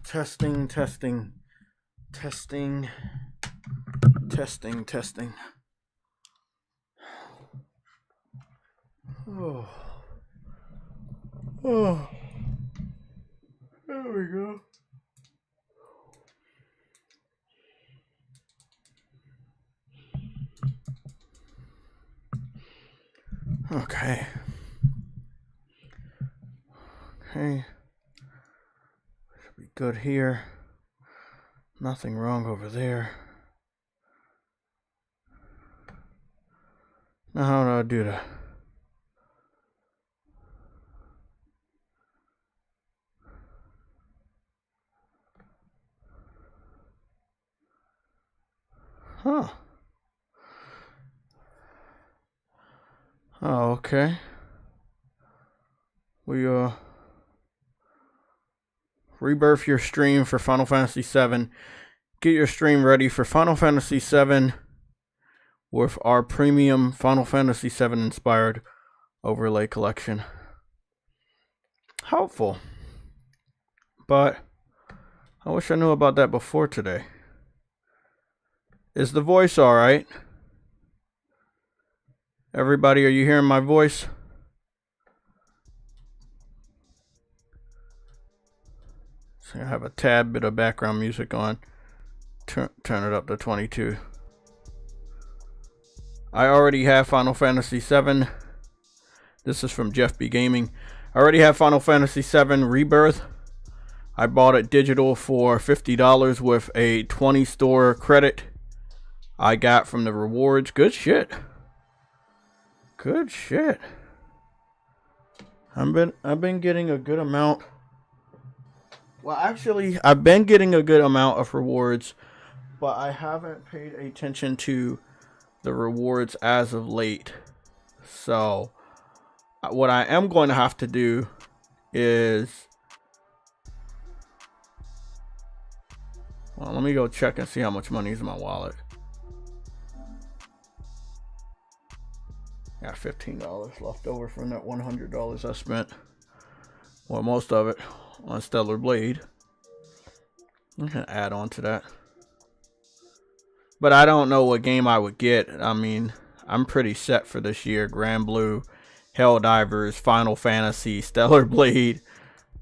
Testing, testing, testing, testing, testing. Oh. Oh. There we go. Okay. Okay. Should be good here. Nothing wrong over there. Now how do I do that? Huh. Oh, okay. We rebirth your stream for Final Fantasy VII. Get your stream ready for Final Fantasy VII with our premium Final Fantasy VII inspired overlay collection. Helpful. But I wish I knew about that before today. Is the voice alright? Everybody, are you hearing my voice? So I have a tad bit of background music on. Turn it up to 22. I already have Final Fantasy VII. This is from Jeff B Gaming. I already have Final Fantasy VII Rebirth. I bought it digital for $50 with a 20 store credit I got from the rewards. Good shit. Good shit. I've been getting a good amount. Well, actually, I've been getting a good amount of rewards, but I haven't paid attention to the rewards as of late. So, what I am going to have to do is, well, let me go check and see how much money is in my wallet. Got $15 left over from that $100 I spent. Well, most of it on Stellar Blade. I'm gonna add on to that. But I don't know what game I would get. I mean, I'm pretty set for this year. Grand Blue, Helldivers, Final Fantasy, Stellar Blade.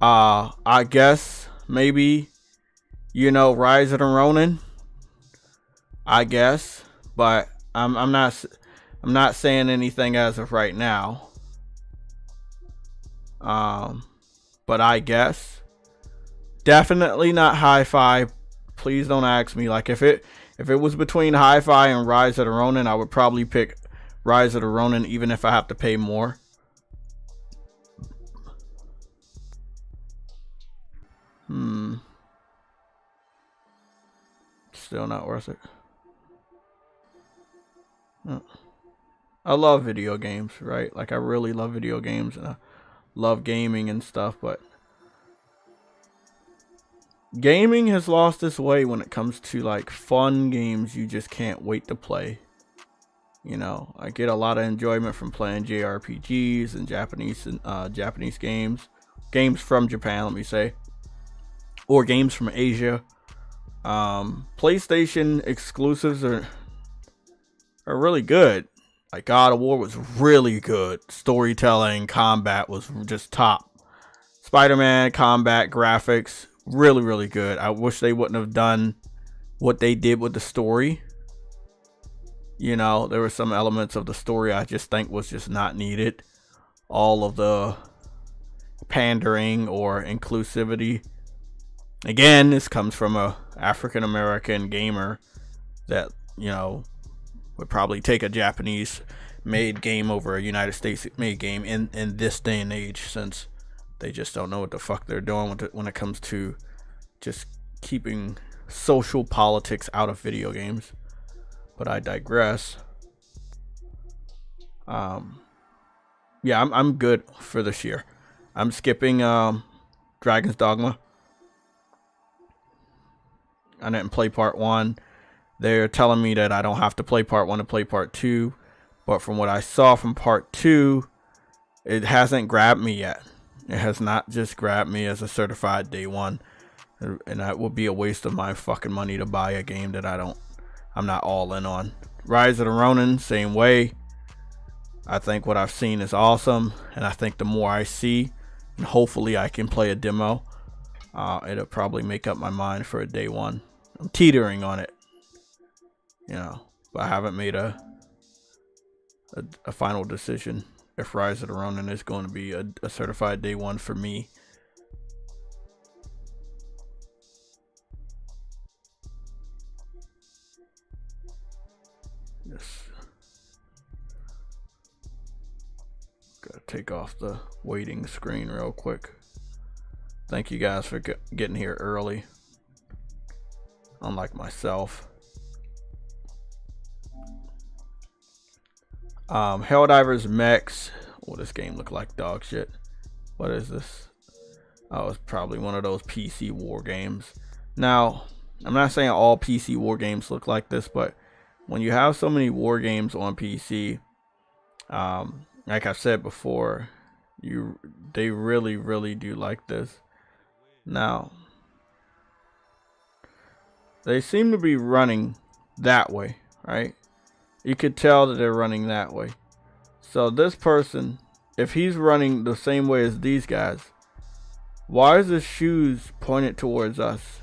I guess maybe, you know, Rise of the Ronin. I guess, but I'm not saying anything as of right now. But I guess definitely not Hi-Fi. Please don't ask me. Like if it was between Hi-Fi and Rise of the Ronin, I would probably pick Rise of the Ronin, even if I have to pay more. Still not worth it. No. I love video games, right? Like I really love video games and I love gaming and stuff, but gaming has lost its way when it comes to like fun games you just can't wait to play. You know, I get a lot of enjoyment from playing JRPGs and Japanese games from Japan, let me say, or games from Asia. PlayStation exclusives are really good. Like God of War was really good. Storytelling, combat was just top. Spider-Man, combat, graphics, really, really good. I wish they wouldn't have done what they did with the story. You know, there were some elements of the story I just think was just not needed. All of the pandering or inclusivity. Again, this comes from a African American gamer that, you know, would probably take a Japanese made game over a United States made game in this day and age, since they just don't know what the fuck they're doing when it comes to just keeping social politics out of video games. But I digress. Yeah, I'm good for this year. I'm skipping Dragon's Dogma. I didn't play part 1. They're telling me that I don't have to play part 1 to play part 2. But from what I saw from part 2, it hasn't grabbed me yet. It has not just grabbed me as a certified day 1. and that would be a waste of my fucking money to buy a game that I'm not all in on. Rise of the Ronin, same way. I think what I've seen is awesome, and I think the more I see, and hopefully I can play a demo, it'll probably make up my mind for a day one. I'm teetering on it, you know, but I haven't made a final decision if Rise of the Ronin is going to be a certified day one for me. Yes. Gotta take off the waiting screen real quick. Thank you guys for getting here early, unlike myself. Helldivers Mechs. Oh, this game look like dog shit. What is this? Oh, it's probably one of those PC war games. Now, I'm not saying all PC war games look like this, but when you have so many war games on PC, like I said before, they really do like this. Now, they seem to be running that way, right? You could tell that they're running that way. So this person, if he's running the same way as these guys, why is his shoes pointed towards us?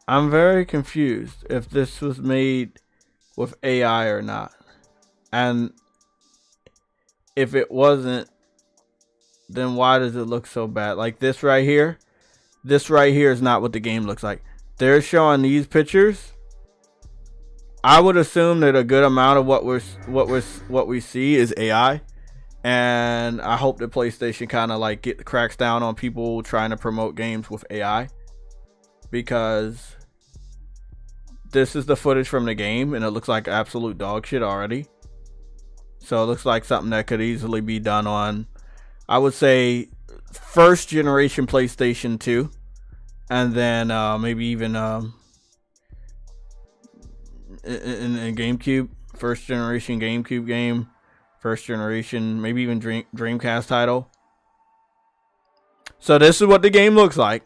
I'm very confused if this was made with AI or not. And if it wasn't, then why does it look so bad? Like this right here is not what the game looks like. They're showing these pictures. I would assume that a good amount of what we see is AI, and I hope that PlayStation kind of like cracks down on people trying to promote games with AI, because this is the footage from the game and it looks like absolute dog shit already. So it looks like something that could easily be done on, I would say, first generation PlayStation 2, and then maybe even in GameCube, first generation GameCube game, first generation, maybe even Dreamcast title. So this is what the game looks like.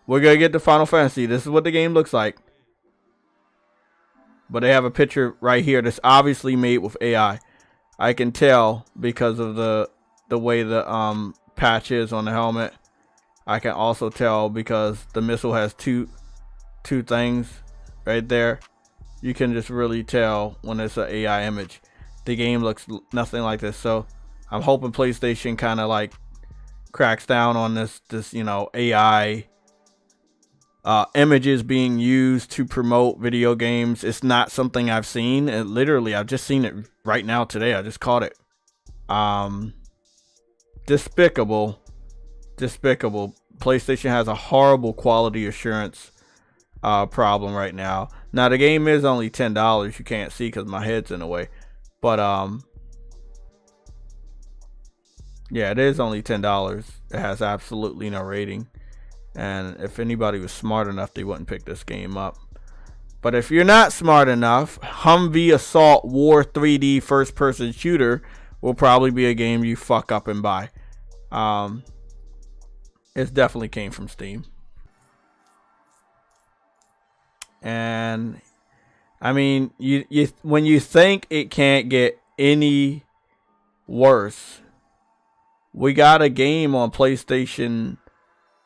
We're gonna get to Final Fantasy. This is what the game looks like. But they have a picture right here that's obviously made with AI. I can tell because of the way the patch is on the helmet. I can also tell because the missile has two things right there. You can just really tell when it's an AI image. The game looks nothing like this. So I'm hoping PlayStation kind of like cracks down on this you know, AI images being used to promote video games. It's not something I've seen. I've just seen it right now today. I just caught it. Despicable. PlayStation has a horrible quality assurance problem right now. Now the game is only $10. You can't see because my head's in the way, but yeah, it is only $10. It has absolutely no rating, and if anybody was smart enough, they wouldn't pick this game up. But if you're not smart enough, Humvee Assault War 3D first person shooter will probably be a game you fuck up and buy. It definitely came from Steam. And I mean, you when you think it can't get any worse, we got a game on PlayStation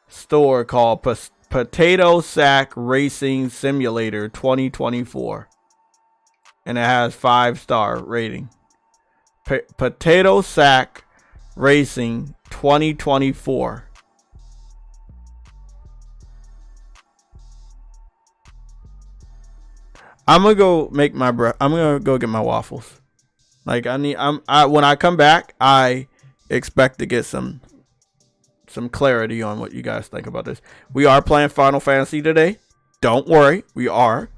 Store called Potato Sack Racing Simulator 2024, and it has 5-star rating. Potato Sack Racing 2024. I'm gonna go make my I'm gonna go get my waffles. Like when I come back, I expect to get some clarity on what you guys think about this. We are playing Final Fantasy today. Don't worry, we are.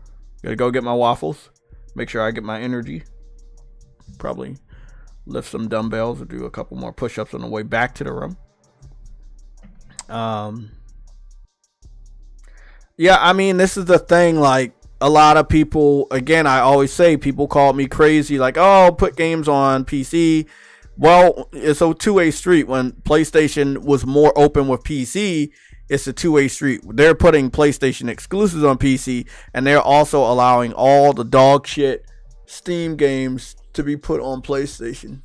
Gotta go get my waffles. Make sure I get my energy. Probably lift some dumbbells or do a couple more push-ups on the way back to the room. Yeah, I mean, this is the thing, like, a lot of people, again, I always say, people call me crazy, like, oh, put games on PC, Well, it's a two-way street. When PlayStation was more open with PC, it's a two-way street. They're putting PlayStation exclusives on PC, and they're also allowing all the dog shit Steam games to be put on PlayStation.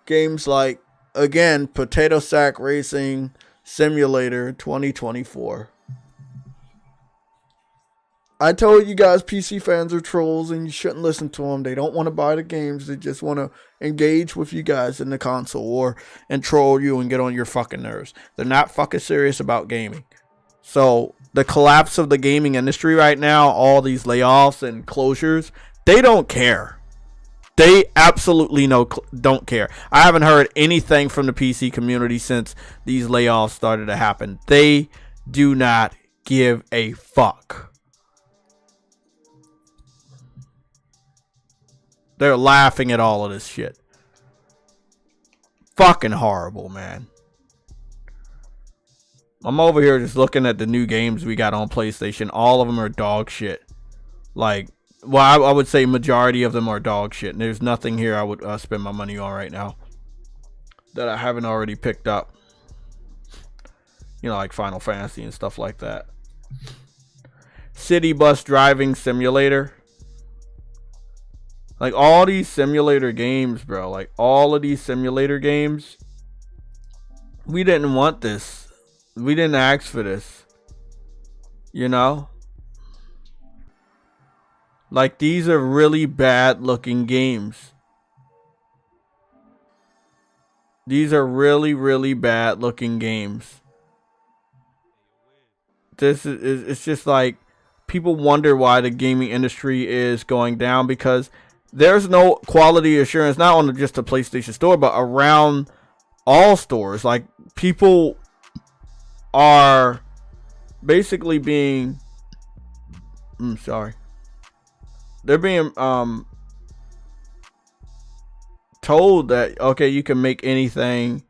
Games like, again, Potato Sack Racing Simulator 2024. I told you guys PC fans are trolls and you shouldn't listen to them. They don't want to buy the games. They just want to engage with you guys in the console war and troll you and get on your fucking nerves. They're not fucking serious about gaming. So the collapse of the gaming industry right now, all these layoffs and closures, they don't care. They absolutely don't care. I haven't heard anything from the PC community since these layoffs started to happen. They do not give a fuck. They're laughing at all of this shit. Fucking horrible, man. I'm over here just looking at the new games we got on PlayStation. All of them are dog shit. Like, well, I would say majority of them are dog shit. And there's nothing here I would spend my money on right now that I haven't already picked up. You know, like Final Fantasy and stuff like that. City Bus Driving Simulator. Like, all these simulator games, bro. Like, all of these simulator games. We didn't want this. We didn't ask for this. You know? Like, these are really bad looking games. These are really, really bad looking games. This is, it's just like, people wonder why the gaming industry is going down, because there's no quality assurance, not on just the PlayStation Store, but around all stores. Like, people are basically being, they're being told that, okay, you can make anything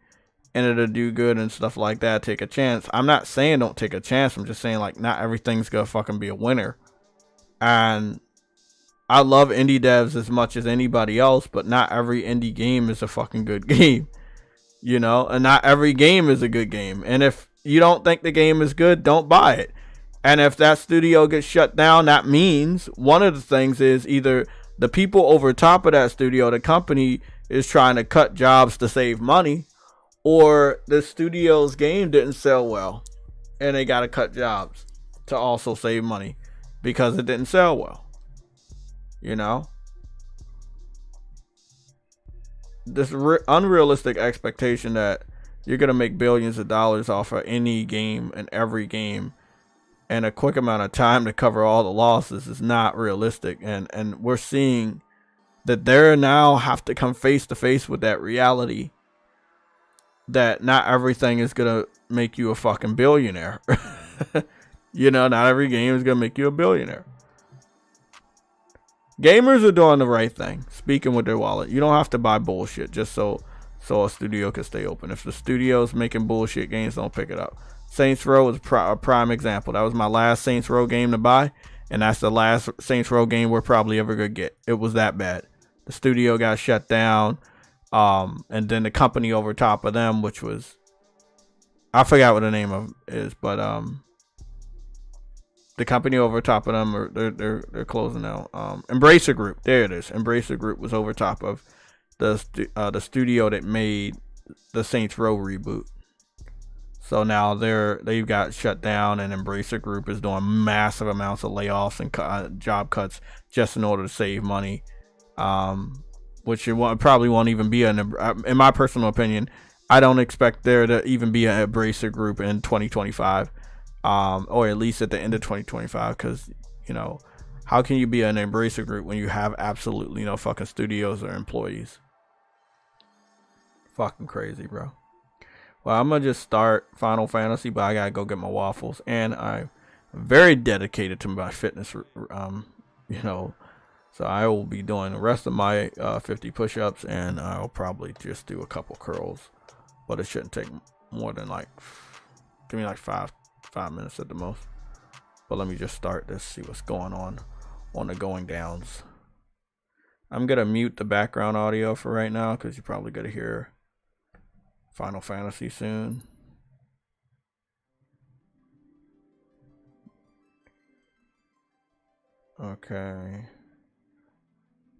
and it'll do good and stuff like that. Take a chance. I'm not saying don't take a chance. I'm just saying, like, not everything's gonna fucking be a winner. And I love indie devs as much as anybody else, but not every indie game is a fucking good game, you know, and not every game is a good game. And if you don't think the game is good, don't buy it. And if that studio gets shut down, that means one of the things is either the people over top of that studio, the company, is trying to cut jobs to save money, or the studio's game didn't sell well and they got to cut jobs to also save money because it didn't sell well. You know, this unrealistic expectation that you're going to make billions of dollars off of any game and every game in a quick amount of time to cover all the losses is not realistic. And we're seeing that they now have to come face to face with that reality that not everything is going to make you a fucking billionaire. You know, not every game is going to make you a billionaire. Gamers are doing the right thing, speaking with their wallet. You don't have to buy bullshit just so a studio can stay open. If the studio's making bullshit games, don't pick it up. Saints Row is a prime example. That was my last Saints Row game to buy, and that's the last Saints Row game we're probably ever gonna get. It was that bad. The studio got shut down, and then the company over top of them, which was, I forgot what the name of it is, but the company over top of them, they're closing now. Embracer Group, there it is. Embracer Group was over top of the studio that made the Saints Row reboot. So now they've got shut down, and Embracer Group is doing massive amounts of layoffs and job cuts just in order to save money. Which it probably won't even be in my personal opinion. I don't expect there to even be an Embracer Group in 2025. Or at least at the end of 2025, because, you know, how can you be an Embracer Group when you have absolutely no fucking studios or employees? Fucking crazy, bro. Well, I'm gonna just start Final Fantasy, but I gotta go get my waffles, and I'm very dedicated to my fitness, you know, so I will be doing the rest of my 50 push-ups, and I'll probably just do a couple curls, but it shouldn't take more than give me 5 minutes at the most. But let me just start this, see what's going on the going downs. I'm gonna mute the background audio for right now because you're probably gonna hear Final Fantasy soon. Okay.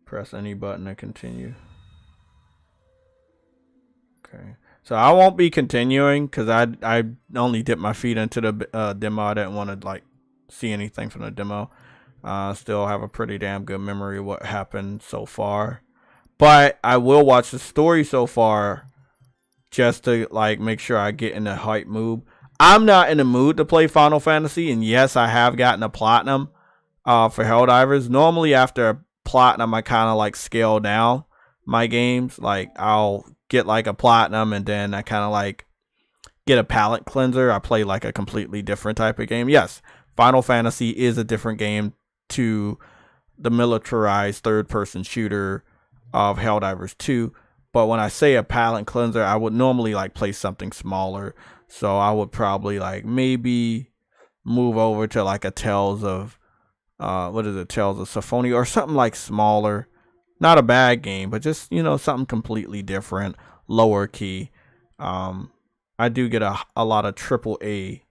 Press any button to continue. Okay. So I won't be continuing because I only dipped my feet into the demo. I didn't want to like see anything from the demo. Still have a pretty damn good memory of what happened so far. But I will watch the story so far just to like make sure I get in the hype mood. I'm not in the mood to play Final Fantasy, and yes, I have gotten a platinum for Helldivers. Normally after a platinum, I kind of like scale down my games. Like I'll get like a platinum and then I kind of like get a palate cleanser. I play like a completely different type of game. Yes, Final Fantasy is a different game to the militarized third-person shooter of Helldivers 2. But when I say a palate cleanser, I would normally like play something smaller. So I would probably like maybe move over to like a Tales of Tales of Symphonia or something like smaller. Not a bad game, but just, you know, something completely different, lower key. I do get a lot of AAA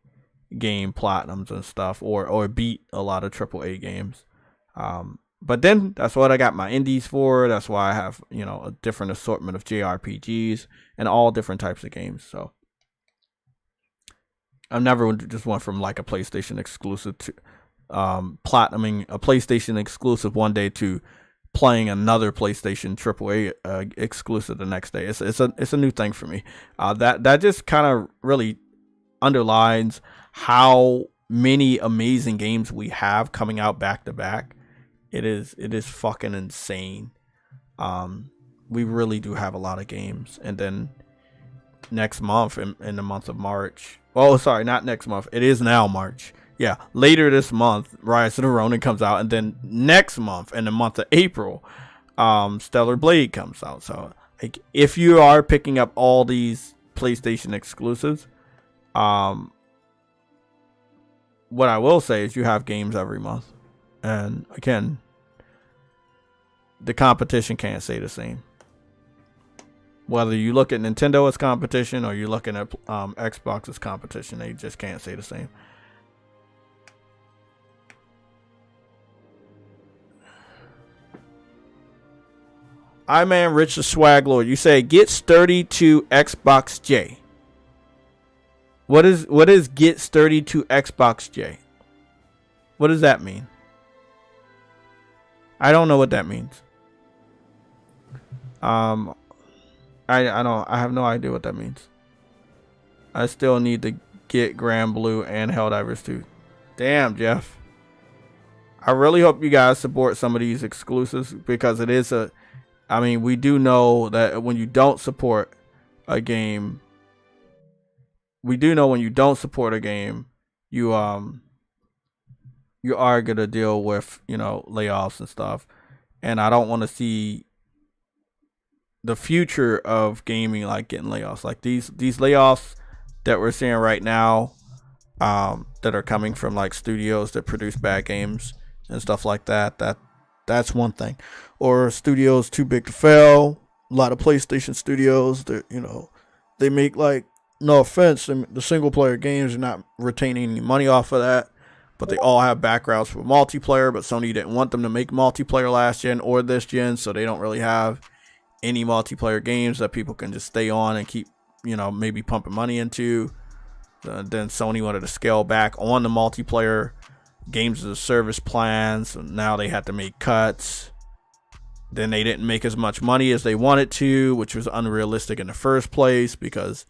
game platinums and stuff, or beat a lot of AAA games. But then that's what I got my indies for. That's why I have, you know, a different assortment of JRPGs and all different types of games. So I've never just went from like a PlayStation exclusive to platinuming a PlayStation exclusive one day to playing another PlayStation AAA exclusive the next day. It's a new thing for me. That just kind of really underlines how many amazing games we have coming out back to back. It is fucking insane. We really do have a lot of games. And then next month, in the month of March. Oh, sorry, not next month. It is now March. Yeah, later this month, Rise of the Ronin comes out, and then next month, in the month of April, Stellar Blade comes out. So, like, if you are picking up all these PlayStation exclusives, what I will say is you have games every month, and again, the competition can't say the same. Whether you look at Nintendo as competition or you're looking at Xbox as competition, they just can't say the same. I man Rich the Swag Lord. You say get sturdy to Xbox J. What is get sturdy to Xbox J? What does that mean? I don't know what that means. I have no idea what that means. I still need to get Grand Blue and Helldivers 2. Damn, Jeff. I really hope you guys support some of these exclusives because it is a. I mean, we do know that when you don't support a game, you are gonna deal with, you know, layoffs and stuff. And I don't want to see the future of gaming like getting layoffs. Like these layoffs that we're seeing right now, that are coming from like studios that produce bad games and stuff like that. That's one thing. Or studios too big to fail. A lot of PlayStation studios that, you know, they make, like, no offense, the single player games are not retaining any money off of that, but they all have backgrounds for multiplayer. But Sony didn't want them to make multiplayer last gen or this gen, so they don't really have any multiplayer games that people can just stay on and keep, you know, maybe pumping money into. Then Sony wanted to scale back on the multiplayer games as a service plans, so now they had to make cuts. Then they didn't make as much money as they wanted to, which was unrealistic in the first place, because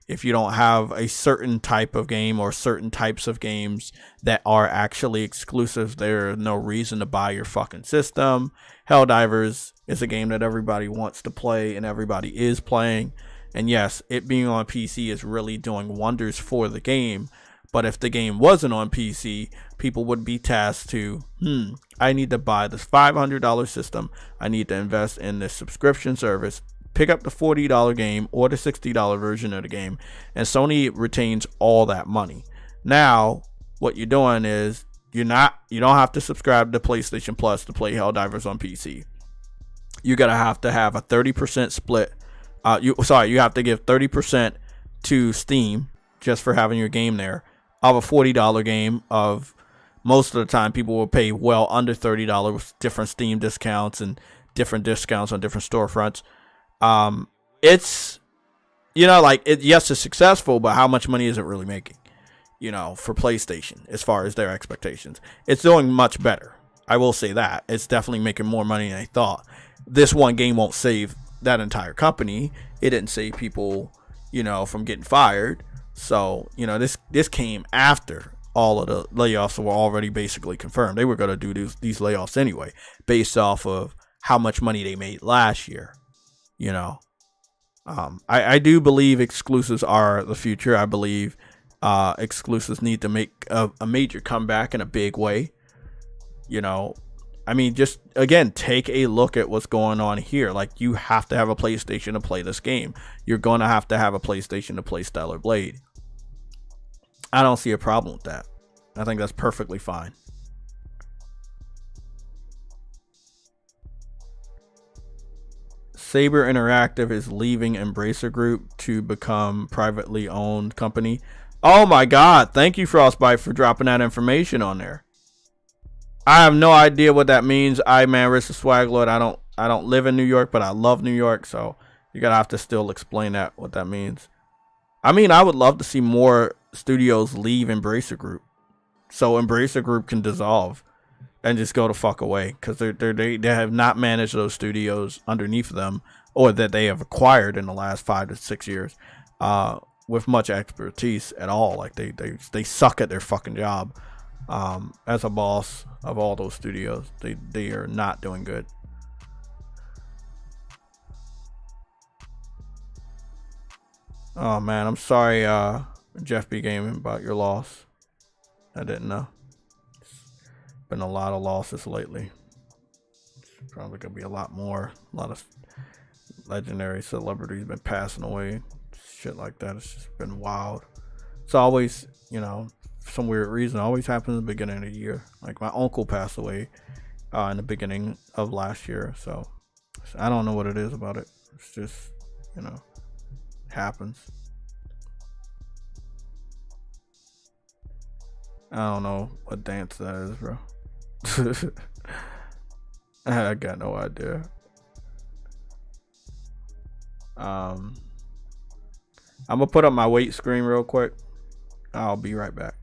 if you don't have a certain type of game or certain types of games that are actually exclusive, there's no reason to buy your fucking system. Helldivers is a game that everybody wants to play and everybody is playing. And yes, it being on PC is really doing wonders for the game. But if the game wasn't on PC, people would be tasked to, I need to buy this $500 system. I need to invest in this subscription service, pick up the $40 game or the $60 version of the game, and Sony retains all that money. Now, what you're doing is you don't have to subscribe to PlayStation Plus to play Helldivers on PC. you're gonna have to have a 30% split. You have to give 30% to Steam just for having your game there. Of a $40 game, of most of the time people will pay well under $30 with different Steam discounts and different discounts on different storefronts. It's, you know, like, yes, it's successful, but how much money is it really making? You know, for PlayStation, as far as their expectations, it's doing much better. I will say that it's definitely making more money than I thought. This one game won't save that entire company. It didn't save people, you know, from getting fired. So, you know, this came after all of the layoffs were already basically confirmed. They were going to do these layoffs anyway, based off of how much money they made last year. You know, I do believe exclusives are the future. I believe exclusives need to make a major comeback in a big way. You know, I mean, just again, take a look at what's going on here. Like, you have to have a PlayStation to play this game. You're going to have a PlayStation to play Stellar Blade. I don't see a problem with that. I think that's perfectly fine. Saber Interactive is leaving Embracer Group to become privately owned company. Oh my God. Thank you, Frostbite, for dropping that information on there. I have no idea what that means. Man, Rich the Swag Lord. I don't live in New York, but I love New York, so you're gonna have to still explain what that means. I mean, I would love to see more studios leave Embracer Group, so Embracer Group can dissolve and just go the fuck away, because they have not managed those studios underneath them, or that they have acquired in the last 5 to 6 years, with much expertise at all. Like, they suck at their fucking job. As a boss of all those studios, they are not doing good. Oh man, I'm sorry, Jeff B. Gaming, about your loss. I didn't know. It's been a lot of losses lately. It's probably gonna be a lot more. A lot of legendary celebrities been passing away. Shit like that. It's just been wild. It's always, you know, for some weird reason, it always happens in the beginning of the year. Like, my uncle passed away in the beginning of last year. So I don't know what it is about it. It's just, you know, happens. I don't know what dance that is, bro. I got no idea. I'm gonna put up my weight screen real quick. I'll be right back.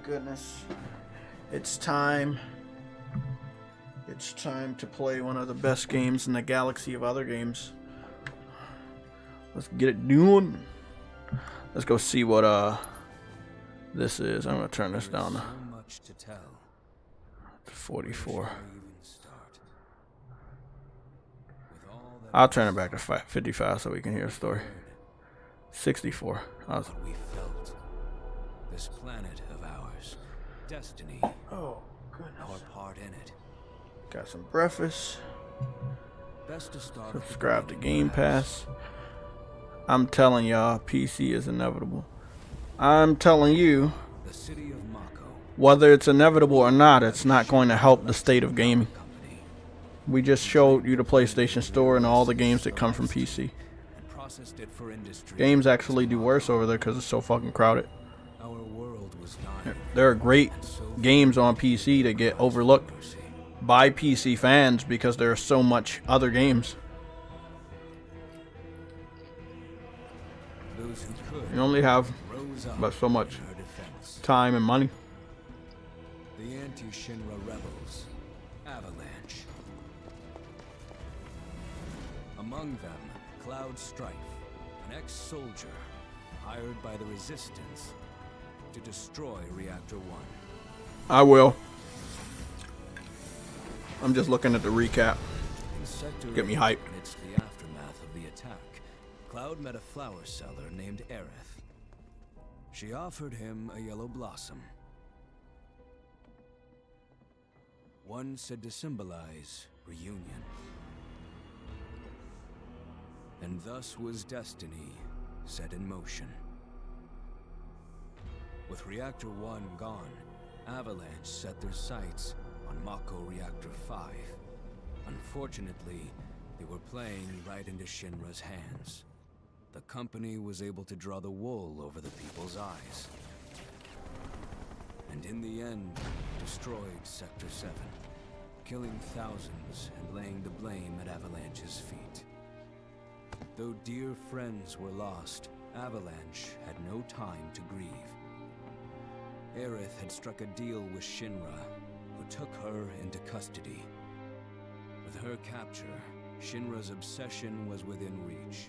goodness. It's time. It's time to play one of the best games in the galaxy of other games. Let's get it doing. Let's go see what this is. I'm gonna turn this down to 44. I'll turn it back to 55 so we can hear a story. 64. We felt this planet of ours, destiny. Oh goodness. Our part in it. Got some breakfast. Best to start. Subscribe to Game Pass. I'm telling y'all, PC is inevitable. I'm telling you, The city of Mako. whether it's inevitable or not, it's not going to help the state of gaming. We just showed you the PlayStation Store and all the games that come from PC. Games actually do worse over there because it's so fucking crowded. Our world was dying. There are great games on PC that get overlooked by PC fans because there are so much other games. Those who could You only have rose up but so much in her defense. time and money. The anti-Shinra rebels, Avalanche. Among them, Cloud Strife, an ex-soldier hired by the Resistance to destroy Reactor 1. I will. I'm just looking at the recap. In Sector Get me 8, hyped. amidst the aftermath of the attack, Cloud met a flower seller named Aerith. She offered him a yellow blossom. One said to symbolize reunion. And thus was destiny set in motion. With Reactor 1 gone, Avalanche set their sights on Mako Reactor 5. Unfortunately, they were playing right into Shinra's hands. The company was able to draw the wool over the people's eyes. And in the end, destroyed Sector 7, killing thousands and laying the blame at Avalanche's feet. Though dear friends were lost, Avalanche had no time to grieve. Aerith had struck a deal with Shinra, who took her into custody. With her capture, Shinra's obsession was within reach.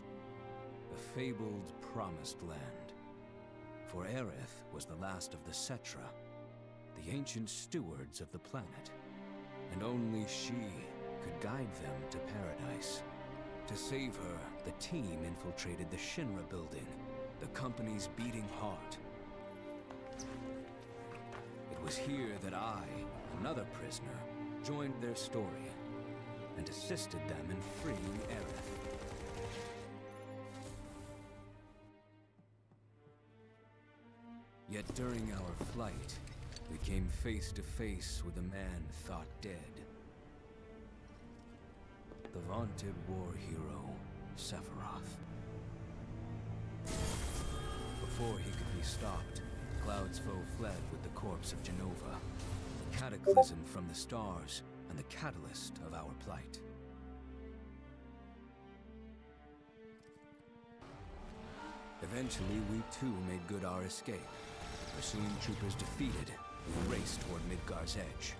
The fabled Promised Land. For Aerith was the last of the Cetra, the ancient stewards of the planet. And only she could guide them to paradise. To save her, the team infiltrated the Shinra building, the company's beating heart. It was here that I, another prisoner, joined their story and assisted them in freeing Aerith. Yet during our flight, we came face to face with a man thought dead. The vaunted war hero, Sephiroth. Before he could be stopped, Cloud's foe fled with the corpse of Genova, the cataclysm from the stars and the catalyst of our plight. Eventually, we too made good our escape. Pursuing troopers defeated, we raced toward Midgar's edge.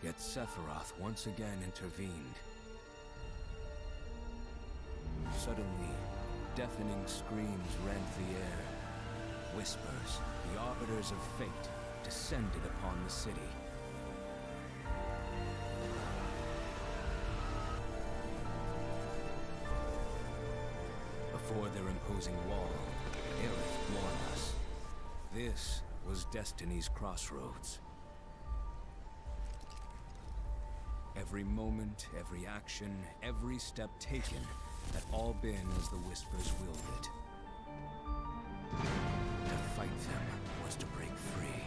Yet Sephiroth once again intervened. Suddenly, deafening screams rent the air. Whispers, the arbiters of fate, descended upon the city. Before their imposing wall, Aerith warned us. This was Destiny's crossroads. Every moment, every action, every step taken had all been as the Whispers willed it. To fight them was to break free.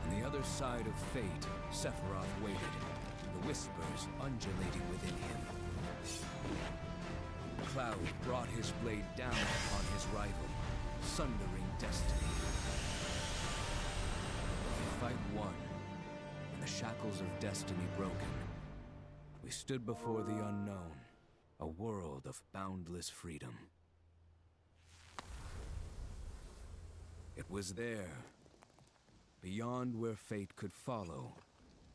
On the other side of fate, Sephiroth waited, the Whispers undulating within him. Cloud brought his blade down upon his rival, sundering destiny. The fight won, and the shackles of destiny broken. We stood before the unknown, a world of boundless freedom. It was there, beyond where fate could follow,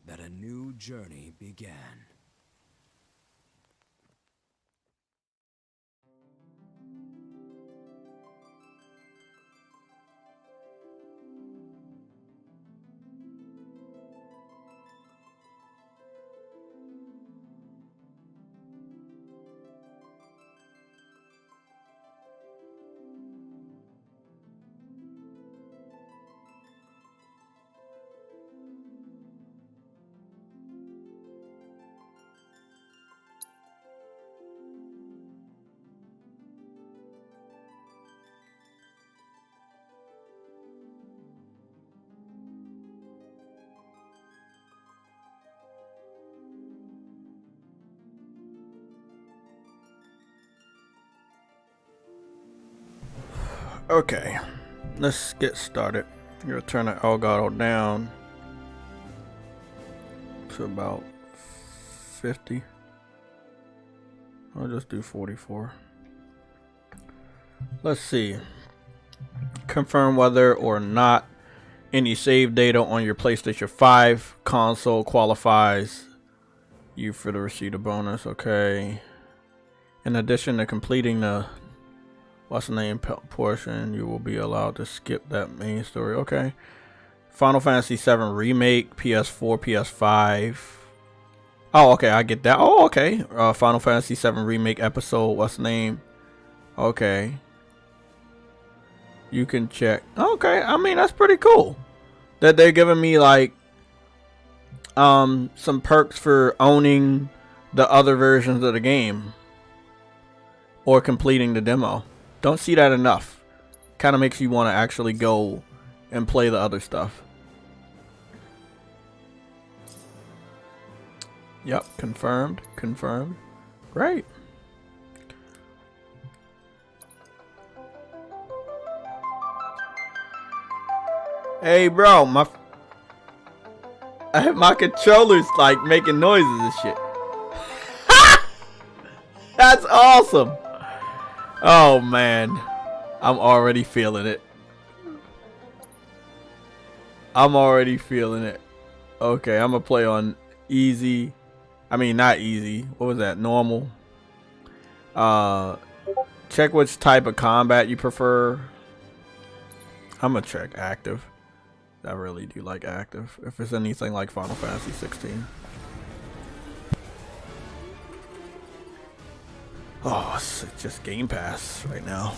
that a new journey began. Okay, let's get started. You're gonna turn the Elgato down to about 50. I'll just do 44. Let's see. Confirm whether or not any save data on your PlayStation 5 console qualifies you for the receipt of bonus. Okay. In addition to completing the what's the name portion, you will be allowed to skip that main story. Okay. Final Fantasy 7 Remake, PS4, PS5. Oh, okay, I get that. Oh, okay. Final Fantasy 7 Remake episode, what's the name? Okay. You can check. Okay, I mean, that's pretty cool. That they're giving me, like, some perks for owning the other versions of the game. Or completing the demo. Don't see that enough. Kind of makes you want to actually go and play the other stuff. Yep, confirmed. Confirmed. Great. Hey, bro, my controller's like making noises and shit. That's awesome. Oh man, I'm already feeling it. I'm already feeling it. Okay, I'm gonna play on easy. I mean, not easy. What was that? Normal. Check which type of combat you prefer. I'm gonna check active. I really do like active. If it's anything like Final Fantasy 16. Oh, it's just Game Pass right now.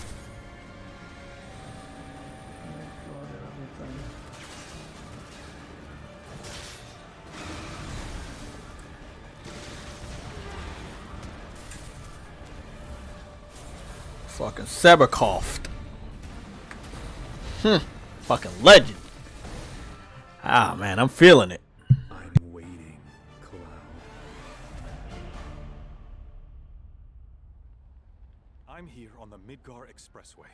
Fucking Seberkoft. Fucking legend. Ah, man, I'm feeling it. I'm waiting, Cloud. I'm here on the Midgar Expressway.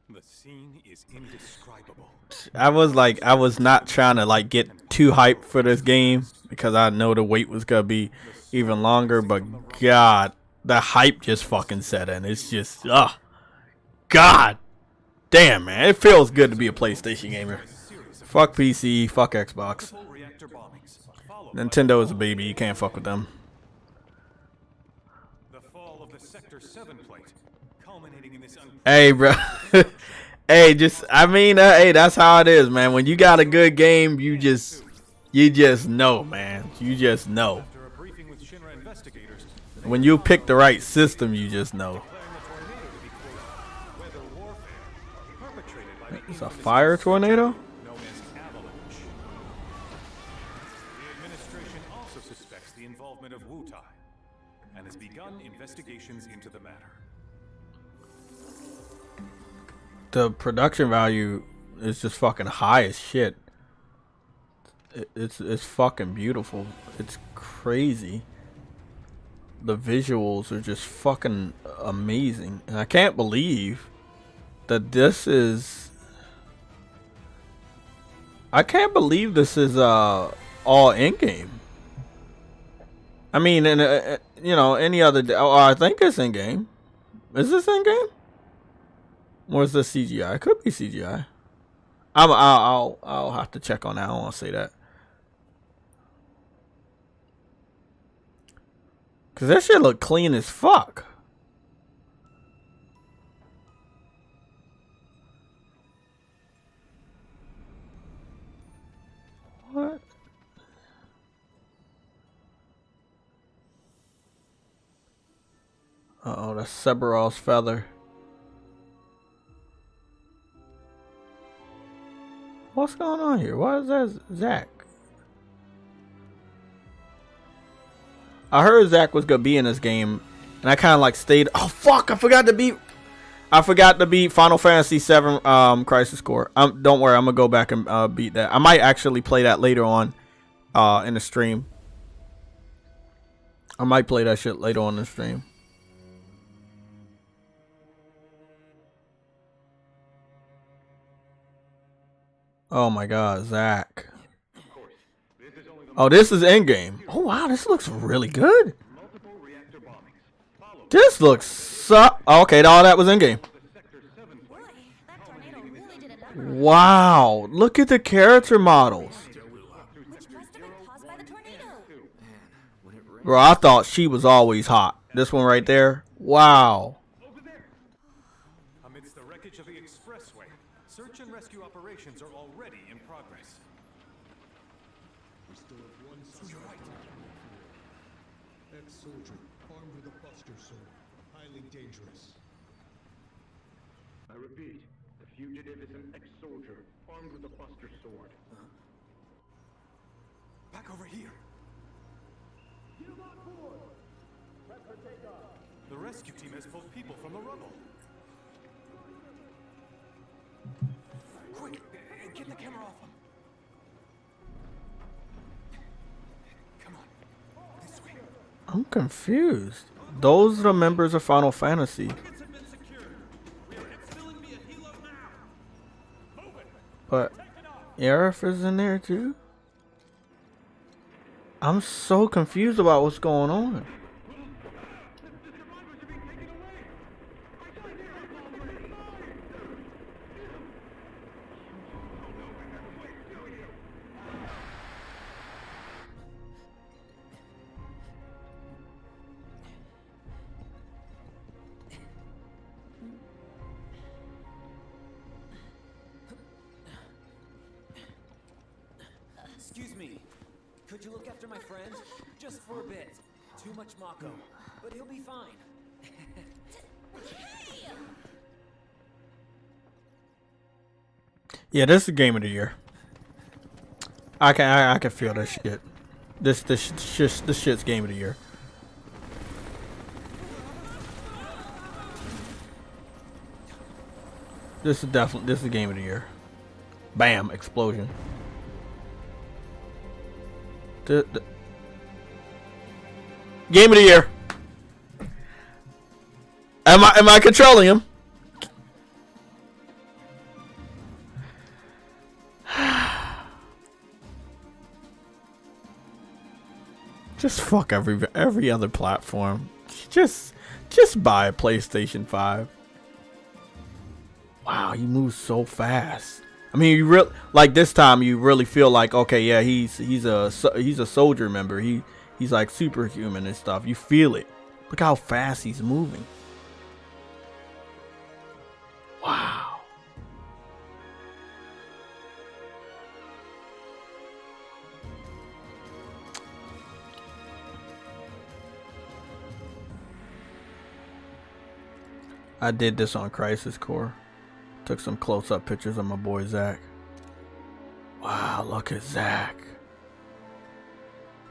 The scene is indescribable. I was not trying to like get too hyped for this game because I know the wait was gonna be even longer, but God, the hype just fucking set in. It's just God damn, man, it feels good to be a PlayStation gamer. Fuck PC, fuck Xbox. Nintendo is a baby, you can't fuck with them. The fall of the Sector 7 plate, culminating in this Hey, bro. Hey, hey, that's how it is, man. When you got a good game, you just know, man. You just know. After a briefing with Shinra investigators, When you pick the right system, you just know. weather warfare perpetrated by the It's a fire tornado? known as Avalanche. The administration also suspects the involvement of WOTY and has begun investigations into the matter. The production value is just fucking high as shit. It's fucking beautiful. It's crazy. The visuals are just fucking amazing. And I can't believe that this is... I can't believe this is all in-game. I mean, in you know, any other day. Oh, I think it's in game. Is this in game? Or is this CGI? It could be CGI. I'll have to check on that. I don't want to say that. Cause that shit look clean as fuck. What? Uh-oh, that's Cerberus feather. What's going on here? Why is that Zach? I heard Zach was gonna be in this game, and I kind of like stayed. Oh fuck! I forgot to beat Final Fantasy VII Crisis Core. Don't worry, I'm gonna go back and beat that. I might actually play that later on in the stream. I might play that shit later on in the stream. Oh my god, Zach. Oh, this is endgame. Oh wow, this looks really good. This looks so... Okay, all that was endgame. Wow, look at the character models. Bro, I thought she was always hot. This one right there. Wow. Amidst the wreckage of the expressway, search and rescue operations are already in progress. We still have one suspect. You're right. Ex-soldier, armed with a buster sword. Highly dangerous. I repeat, the fugitive is an ex-soldier, armed with a buster sword. Back over here. The rescue team has pulled people from the rubble. Quick, get the camera off them. Come on, this way. I'm confused. Those are the members of Final Fantasy. But Aerith is in there too? I'm so confused about what's going on. Excuse me. Could you look after my friend? Just for a bit. Too much Mako. But he'll be fine. Yeah, this is game of the year. I can feel this shit. This shit's game of the year. This is game of the year. Bam, explosion. Game of the year. Am I controlling him? Just fuck every other platform. Just buy a PlayStation 5. Wow, you move so fast. I mean, you really like this time. You really feel like, okay, yeah, he's a soldier member. He's like superhuman and stuff. You feel it. Look how fast he's moving. Wow. I did this on Crisis Core. Took some close-up pictures of my boy Zach. Wow, look at Zach.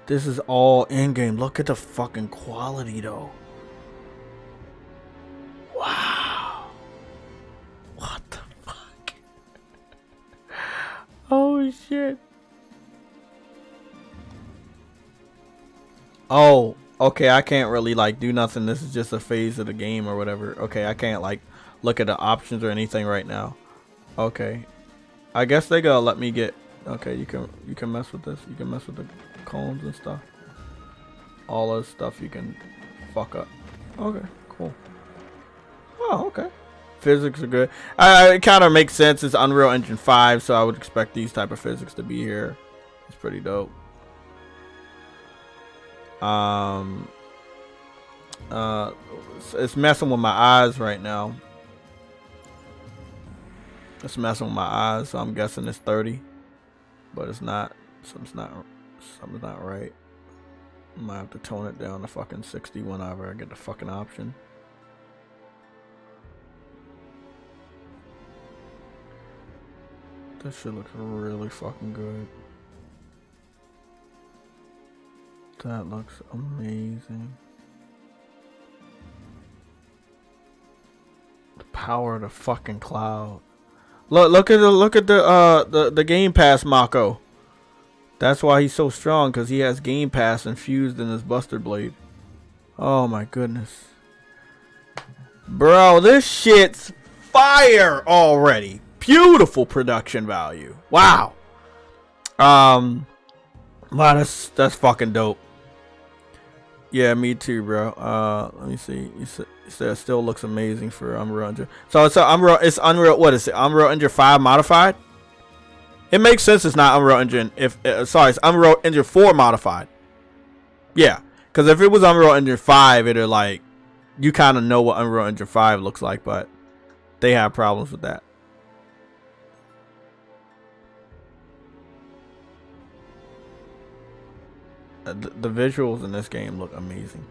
This is all in-game. Look at the fucking quality though. Wow. What the fuck? Oh shit. Oh, okay, I can't really like do nothing. This is just a phase of the game or whatever. Okay, I can't like look at the options or anything right now. Okay, I guess they gotta let me get. Okay, you can mess with this. You can mess with the cones and stuff. all the stuff you can fuck up. Okay, cool. Oh, okay. Physics are good. It kind of makes sense. It's Unreal Engine 5, so I would expect these type of physics to be here. It's pretty dope. It's messing with my eyes right now. It's messing with my eyes, so I'm guessing it's 30, but it's not. Something's not right. I might have to tone it down to fucking 60 whenever I get the fucking option. This shit looks really fucking good. That looks amazing. The power of the fucking cloud. Look at the Game Pass Mako. That's why he's so strong, because he has Game Pass infused in his Buster Blade. Oh my goodness. Bro, this shit's fire already. Beautiful production value. Wow. Wow, that's fucking dope. Yeah, me too, bro. Let me see. You said it still looks amazing for Unreal Engine. So it's Unreal. What is it? Unreal Engine 5 modified. It makes sense. It's not Unreal Engine. It's Unreal Engine 4 modified. Yeah, because if it was Unreal Engine 5, it'd like you kind of know what Unreal Engine 5 looks like, but they have problems with that. The visuals in this game look amazing.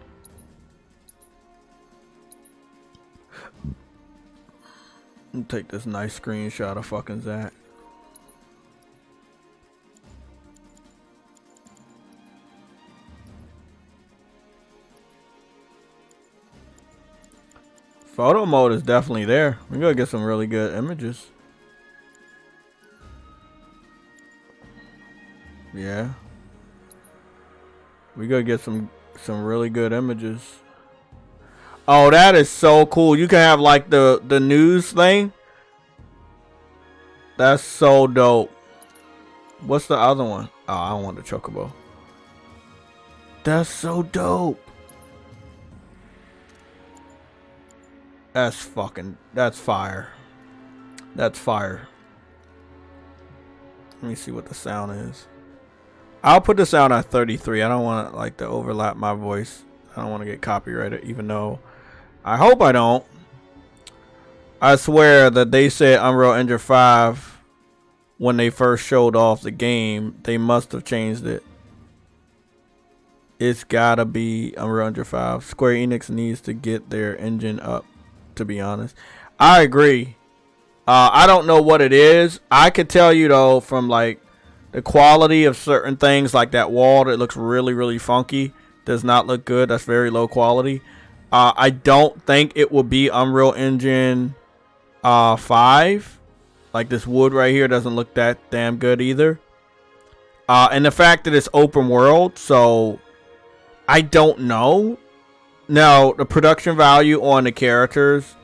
Take this nice screenshot of fucking Zach. Photo mode is definitely there. We're gonna get some really good images. Yeah. We gotta get some really good images. Oh, that is so cool. You can have like the news thing. That's so dope. What's the other one? Oh, I don't want the Chocobo. That's so dope. That's fire. That's fire. Let me see what the sound is. I'll put the sound at 33. I don't want like to overlap my voice. I don't want to get copyrighted, even though I hope I don't. I swear that they said Unreal Engine 5 when they first showed off the game. They must have changed it. It's gotta be Unreal Engine 5. Square Enix needs to get their engine up, to be honest. I agree. I don't know what it is. I could tell you though, from like the quality of certain things, like that wall that looks really, really funky, does not look good. That's very low quality. I don't think it will be Unreal Engine 5. Like this wood right here doesn't look that damn good either. And the fact that it's open world, so I don't know. Now, the production value on the characters,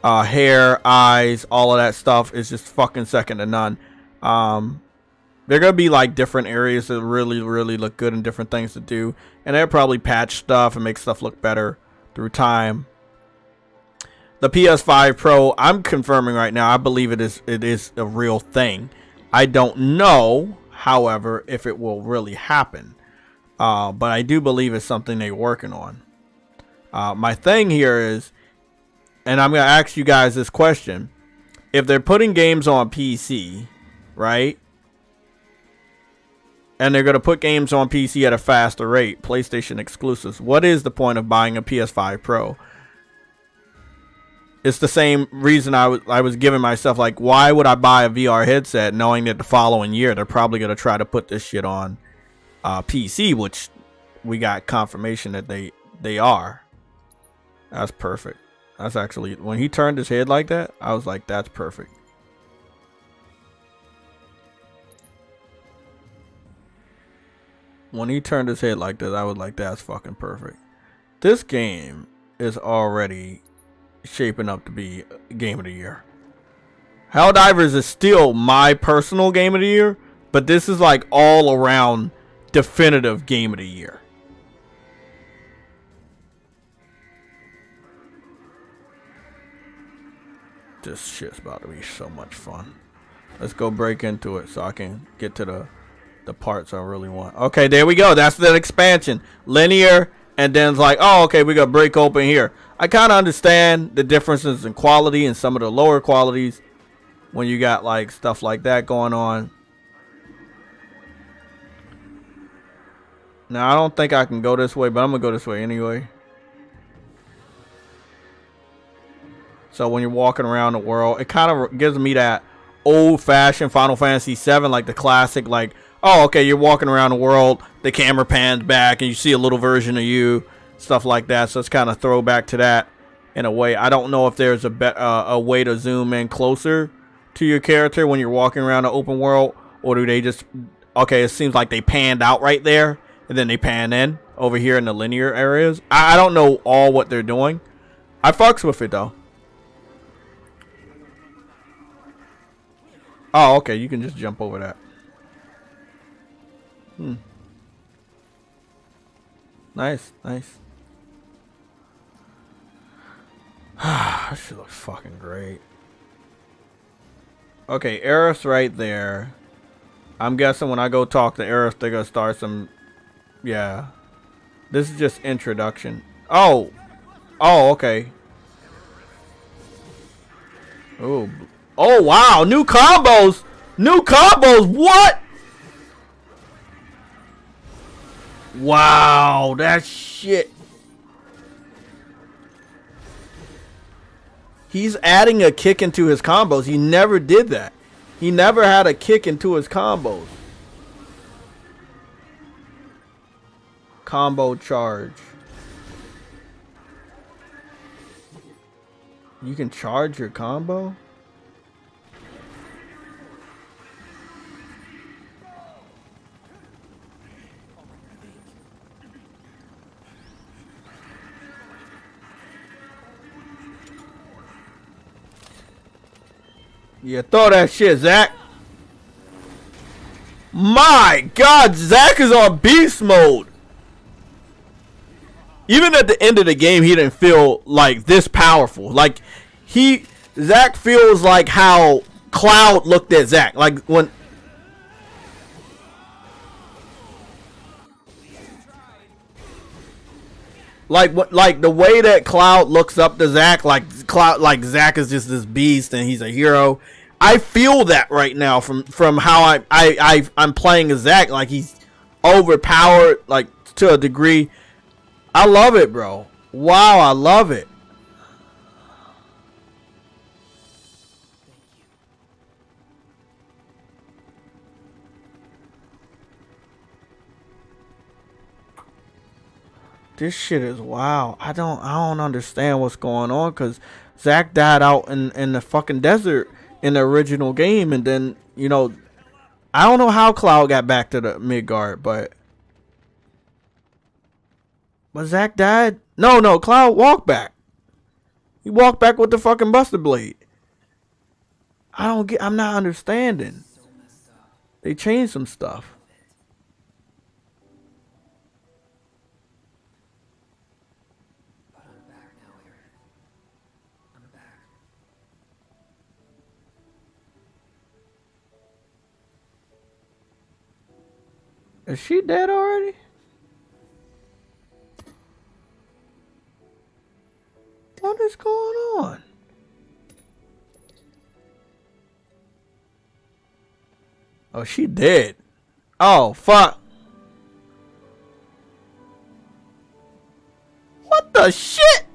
hair, eyes, all of that stuff is just fucking second to none. They're going to be like different areas that really, really look good and different things to do. And they'll probably patch stuff and make stuff look better through time. The PS5 Pro, I'm confirming right now, I believe it is a real thing. I don't know, however, if it will really happen. But I do believe it's something they're working on. My thing here is, and I'm going to ask you guys this question. If they're putting games on PC, right? And they're going to put games on PC at a faster rate, PlayStation exclusives, what is the point of buying a PS5 Pro? It's the same reason I was giving myself, like, why would I buy a VR headset knowing that the following year they're probably going to try to put this shit on PC, which we got confirmation that they are. That's perfect. That's actually, when he turned his head like that, I was like, that's perfect. When he turned his head like that, I was like, that's fucking perfect. This game is already shaping up to be game of the year. Helldivers is still my personal game of the year, but this is like all around definitive game of the year. This shit's about to be so much fun. Let's go break into it so I can get to the parts I really want. Okay, there we go. That's the expansion. Linear, and then it's like, oh, okay, we got to break open here. I kind of understand the differences in quality and some of the lower qualities when you got like stuff like that going on. Now, I don't think I can go this way, but I'm going to go this way anyway. So when you're walking around the world, it kind of gives me that old-fashioned Final Fantasy VII, like the classic, like, oh, okay, you're walking around the world, the camera pans back, and you see a little version of you, stuff like that. So it's kind of throwback to that in a way. I don't know if there's a way to zoom in closer to your character when you're walking around the open world, or do they just, okay, it seems like they panned out right there, and then they pan in over here in the linear areas. I don't know all what they're doing. I fucks with it, though. Oh, okay, you can just jump over that. Nice, nice. That shit looks fucking great. Okay, Aerith's right there. I'm guessing when I go talk to Aerith, they're gonna start some... Yeah. This is just introduction. Oh! Oh, okay. Oh. Oh, wow. New combos. New combos. What? Wow. That shit. He's adding a kick into his combos. He never did that. He never had a kick into his combos. Combo charge. You can charge your combo? Yeah, throw that shit, Zach. My God, Zach is on beast mode. Even at the end of the game, he didn't feel like this powerful. Like, Zach feels like how Cloud looked at Zach. Like, when... Like the way that Cloud looks up to Zach, like Zach is just this beast and he's a hero. I feel that right now from how I'm playing as Zach. Like, he's overpowered, like, to a degree. I love it, bro. Wow, I love it. This shit is wow. I don't understand what's going on, because Zach died out in the fucking desert in the original game, and then, you know, I don't know how Cloud got back to the Midgard, but Zach died? No, Cloud walked back. He walked back with the fucking Buster Blade. I'm not understanding. They changed some stuff. But I'm back now, Aaron. I'm back. Is she dead already? What is going on? Oh, she dead. Oh, fuck. What the shit?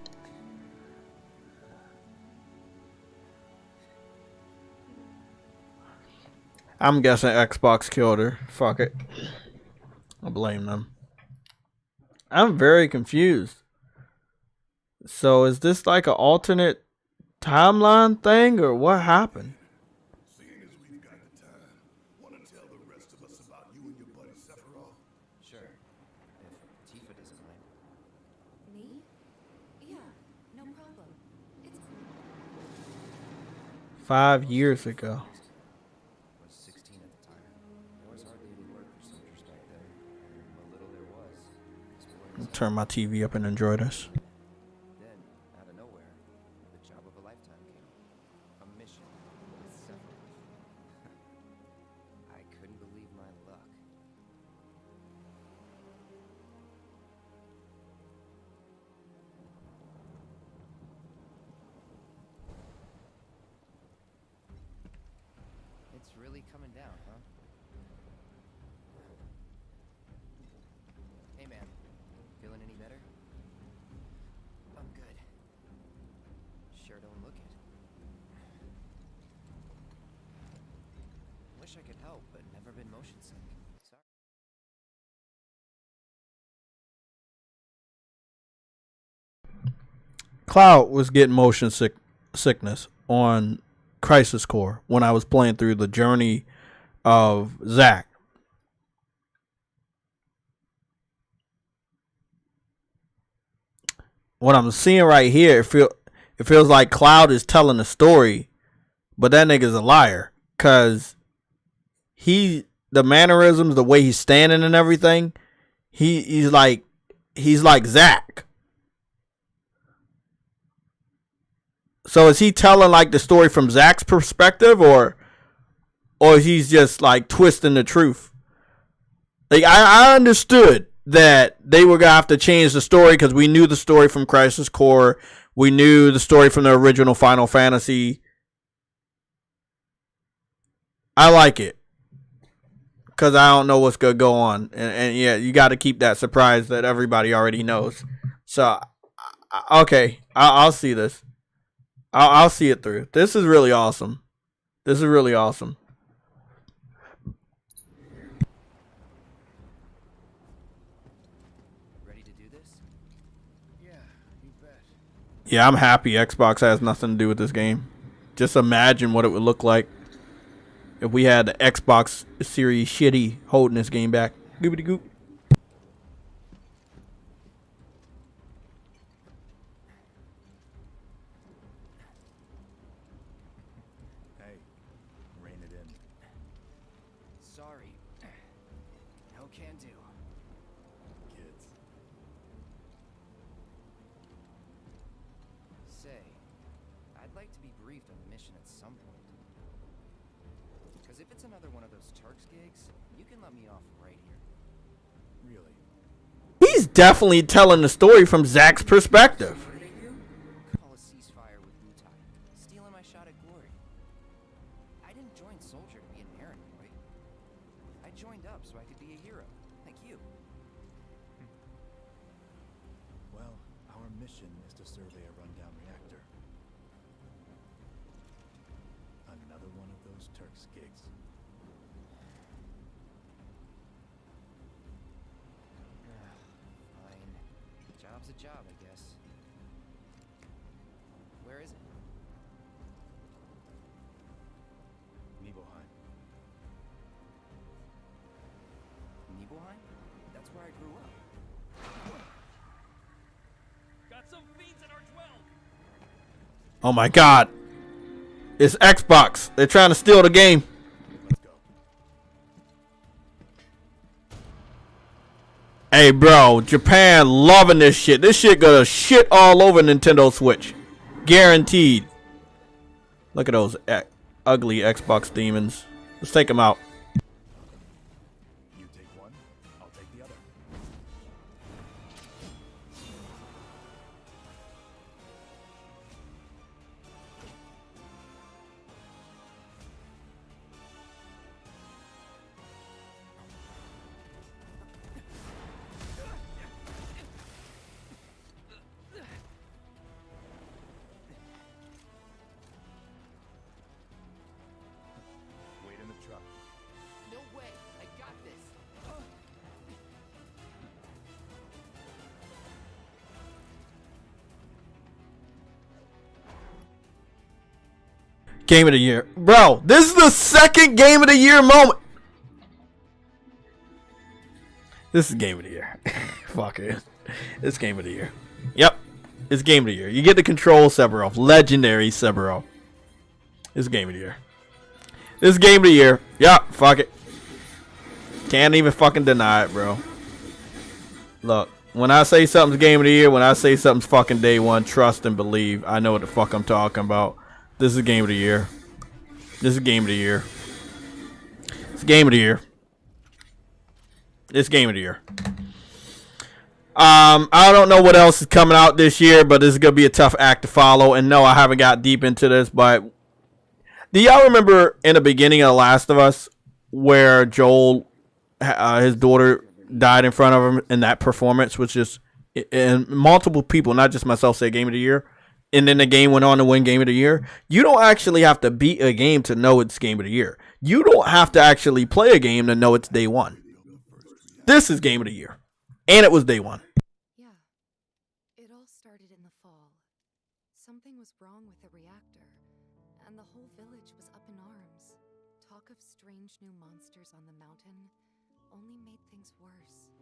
I'm guessing Xbox killed her. Fuck it. I blame them. I'm very confused. So is this like an alternate timeline thing, or what happened? Seeing as we've got the time, want to tell the rest of us about you and your buddy Sephiroth? Sure. If Tifa doesn't mind. Me? Yeah, no problem. It's 5 years ago. I was 16 at the time. There was hardly any word for soldiers back then. And what little there was. I'll turn my TV up and enjoy this. Then, out of nowhere, the job of a lifetime came. I It's really coming down, huh? Hey man, feeling any better? I'm good. Sure don't look it. Wish I could help, but never been motion sick. Sorry. Cloud was getting motion sickness on Crisis Core when I was playing through the journey of Zack. What I'm seeing right here, it feels like Cloud is telling a story, but that nigga's a liar. Cause the mannerisms, the way he's standing and everything, he's like Zack. So is he telling like the story from Zack's perspective, or he's just like twisting the truth? Like I understood that they were gonna have to change the story because we knew the story from Crisis Core, we knew the story from the original Final Fantasy. I like it because I don't know what's gonna go on, and yeah, you got to keep that surprise that everybody already knows. So okay, I'll see this. I'll see it through. This is really awesome. This is really awesome. Ready to do this? Yeah, you bet. Yeah, I'm happy Xbox has nothing to do with this game. Just imagine what it would look like if we had the Xbox Series shitty holding this game back. Goobity goop. Hey, rein it in. Sorry. No can do. Kids. Say, I'd like to be briefed on the mission at some point. Because if it's another one of those Turks gigs, you can let me off right here. Really? He's definitely telling the story from Zack's perspective. Call a ceasefire with GOTY. Stealing my shot at glory. I didn't join Soldier to be an errand boy. I joined up so I could be a hero, like you. Well, our mission is to survey a rundown reactor. Another one of those Turks gigs. Fine. Job's a job, I guess. Where is it? Nibelheim. Nibelheim? That's where I grew up. Oh my god. It's Xbox. They're trying to steal the game. Let's go. Hey bro, Japan loving this shit. This shit gonna shit all over Nintendo Switch. Guaranteed. Look at those ugly Xbox demons. Let's take them out. You take one, I'll take the other. Wait in the truck. No way! I got this! Game of the year. Bro, this is the second game of the year moment. This is game of the year. Fuck it. It's game of the year. Yep. It's game of the year. You get the control Sephiroth. Legendary Sephiroth. It's game of the year. This is game of the year. Yup. Fuck it. Can't even fucking deny it, bro. Look. When I say something's game of the year, when I say something's fucking day one, trust and believe. I know what the fuck I'm talking about. This is game of the year. This is game of the year. It's game of the year. It's game of the year. I don't know what else is coming out this year, but this is gonna be a tough act to follow. And no, I haven't got deep into this, but Do y'all remember in the beginning of The Last of Us where Joel, his daughter, died in front of him, and that performance was just, and multiple people, not just myself, say Game of the Year, and then the game went on to win Game of the Year? You don't actually have to beat a game to know it's Game of the Year. You don't have to actually play a game to know it's day one. This is Game of the Year, and it was day one. Yeah. It all started in the fall. Something was wrong with the reactor, and the whole village was up in arms. Talk of strange new monsters on the mountain only made things worse.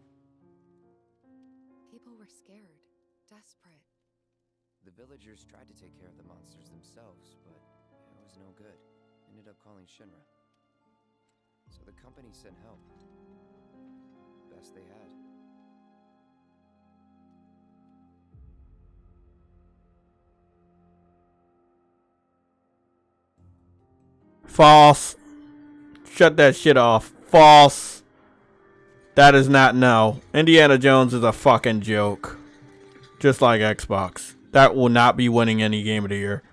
People were scared, desperate. The villagers tried to take care of the monsters themselves, but it was no good. Ended up calling Shinra. So the company sent help. Best they had. False. Shut that shit off. False. That is not no. Indiana Jones is a fucking joke. Just like Xbox. That will not be winning any Game of the Year.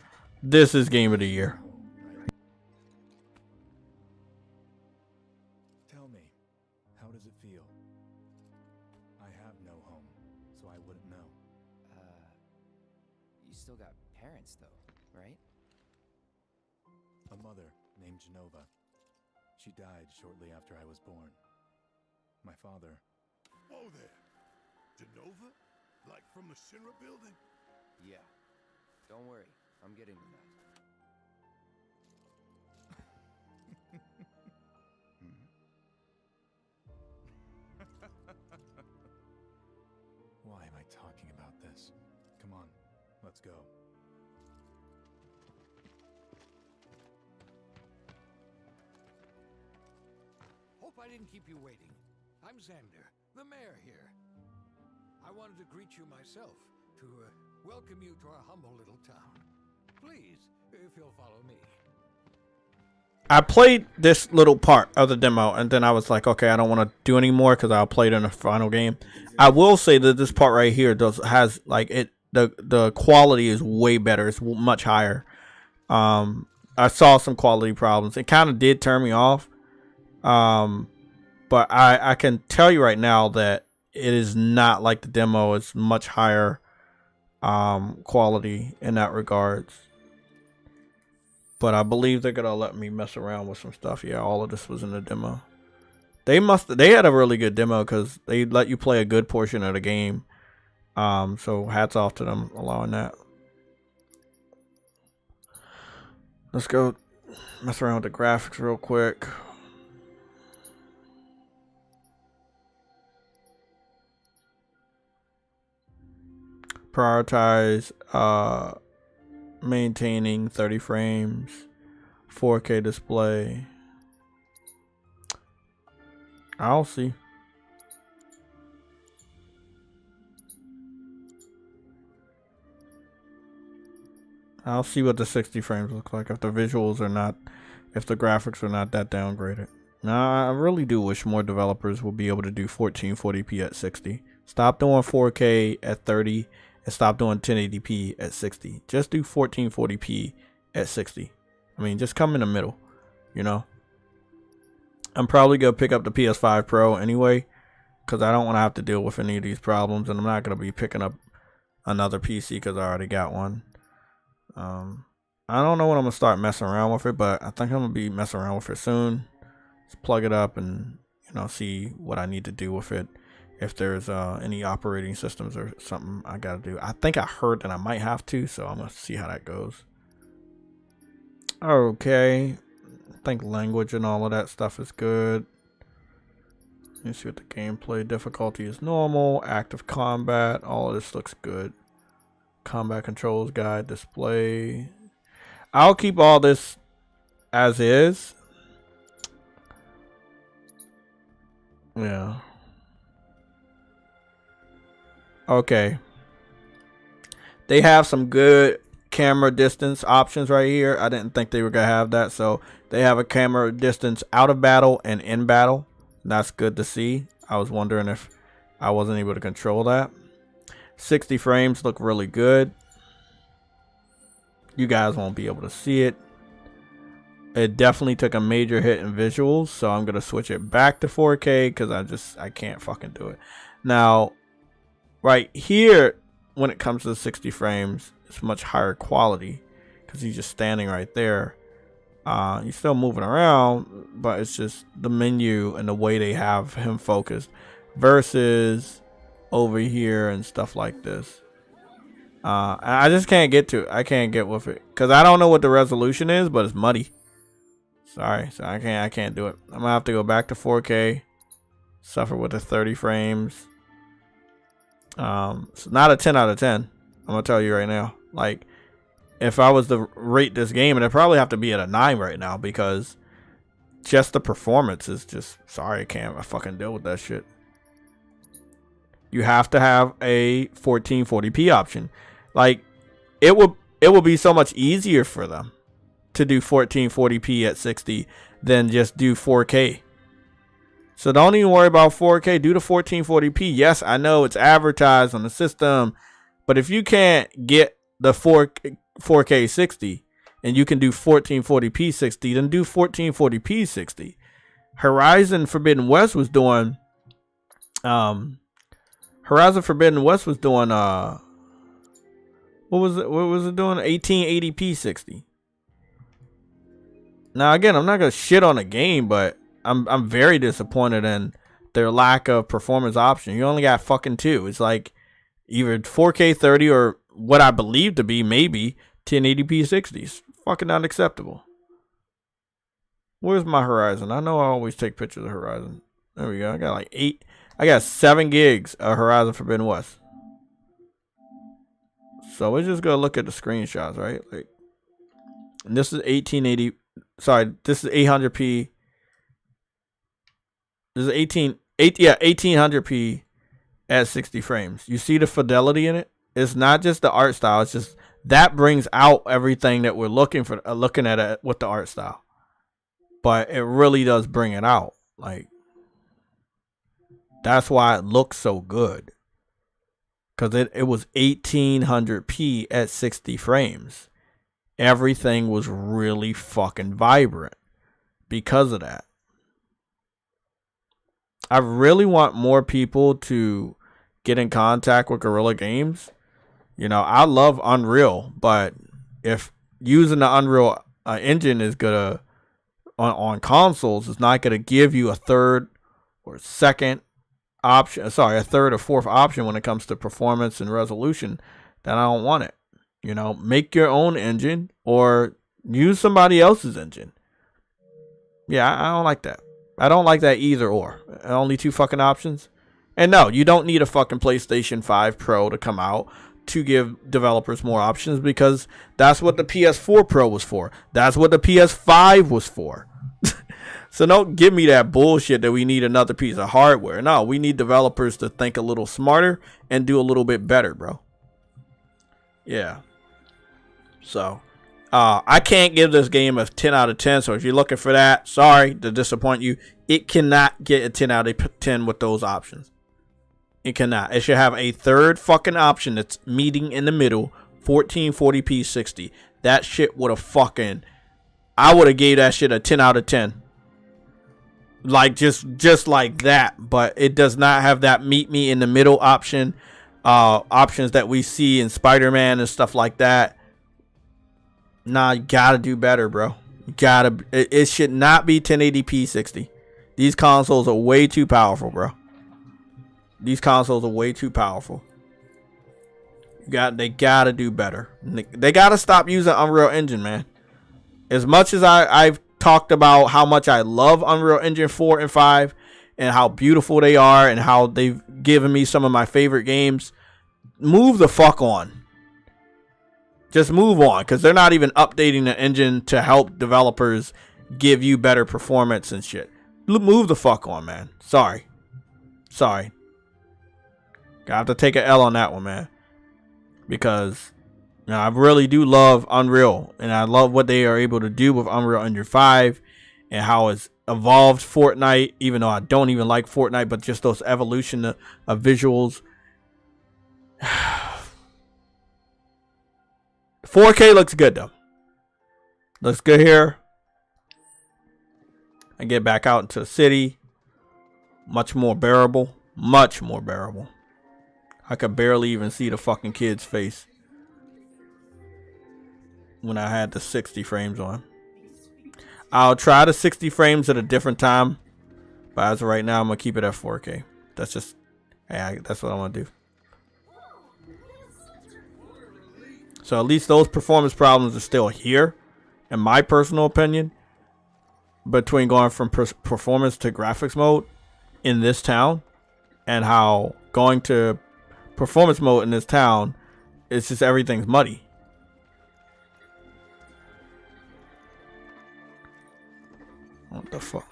This is Game of the Year. Tell me, how does it feel? I have no home, so I wouldn't know. You still got parents though, right? A mother named Genova. She died shortly after I was born. My father... Oh there. Genova? Like from the Shinra building? Yeah. Don't worry, I'm getting to that. Why am I talking about this? Come on, let's go. Hope I didn't keep you waiting. I'm Xander, the mayor here. I wanted to greet you myself, to welcome you to our humble little town. Please, if you'll follow me. I played this little part of the demo, and then I was like, okay, I don't want to do any more because I'll play it in the final game. I will say that this part right here has like the quality is way better. It's much higher. I saw some quality problems. It kind of did turn me off. But I can tell you right now that it is not like the demo. It's much higher quality in that regards. But I believe they're gonna let me mess around with some stuff. Yeah, all of this was in the demo. They had a really good demo because they let you play a good portion of the game. So hats off to them allowing that. Let's go mess around with the graphics real quick. Prioritize maintaining 30 frames, 4K display. I'll see. I'll see what the 60 frames look like if the visuals are not, if the graphics are not that downgraded. Now, I really do wish more developers will be able to do 1440p at 60. Stop doing 4K at 30 and stop doing 1080p at 60. Just do 1440p at 60. I mean, just come in the middle, you know. I'm probably going to pick up the PS5 Pro anyway because I don't want to have to deal with any of these problems, and I'm not going to be picking up another PC because I already got one. I don't know when I'm going to start messing around with it, but I think I'm going to be messing around with it soon. Just plug it up and, you know, see what I need to do with it. If there's any operating systems or something I got to do. I think I heard that I might have to, so I'm going to see how that goes. Okay. I think language and all of that stuff is good. Let's see what the gameplay difficulty is. Normal, active combat. All of this looks good. Combat controls guide, display. I'll keep all this as is. Yeah. Okay. They have some good camera distance options right here. I didn't think they were going to have that. So they have a camera distance out of battle and in battle. That's good to see. I was wondering if I wasn't able to control that. 60 frames look really good. You guys won't be able to see it. it definitely took a major hit in visuals, so I'm gonna switch it back to 4K because I can't fucking do it. Now, right here, when it comes to 60 frames, it's much higher quality because he's just standing right there. He's still moving around, but it's just the menu and the way they have him focused versus over here and stuff like this. I just can't get to it. I can't get with it because I don't know what the resolution is, but it's muddy. Sorry, so I can't do it. I'm gonna have to go back to 4K. Suffer with the 30 frames. It's not a 10 out of 10. I'm gonna tell you right now. Like, if I was to rate this game, it'd probably have to be at a 9 right now because just the performance is just, sorry, I fucking deal with that shit. You have to have a 1440p option. Like, it will be so much easier for them to do 1440p at 60 than just do 4K. So don't even worry about 4K. Do the 1440p. Yes, I know it's advertised on the system, but if you can't get the 4K 60 and you can do 1440p 60, then do 1440p 60. Horizon Forbidden West was doing what was it doing? 1880p 60. Now again, I'm not gonna shit on the game, but I'm very disappointed in their lack of performance option. You only got fucking 2. It's like either 4K 30 or what I believe to be maybe 1080p 60. It's fucking unacceptable. Where's my Horizon? I know I always take pictures of Horizon. There we go. I got 7 gigs of Horizon Forbidden West. So we're just gonna look at the screenshots, right? Like, and this is 1880. Sorry, this is 800p. This is 1800p at 60 frames. You see the fidelity in it? It's not just the art style. It's just that brings out everything that we're looking for, looking at it with the art style. But it really does bring it out. Like, that's why it looks so good. Because it was 1800p at 60 frames. Everything was really fucking vibrant because of that. I really want more people to get in contact with Guerrilla Games. You know, I love Unreal, but if using the Unreal engine is gonna on consoles, it's not gonna give you a third or second option. Sorry, a third or fourth option when it comes to performance and resolution, then I don't want it. You know, make your own engine or use somebody else's engine. Yeah, I don't like that. I don't like that either or. Only 2 fucking options. And no, you don't need a fucking PlayStation 5 Pro to come out to give developers more options because that's what the PS4 Pro was for. That's what the PS5 was for. So don't give me that bullshit that we need another piece of hardware. No, we need developers to think a little smarter and do a little bit better, bro. Yeah. So, I can't give this game a 10 out of 10. So if you're looking for that, sorry to disappoint you. It cannot get a 10 out of 10 with those options. It cannot. It should have a third fucking option that's meeting in the middle. 1440p 60. That shit would have fucking... I would have gave that shit a 10 out of 10. Like, just like that. But it does not have that meet me in the middle option. Options that we see in Spider-Man and stuff like that. Nah, you gotta do better, bro. You gotta. It should not be 1080p 60. These consoles are way too powerful, bro. These consoles are way too powerful. They gotta do better. They gotta stop using Unreal Engine, man. As much as I've talked about how much I love Unreal Engine 4 and 5 and how beautiful they are and how they've given me some of my favorite games, move the fuck on. Just move on, because they're not even updating the engine to help developers give you better performance and shit. Move the fuck on, man. Sorry. I have to take an L on that one, man. Because you know, I really do love Unreal. And I love what they are able to do with Unreal Engine 5. And how it's evolved Fortnite. Even though I don't even like Fortnite. But just those evolution of visuals. 4K looks good though. Looks good here. I get back out into the city. Much more bearable. Much more bearable. I could barely even see the fucking kid's face when I had the 60 frames on. I'll try the 60 frames at a different time, but as of right now, I'm gonna keep it at 4K. That's just, that's what I'm gonna do. So at least those performance problems are still here, in my personal opinion, between going from performance to graphics mode in this town, and how going to performance mode in this town, it's just everything's muddy. What the fuck?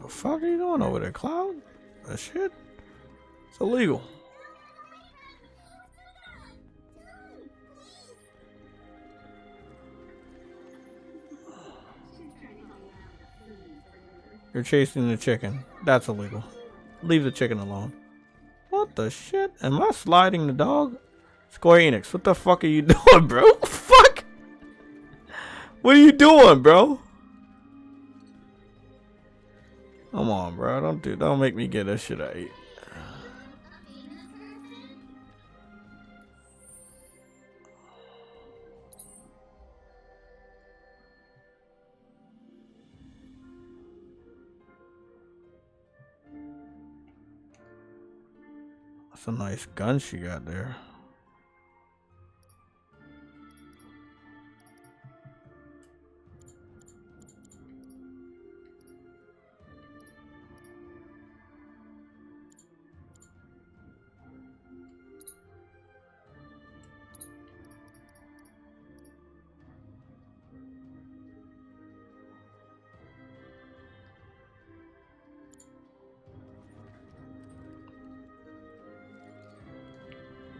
The fuck are you doing over there, Cloud? That shit? It's illegal. You're chasing the chicken. That's illegal. Leave the chicken alone. What the shit? Am I sliding the dog? Square Enix, what the fuck are you doing, bro? Fuck! What are you doing, bro? Come on, bro. Don't make me get that shit I ate. That's a nice gun she got there.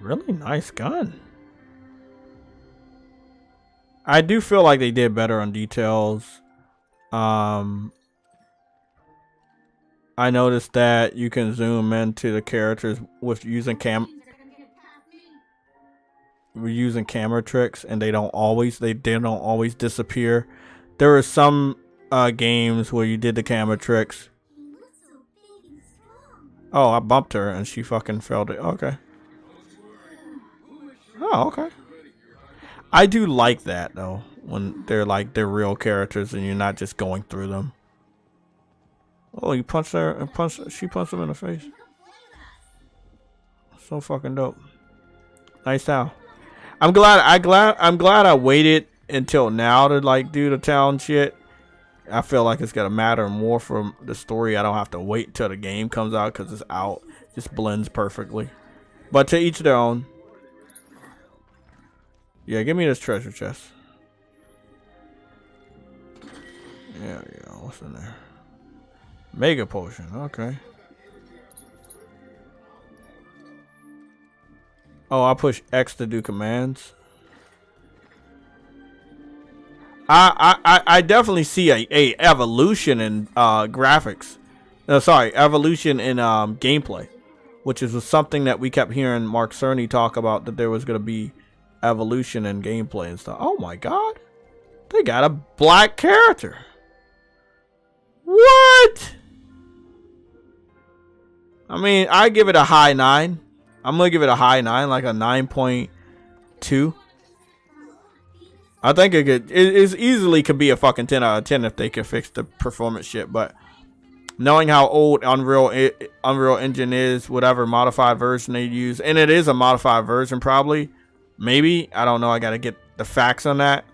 Really nice gun. I do feel like they did better on details. I noticed that you can zoom into the characters with using camera tricks, and they don't always disappear. There are some games where you did the camera tricks. Oh, I bumped her and she fucking failed it. Okay. Oh, okay. I do like that though, when they're real characters and you're not just going through them. Oh, you punched her and she punched him in the face. So fucking dope. Nice town. I'm glad I waited until now to like do the town shit. I feel like it's gonna matter more from the story. I don't have to wait till the game comes out because it's out. It just blends perfectly. But to each their own. Yeah, give me this treasure chest. There we go. What's in there? Mega potion. Okay. Oh, I push X to do commands. I definitely see a evolution in graphics. No, sorry, evolution in gameplay, which is something that we kept hearing Mark Cerny talk about, that there was going to be evolution in gameplay and stuff. Oh my god, they got a black character. What? I mean, I give it a high 9. I'm gonna give it a high 9, like a 9.2. I think it easily could be a fucking 10 out of 10 if they could fix the performance shit. But knowing how old Unreal Engine is, whatever modified version they use, and it is a modified version probably. Maybe, I don't know. I gotta get the facts on that.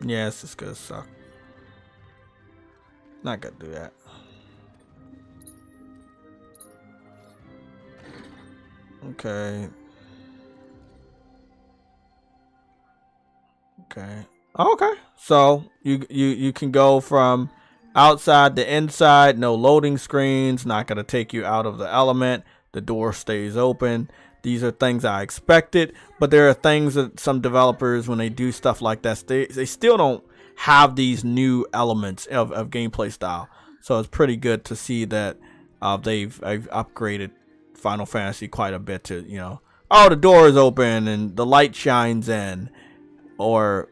Yeah, it's just gonna suck. Not gonna do that. Okay. Okay. Okay. So you can go from outside to inside. No loading screens. Not gonna take you out of the element. The door stays open. These are things I expected, but there are things that some developers, when they do stuff like that, they still don't have these new elements of gameplay style. So it's pretty good to see that they've upgraded Final Fantasy quite a bit to, you know, oh, the door is open and the light shines in, or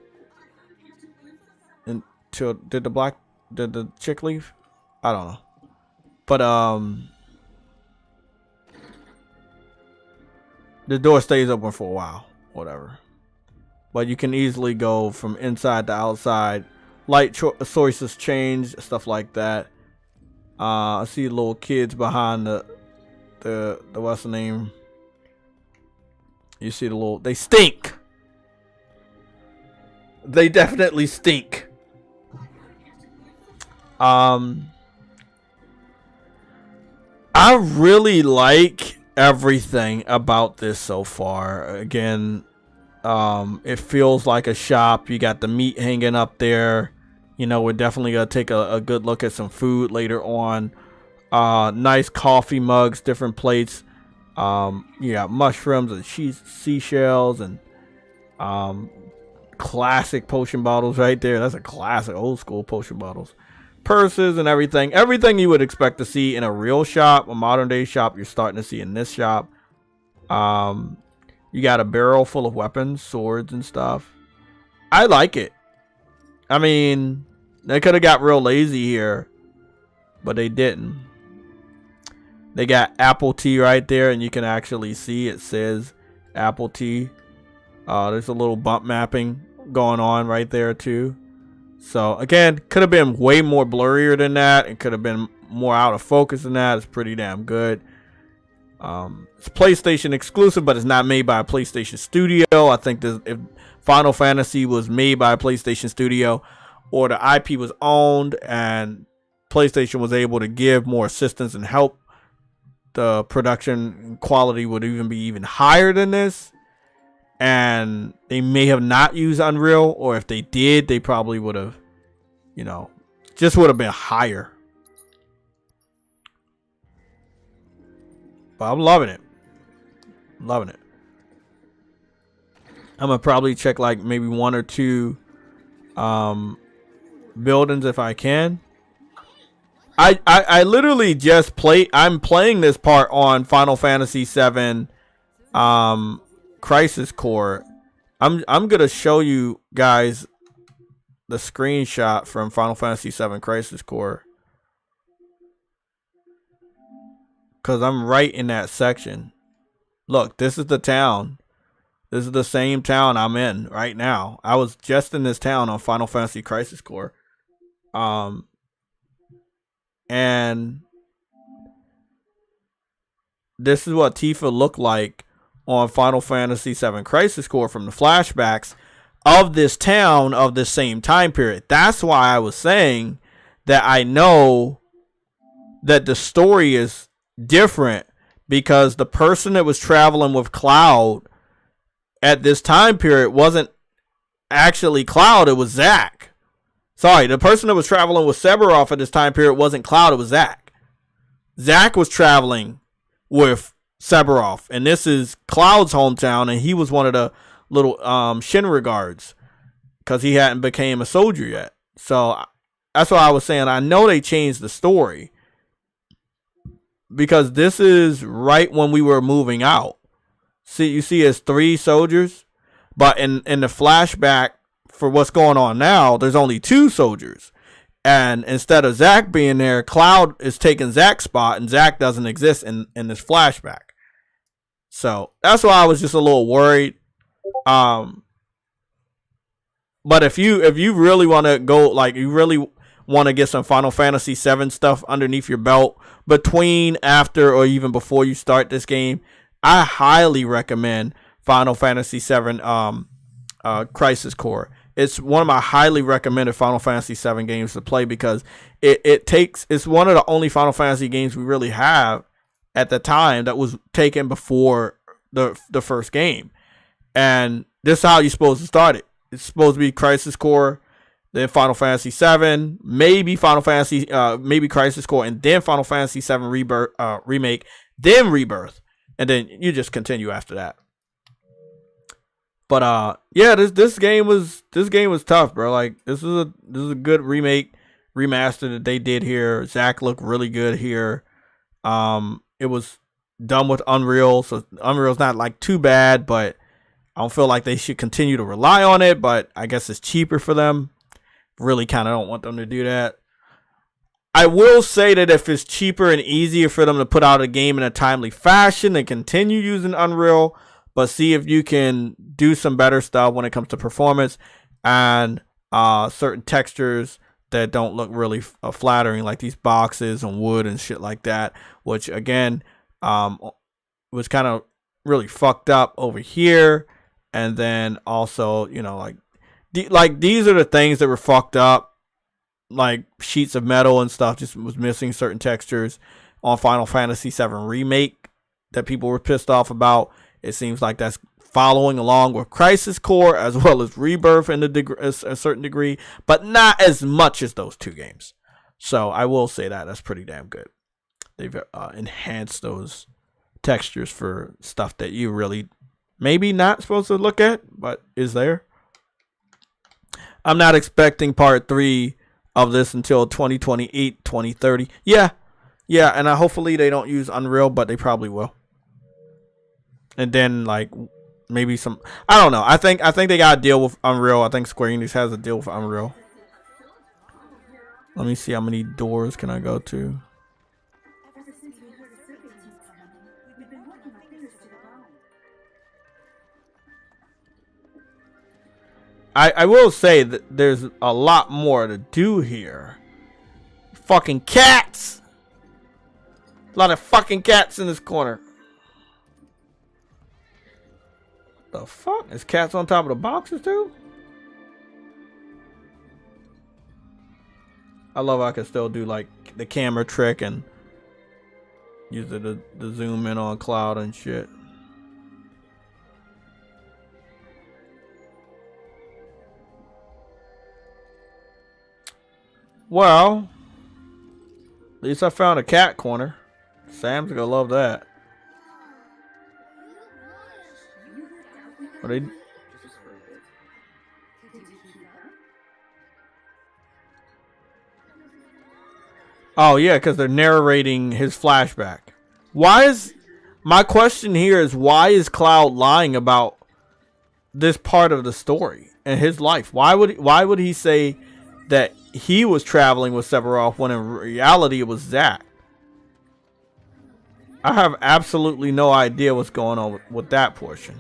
until did the chick leave? I don't know. But the door stays open for a while, whatever. But you can easily go from inside to outside. Light sources change, stuff like that. I see little kids behind the what's the name? You see the little, they stink. They definitely stink. I really like everything about this so far. Again, it feels like a shop. You got the meat hanging up there. You know, we're definitely gonna take a good look at some food later on. Nice coffee mugs, different plates. You got mushrooms and seashells and classic potion bottles right there. That's a classic old school potion bottles. Purses and everything you would expect to see in a real shop, a modern day shop, you're starting to see in this shop. You got a barrel full of weapons, swords and stuff. I like it. I mean, they could have got real lazy here, but they didn't. They got apple tea right there, and you can actually see it says apple tea. There's a little bump mapping going on right there too. So again, could have been way more blurrier than that. It could have been more out of focus than that. It's pretty damn good. It's PlayStation exclusive, but it's not made by a PlayStation studio. I think this, if Final Fantasy was made by a PlayStation studio, or the IP was owned and PlayStation was able to give more assistance and help, the production quality would be even higher than this. And they may have not used Unreal, or if they did, they probably would have, you know, just would have been higher. But I'm loving it. Loving it. I'm gonna probably check like maybe 1 or 2 buildings if I can. I literally just I'm playing this part on Final Fantasy 7 Crisis Core. I'm gonna show you guys the screenshot from Final Fantasy 7 Crisis Core, because I'm right in that section. Look, this is the town. This is the same town I'm in right now. I was just in this town on Final Fantasy Crisis Core. And this is what Tifa looked like on Final Fantasy 7 Crisis Core from the flashbacks of this town of the same time period. That's why I was saying that I know that the story is different, because the person that was traveling with Cloud at this time period wasn't actually Cloud, it was Zack. Sorry, the person that was traveling with Sephiroth at this time period wasn't Cloud, it was Zack. Zack was traveling with Sephiroth, and this is Cloud's hometown, and he was one of the little Shinra guards, because he hadn't became a soldier yet. So that's why I was saying I know they changed the story, because this is right when we were moving out. See, you see it's 3 soldiers, but in the flashback for what's going on now, there's only 2 soldiers. And instead of Zack being there, Cloud is taking Zack's spot, and Zack doesn't exist in this flashback. So that's why I was just a little worried. But if you really want to go, like, you really want to get some Final Fantasy 7 stuff underneath your belt between, after, or even before you start this game, I highly recommend Final Fantasy 7 Crisis Core. It's one of my highly recommended Final Fantasy 7 games to play, because it's one of the only Final Fantasy games we really have at the time that was taken before the first game. And this is how you're supposed to start it. It's supposed to be Crisis Core, then Final Fantasy 7, maybe maybe Crisis Core, and then Final Fantasy 7 Rebirth, remake, then Rebirth, and then you just continue after that. But yeah, this game was tough, bro. Like, this is a good remake, remaster that they did here. Zack looked really good here. It was done with Unreal, so Unreal's not like too bad, but I don't feel like they should continue to rely on it. But I guess it's cheaper for them. really kind of don't want them to do that. I will say that if it's cheaper and easier for them to put out a game in a timely fashion, they continue using Unreal, but see if you can do some better stuff when it comes to performance and certain textures that don't look really flattering, like these boxes and wood and shit like that, which again was kind of really fucked up over here. And then also, you know, like these are the things that were fucked up. Like sheets of metal and stuff just was missing certain textures on Final Fantasy VII Remake that people were pissed off about. It seems like that's following along with Crisis Core as well as Rebirth in a certain degree, but not as much as those two games. So I will say that that's pretty damn good. They've enhanced those textures for stuff that you really maybe not supposed to look at, but is there. I'm not expecting part 3 of this until 2028, 2030. Yeah, and hopefully they don't use Unreal, but they probably will. And then like maybe some, I don't know. I think they got to deal with Unreal. I think Square Enix has a deal with Unreal. Let me see how many doors can I go to. I will say that there's a lot more to do here. Fucking cats! A lot of fucking cats in this corner. The fuck? Is cats on top of the boxes too? I love how I can still do like the camera trick and use it to zoom in on Cloud and shit. Well, at least I found a cat corner. Sam's gonna love that. Are they? Oh yeah, because they're narrating his flashback. Why is my question here is why is Cloud lying about this part of the story and his life? Why would he say that he was traveling with Sephiroth when in reality it was Zack? I have absolutely no idea what's going on with that portion.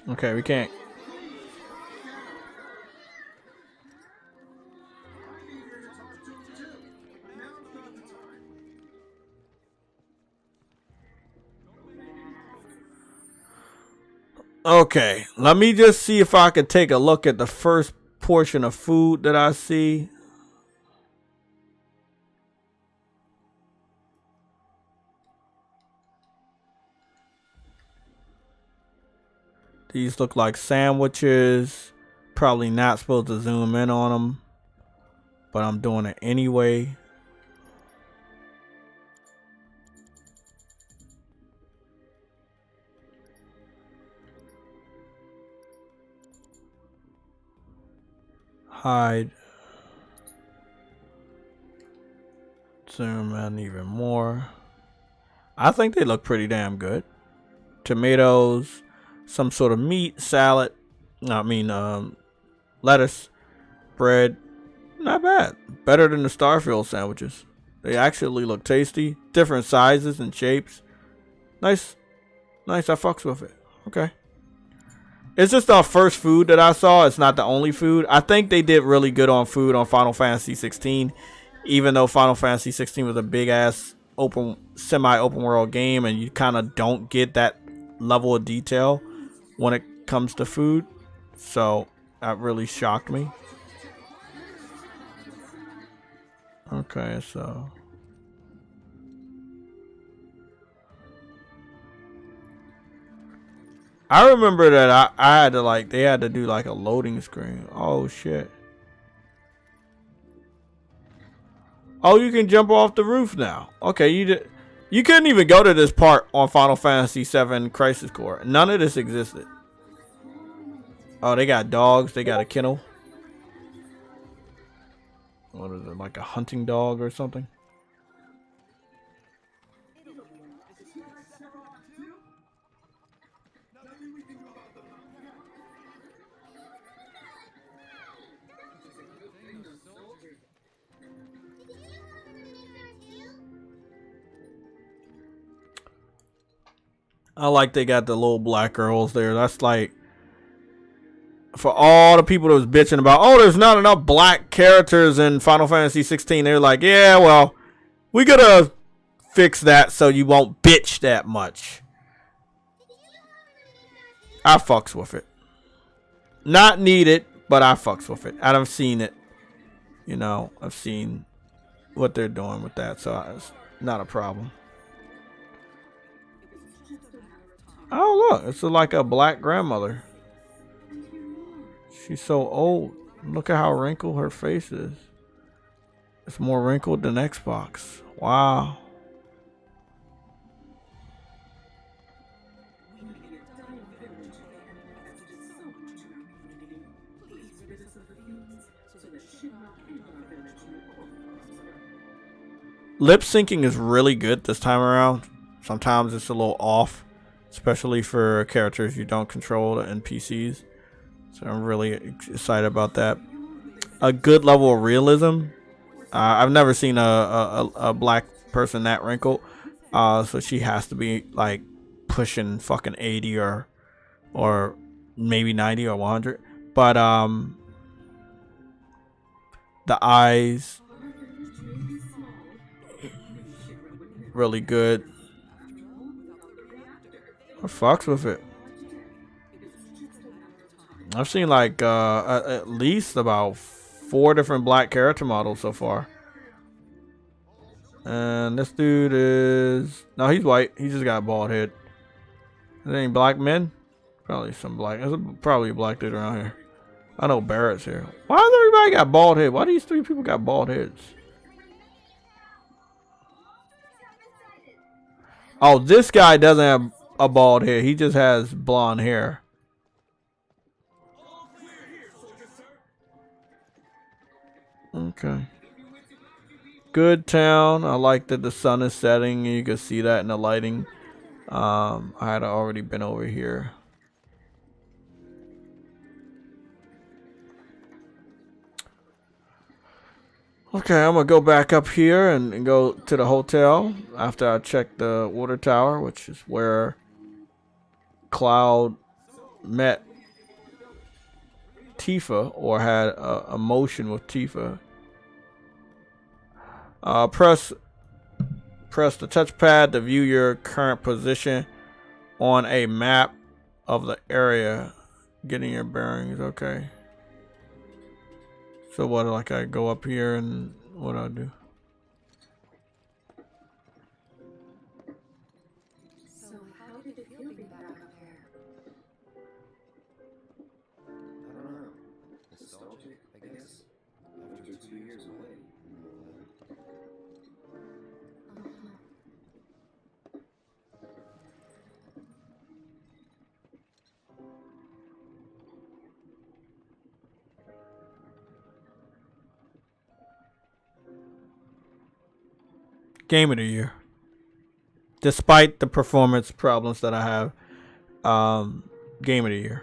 Okay, we can't. Okay, let me just see if I can take a look at the first portion of food that I see. These look like sandwiches. Probably not supposed to zoom in on them, but I'm doing it anyway. Hide. Zoom in even more. I think they look pretty damn good. Tomatoes, some sort of meat, salad. Lettuce, bread. Not bad. Better than the Starfield sandwiches. They actually look tasty. Different sizes and shapes. Nice. Nice. I fucks with it. Okay. It's just our first food that I saw. It's not the only food. I think they did really good on food on Final Fantasy 16. Even though Final Fantasy 16 was a big ass semi-open world game and you kind of don't get that level of detail when it comes to food. So that really shocked me. Okay, so I remember that I had to they had to do like a loading screen. Oh shit. Oh, you can jump off the roof now. Okay, you couldn't even go to this part on Final Fantasy VII Crisis Core. None of this existed. Oh, they got dogs. They got a kennel. what is it, like a hunting dog or something? I like they got the little black girls there. That's like, for all the people that was bitching about, oh, there's not enough black characters in Final Fantasy 16. They're like, yeah, well, we gotta fix that so you won't bitch that much. I fucks with it. Not needed, but I fucks with it. I've seen it. You know, I've seen what they're doing with that, so it's not a problem. Oh, look, it's like a black grandmother. She's so old. Look at how wrinkled her face is. It's more wrinkled than Xbox. Wow. Lip syncing is really good this time around. Sometimes it's a little off, especially for characters you don't control, the NPCs. So I'm really excited about that. A good level of realism. I've never seen a black person that wrinkled. So she has to be like pushing fucking 80 or maybe 90 or 100. But the eyes, really good. I fucks with it. I've seen like at least about 4 different black character models so far. And this dude is, no, he's white. He just got a bald head. Is there any black men? Probably some black. There's probably a black dude around here. I know Barrett's here. Why does everybody got bald head? Why do these 3 people got bald heads? Oh, this guy doesn't have a bald head. He just has blonde hair. Okay. Good town. I like that the sun is setting. You can see that in the lighting. I had already been over here. Okay, I'm gonna go back up here and go to the hotel after I check the water tower, which is where Cloud met Tifa, or had a motion with Tifa. Press the touchpad to view your current position on a map of the area. Getting your bearings, okay. So what, like I go up here and what do I do? So how did it feel being back up there? I don't know. Nostalgic, I guess. After 2 years away. Game of the year. Despite the performance problems that I have, game of the year.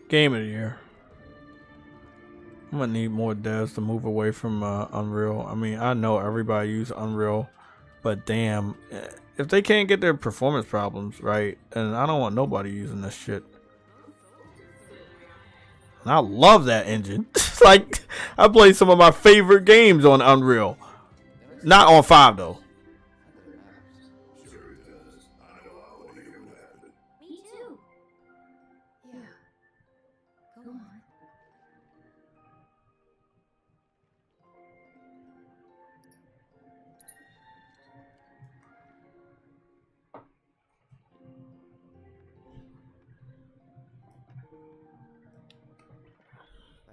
Game of the year. I'm gonna need more devs to move away from Unreal. I mean, I know everybody uses Unreal, but damn, if they can't get their performance problems right, then I don't want nobody using this shit. And I love that engine. Like, I play some of my favorite games on Unreal. Not on 5 though. Me too. Yeah. Go on.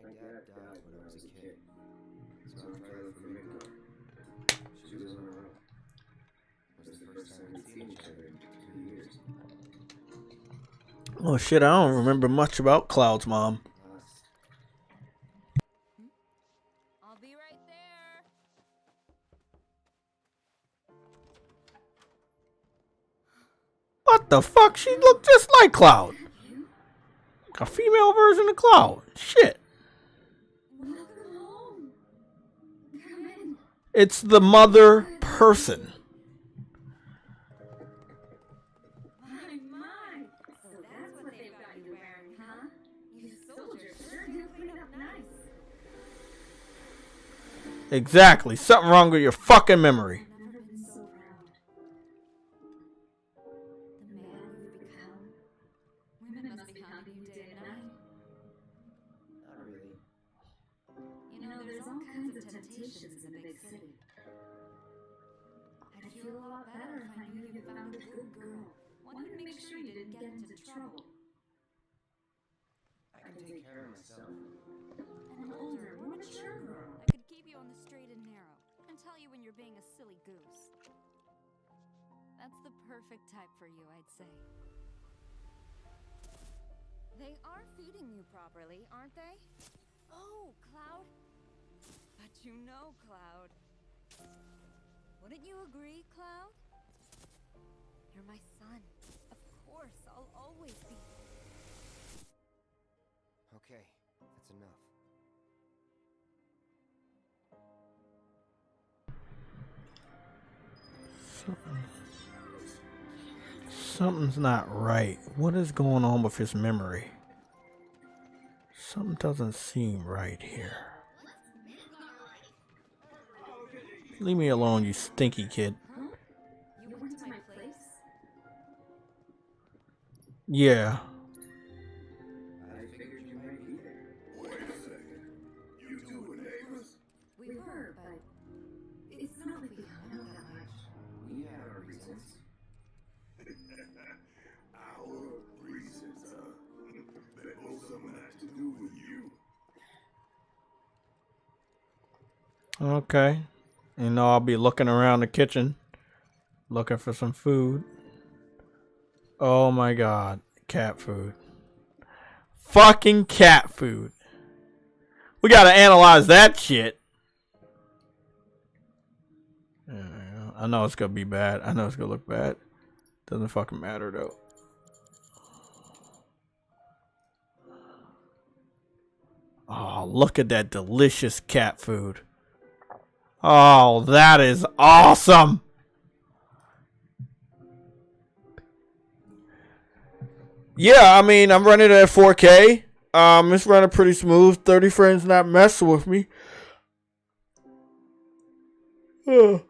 My dad died when I was a kid, so I'm trying for Miko. She was on her own. Oh shit, I don't remember much about Cloud's mom. I'll be right there. What the fuck? She looked just like Cloud. A female version of Cloud. Shit. It's the mother person. My. So that's what they've got you wearing, huh? You soldiers sure do clean up nice. Exactly. Something wrong with your fucking memory. I've never been so proud. The man you've become. Women must be haunting you day and night. Not really. You know, there's all kinds of temptations in a big city. I'd feel a lot better if I knew you found a good girl. One who'd make sure you didn't get into trouble. I can take care of myself. An older, more mature girl. I could keep you on the straight and narrow and tell you when you're being a silly goose. That's the perfect type for you, I'd say. They are feeding you properly, aren't they? Oh, Cloud. But you know, Cloud. Wouldn't you agree, Cloud? You're my son. Of course, I'll always be. Okay, that's enough. Something's not right. What is going on with his memory? Something doesn't seem right here. Leave me alone, you stinky kid. You went to my place? Yeah. I figured you might be there. Wait a second. You two were neighbors? We were, but it's not like we hung out that much. We had our reasons. Our reasons, huh? That most of them had to do with you. Okay. You know, I'll be looking around the kitchen, looking for some food. Oh my god. Cat food. Fucking cat food. We gotta analyze that shit. I know it's gonna be bad. I know it's gonna look bad. Doesn't fucking matter though. Oh, look at that delicious cat food. Oh, that is awesome. Yeah, I mean, I'm running it at 4K. It's running pretty smooth. 30 frames not messing with me. But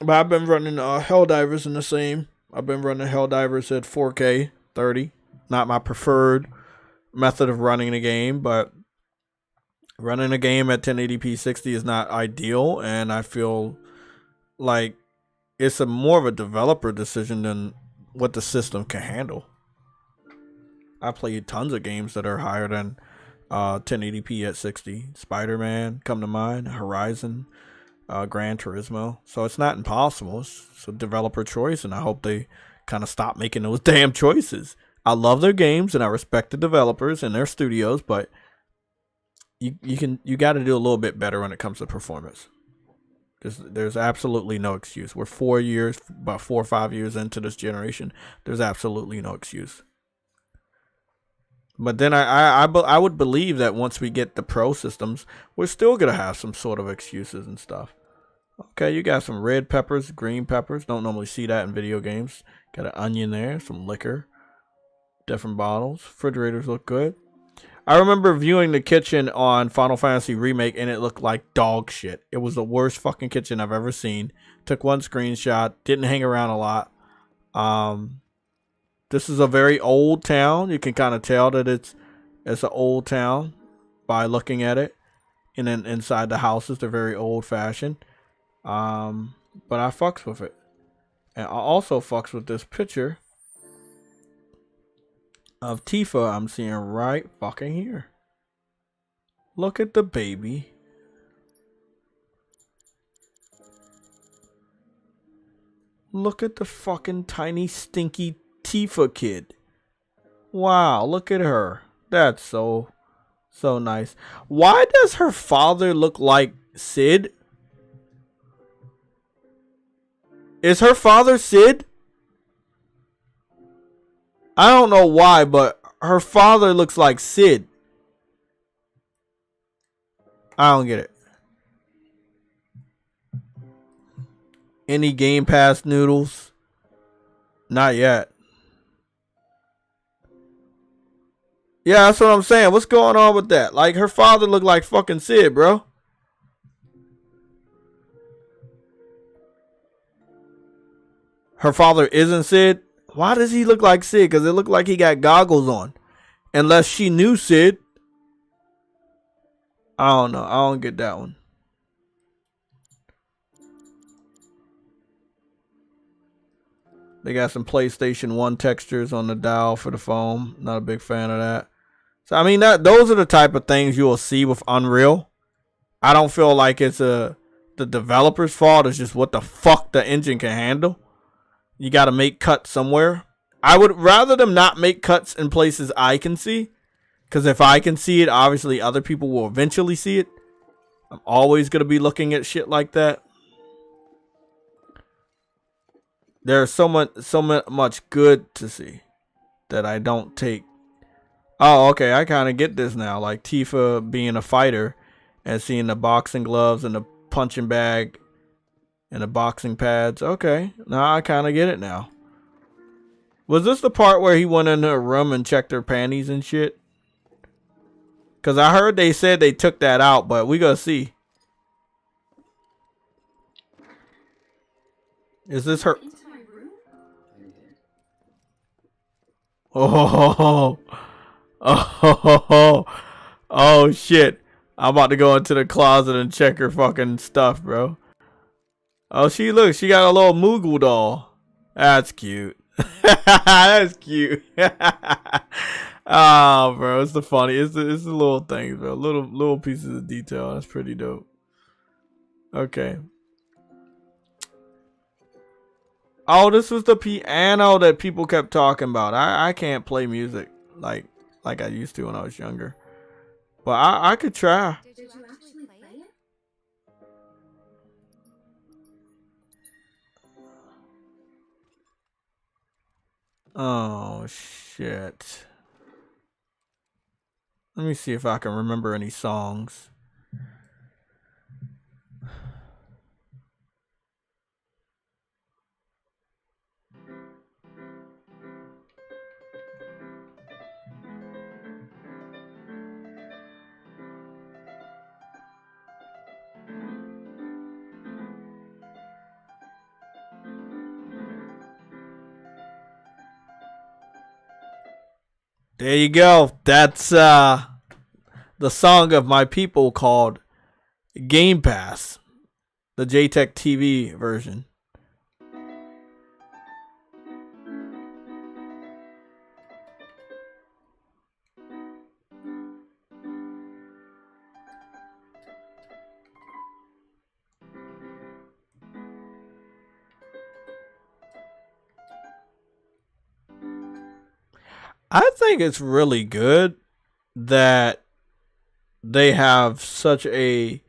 I've been running Helldivers in the same. I've been running Helldivers at 4K 30. Not my preferred method of running the game, but running a game at 1080p 60 is not ideal, and I feel like it's a more of a developer decision than what the system can handle. I played tons of games that are higher than 1080p at 60. Spider-Man come to mind, Horizon, Gran Turismo. So it's not impossible. It's a developer choice, and I hope they kind of stop making those damn choices. I love their games, and I respect the developers and their studios, but you got to do a little bit better when it comes to performance. There's absolutely no excuse. We're about 4 or 5 years into this generation. There's absolutely no excuse. But then I would believe that once we get the pro systems, we're still gonna have some sort of excuses and stuff. Okay, you got some red peppers, green peppers. Don't normally see that in video games. Got an onion there, some liquor, different bottles. Refrigerators look good. I remember viewing the kitchen on Final Fantasy Remake, and it looked like dog shit. It was the worst fucking kitchen I've ever seen. Took one screenshot, didn't hang around a lot. This is a very old town. You can kind of tell that it's an old town by looking at it. And then inside the houses, they're very old fashioned. But I fucks with it. And I also fucks with this picture of Tifa I'm seeing right fucking here. Look at the baby. Look at the fucking tiny stinky Tifa kid. Wow, look at her. That's so nice. Why does her father look like Sid? Is her father Sid? I don't know why, but her father looks like Sid. I don't get it. Any Game Pass noodles? Not yet. Yeah, that's what I'm saying. What's going on with that? Like, her father looked like fucking Sid, bro. Her father isn't Sid? Why does he look like Sid? Because it looked like he got goggles on. Unless she knew Sid. I don't know. I don't get that one. They got some PlayStation 1 textures on the dial for the phone. Not a big fan of that. So, I mean, those are the type of things you will see with Unreal. I don't feel like it's the developer's fault. It's just what the fuck the engine can handle. You got to make cuts somewhere. I would rather them not make cuts in places I can see. Because if I can see it, obviously other people will eventually see it. I'm always going to be looking at shit like that. There's so much good to see that I don't take. Oh, okay. I kind of get this now. Like Tifa being a fighter and seeing the boxing gloves and the punching bag and the boxing pads. Okay. Now I kind of get it now. Was this the part where he went into a room and checked her panties and shit? Because I heard they said they took that out, but we gonna see. Is this her? Oh, oh shit. I'm about to go into the closet and check her fucking stuff, bro. Oh, she got a little Moogle doll. That's cute. That's cute. Oh, bro, it's the funny. It's the little things, bro. Little pieces of detail. That's pretty dope. Okay. Oh, this was the piano that people kept talking about. I can't play music like I used to when I was younger. But I could try. Did you actually play it? Oh, shit. Let me see if I can remember any songs. There you go. That's the song of my people called Game Pass. The JayTechTV version. I think it's really good that they have such a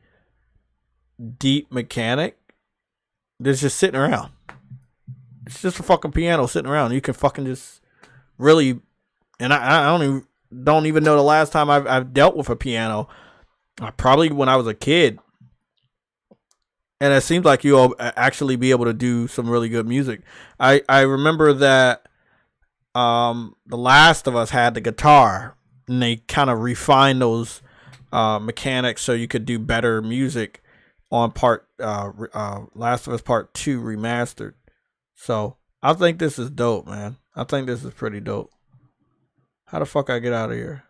deep mechanic that's just sitting around. It's just a fucking piano sitting around. You can fucking just really, and I don't even know the last time I've dealt with a piano. Probably when I was a kid. And it seems like you'll actually be able to do some really good music. I remember that The Last of Us had the guitar, and they kind of refined those mechanics so you could do better music on Last of Us Part 2 Remastered. So I think this is dope, man. I think this is pretty dope. How the fuck I get out of here?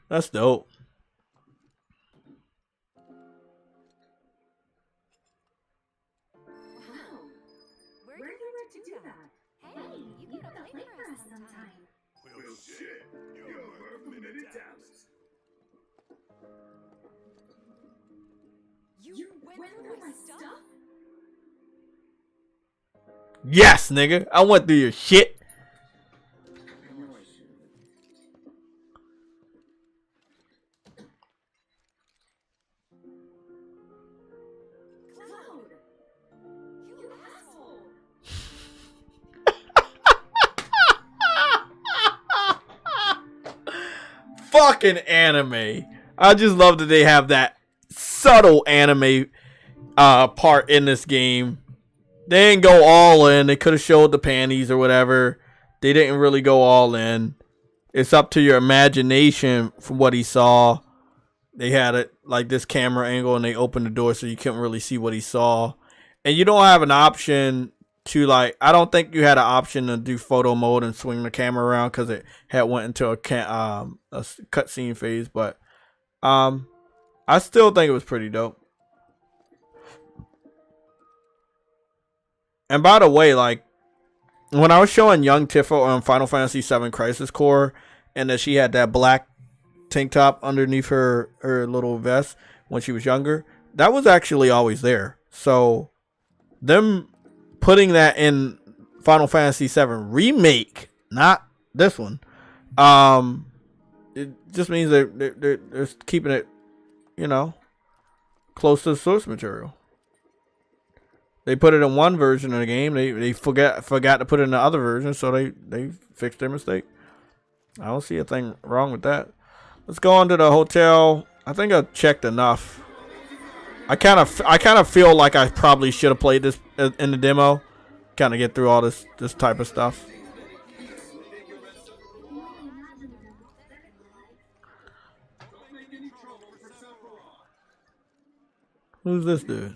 That's dope. Where do you learn to do that? Hey, you gotta play for us sometime. Well, shit. You're worth many times. through my stuff? Yes, nigga. I went through your shit. Cloud! You asshole! Fucking anime. I just love that they have that subtle anime part in this game. They didn't go all in. They could have showed the panties or whatever. They didn't really go all in. It's up to your imagination from what he saw. They had it like this camera angle and they opened the door so you couldn't really see what he saw. And you don't have an option to like, I don't think you had an option to do photo mode and swing the camera around because it had went into a cutscene phase. But I still think it was pretty dope. And by the way, like, when I was showing young Tifa on Final Fantasy VII Crisis Core, and that she had that black tank top underneath her little vest when she was younger, that was actually always there. So, them putting that in Final Fantasy VII Remake, not this one, it just means they're keeping it, you know, close to the source material. They put it in one version of the game. They forgot to put it in the other version, so they fixed their mistake. I don't see a thing wrong with that. Let's go on to the hotel. I think I checked enough. I kind of feel like I probably should have played this in the demo. Kind of get through all this type of stuff. Who's this dude?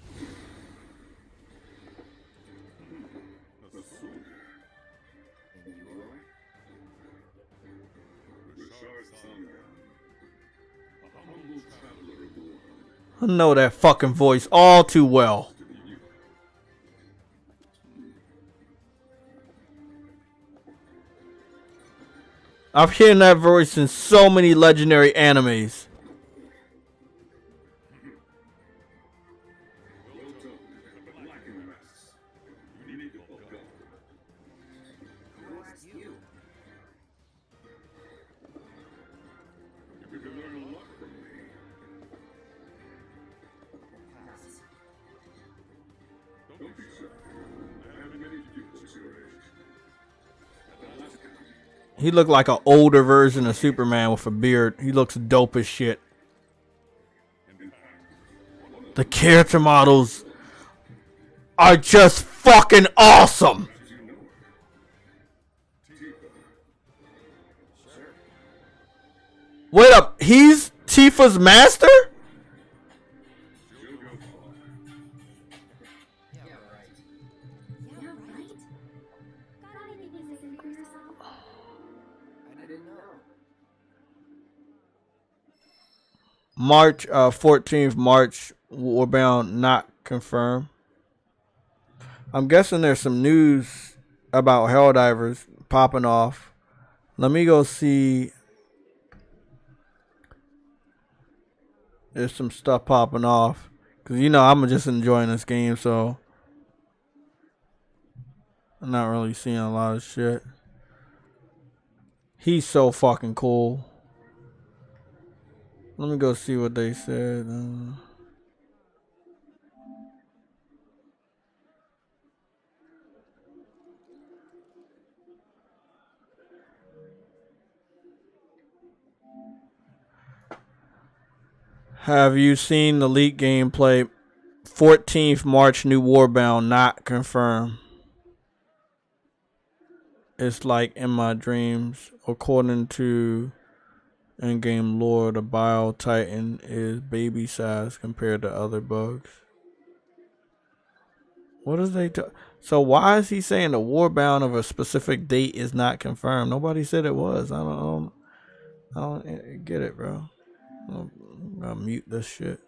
I know that fucking voice all too well. I've heard that voice in so many legendary animes. He looked like an older version of Superman with a beard. He looks dope as shit. The character models are just fucking awesome. Wait up, he's Tifa's master? March 14th, March, Warbound not confirmed. I'm guessing there's some news about Helldivers popping off. Let me go see. There's some stuff popping off. Because, you know, I'm just enjoying this game, so I'm not really seeing a lot of shit. He's so fucking cool. Let me go see what they said. Have you seen the leaked gameplay? 14th March, new Warbound not confirmed. It's like in my dreams. According to in-game lore, the Bio Titan is baby size compared to other bugs. What is they so why is he saying the Warbound of a specific date is not confirmed? Nobody said it was. I don't get it, bro. I'm gonna mute this shit.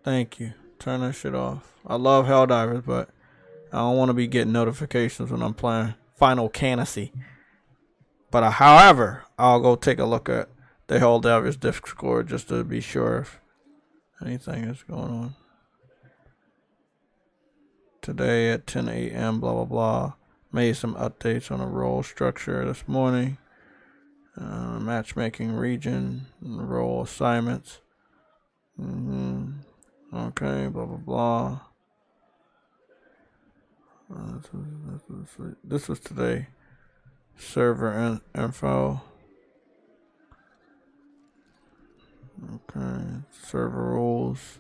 Thank you. Turn that shit off. I love Helldivers, but I don't want to be getting notifications when I'm playing Final Fantasy. But however, I'll go take a look at the Helldivers Discord just to be sure if anything is going on. Today at 10 a.m. blah blah blah. Made some updates on the role structure this morning. Matchmaking region, role assignments. Okay, blah blah blah. This was today. Server info. Okay, server rules.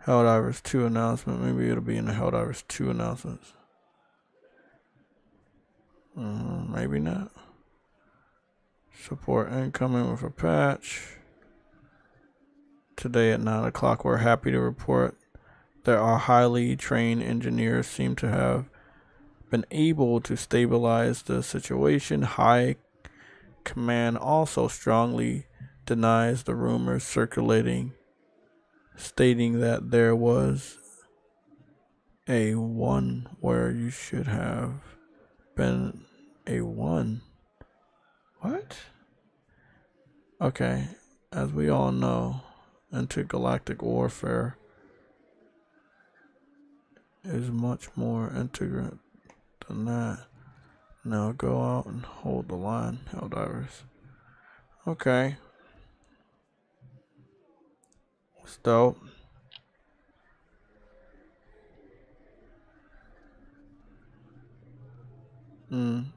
Helldivers 2 announcement. Maybe it'll be in the Helldivers 2 announcements. Maybe not. Support incoming with a patch. Today at 9 o'clock, we're happy to report that our highly trained engineers seem to have been able to stabilize the situation. High Command also strongly denies the rumors circulating stating that there was a 1 where you should have been a 1. What? Okay, as we all know, intergalactic warfare is much more integrate than that. Now go out and hold the line, Helldivers. Okay. It's dope.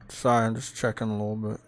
Sorry, I'm just checking a little bit.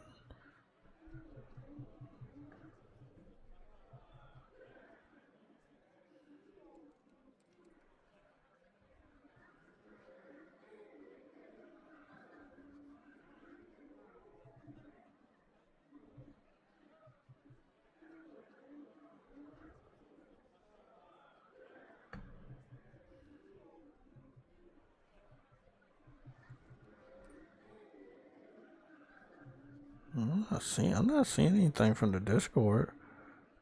I'm not seeing anything from the Discord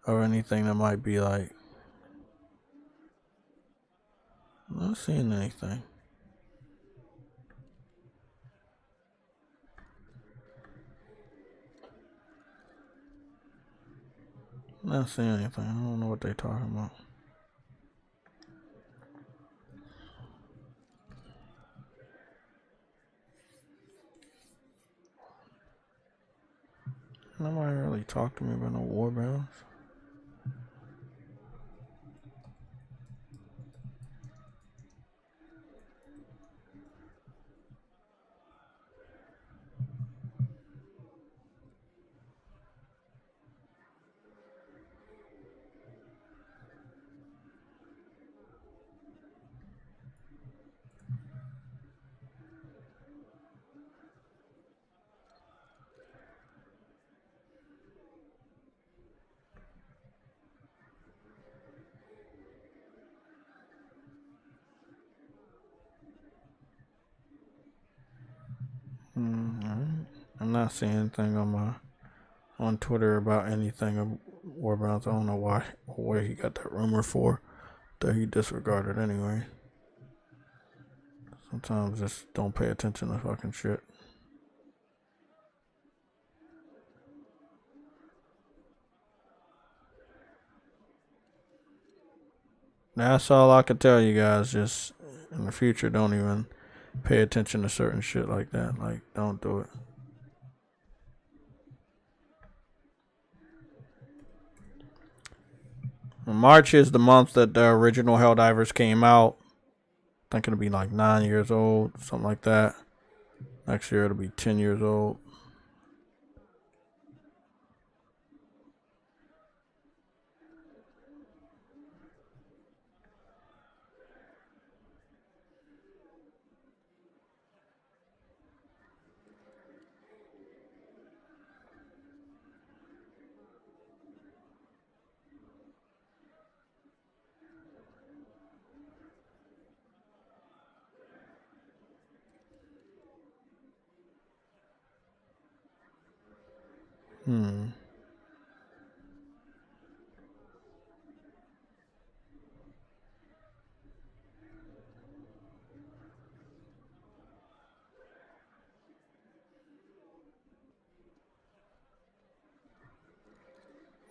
or anything that might be like. I'm not seeing anything. I'm not seeing anything. I don't know what they're talking about. Nobody really talked to me about no warbounds. I'm not seeing anything on Twitter about anything of warbounds. I don't know where he got that rumor for that he disregarded anyway. Sometimes just don't pay attention to fucking shit. That's all I can tell you guys. Just in the future, don't even pay attention to certain shit like that. Like, don't do it. March is the month that the original Helldivers came out. I think it'll be like 9 years old, something like that. Next year it'll be 10 years old.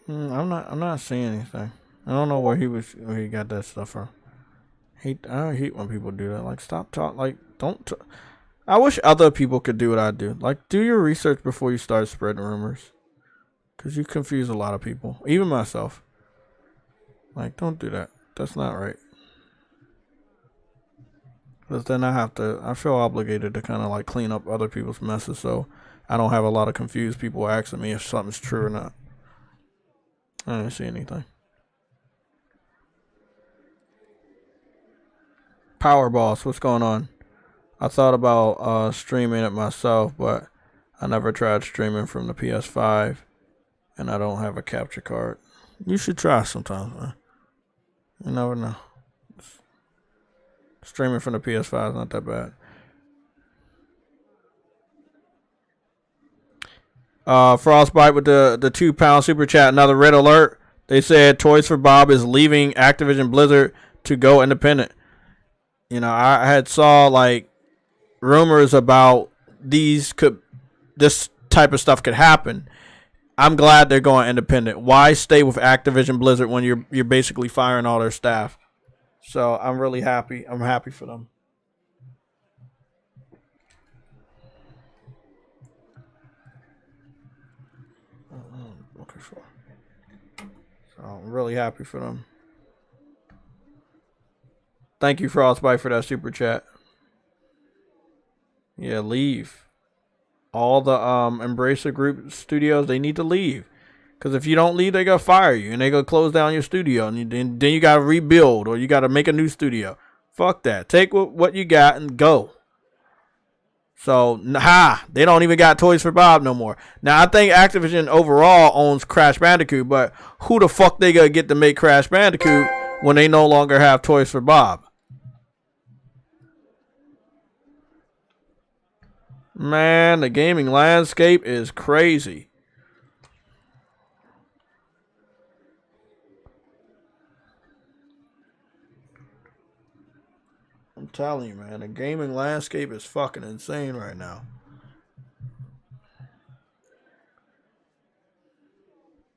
I'm not seeing anything. I don't know where he got that stuff from. I hate when people do that. Like, stop talking. Like, don't. I wish other people could do what I do. Like, do your research before you start spreading rumors. Because you confuse a lot of people. Even myself. Like, don't do that. That's not right. Because then I feel obligated to kind of like clean up other people's messes. So I don't have a lot of confused people asking me if something's true or not. I didn't see anything. Power Boss, what's going on? I thought about streaming it myself, but I never tried streaming from the PS5, and I don't have a capture card. You should try sometime, man. You never know. Streaming from the PS5 is not that bad. Frostbite with the £2 super chat. Another red alert. They said Toys for Bob is leaving Activision Blizzard to go independent. You know, I had saw like rumors about this type of stuff could happen. I'm glad they're going independent. Why stay with Activision Blizzard when you're basically firing all their staff? So I'm really happy. I'm happy for them. Okay, sure. So I'm really happy for them. Thank you, Frostbite, for that super chat. Yeah, leave. All the Embracer Group studios, they need to leave. Because if you don't leave, they're going to fire you. And they're going to close down your studio. And then you got to rebuild. Or you got to make a new studio. Fuck that. Take what you got and go. So, they don't even got Toys for Bob no more. Now, I think Activision overall owns Crash Bandicoot. But who the fuck they going to get to make Crash Bandicoot when they no longer have Toys for Bob? Man, the gaming landscape is crazy. I'm telling you, man, the gaming landscape is fucking insane right now.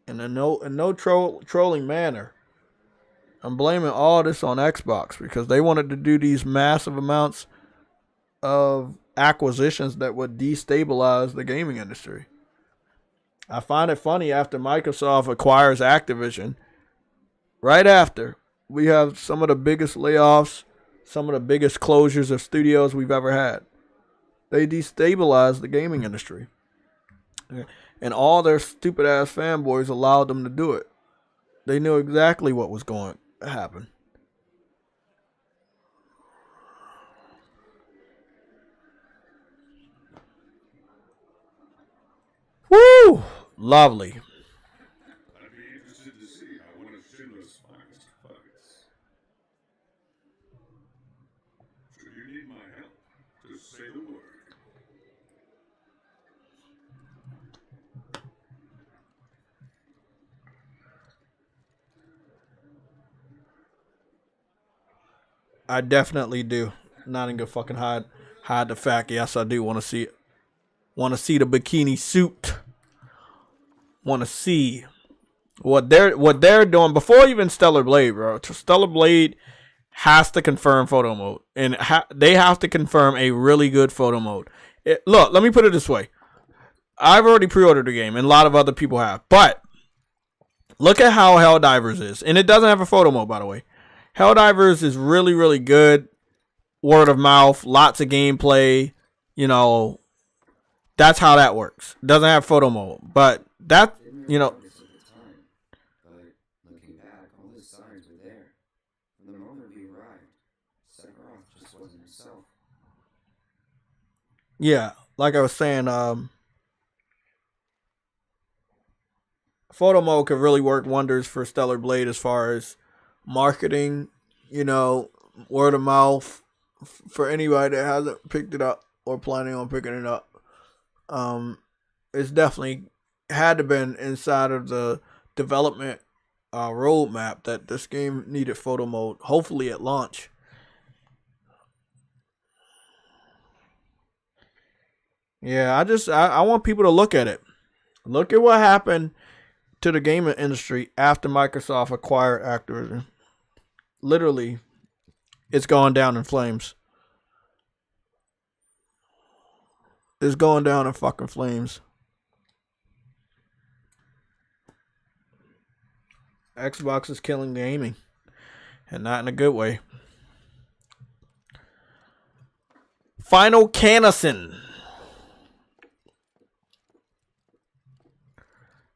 And in no trolling manner. I'm blaming all this on Xbox because they wanted to do these massive amounts of acquisitions that would destabilize the gaming industry. I find it funny after Microsoft acquires Activision, right after, we have some of the biggest layoffs, some of the biggest closures of studios we've ever had. They destabilized the gaming industry. And all their stupid ass fanboys allowed them to do it. They knew exactly what was going to happen. Woo! Lovely. I'd be interested to see how one of Schindler's finest fights. Should you need my help, just say the word. I definitely do. Not even gonna fucking hide the fact. Yes, I do want to see it. Want to see the bikini suit. Want to see what they're doing before even Stellar Blade, bro. Stellar Blade has to confirm photo mode, and they have to confirm a really good photo mode. Look, let me put it this way: I've already pre-ordered the game, and a lot of other people have. But look at how Helldivers is, and it doesn't have a photo mode, by the way. Helldivers is really, really good. Word of mouth, lots of gameplay. You know. That's how that works. Doesn't have photo mode, but that, you know. But looking back, all the signs were there. From the moment we arrived, Sephiroth just wasn't himself. Yeah, like I was saying, photo mode could really work wonders for Stellar Blade as far as marketing, you know, word of mouth for anybody that hasn't picked it up or planning on picking it up. It's definitely had to been inside of the development roadmap that this game needed photo mode, hopefully at launch. Yeah, I want people to look at it. Look at what happened to the gaming industry after Microsoft acquired Activision. Literally, it's gone down in flames. It's going down in fucking flames. Xbox is killing gaming. And not in a good way. Final Canison.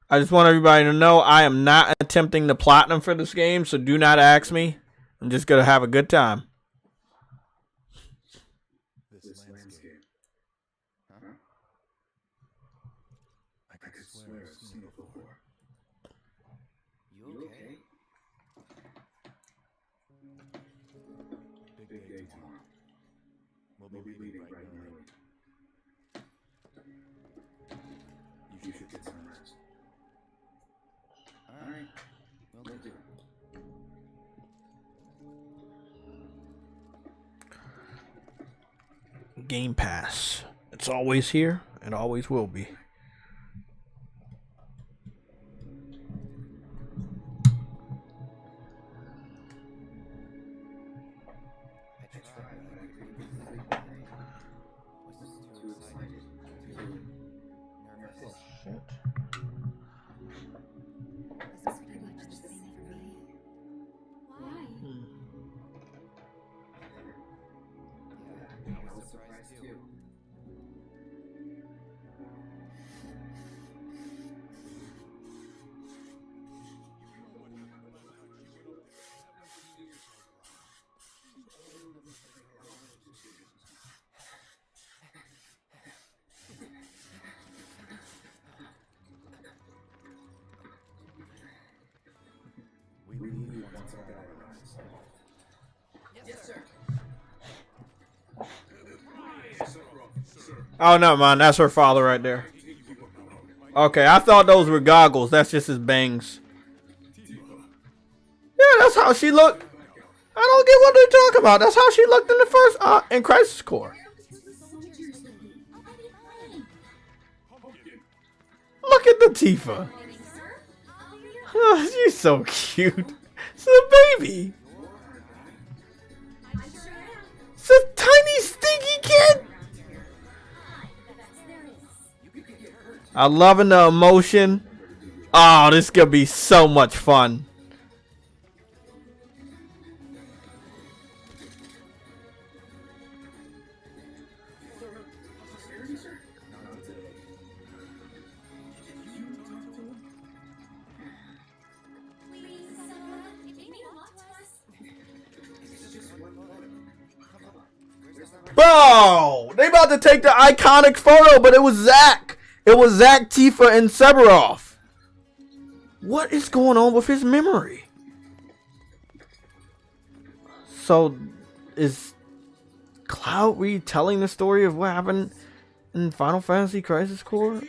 I just want everybody to know I am not attempting the platinum for this game, so do not ask me. I'm just going to have a good time. This landscape. Huh? I could swear I've seen it before. You okay? Big day tomorrow. We'll be leaving bright and early. You should get some rest. Alright. We'll do. Game Pass. It's always here and always will be. We leave once our guy arrives. Yes, sir. Oh no, man, that's her father right there. Okay, I thought those were goggles. That's just his bangs. Yeah, that's how she looked. I don't get what they're talking about. That's how she looked in the first in Crisis Core. Look at the Tifa. Oh, she's so cute. It's a baby. It's a tiny stinky kid. I'm loving the emotion. Oh, this is gonna be so much fun. Bro, they about to take the iconic photo, but it was Zack. It was Zack, Tifa, and Sephiroth. What is going on with his memory? So, is Cloud retelling the story of what happened in Final Fantasy Crisis Core?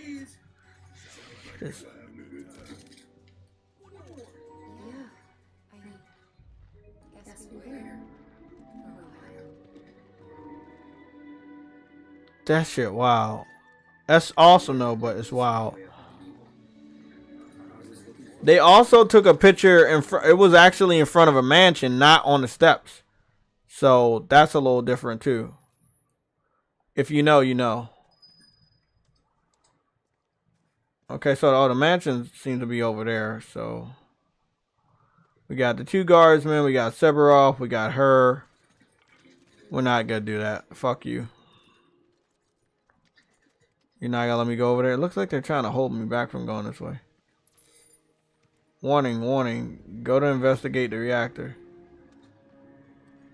That shit, wow. That's awesome though, but it's wild. They also took a picture in front. It was actually in front of a mansion, not on the steps. So that's a little different too. If you know, you know. Okay, so the mansions seem to be over there. So we got the two guardsmen. We got Sephiroth. We got her. We're not gonna do that. Fuck you. You're not gonna let me go over there? It looks like they're trying to hold me back from going this way. Warning, warning. Go to investigate the reactor.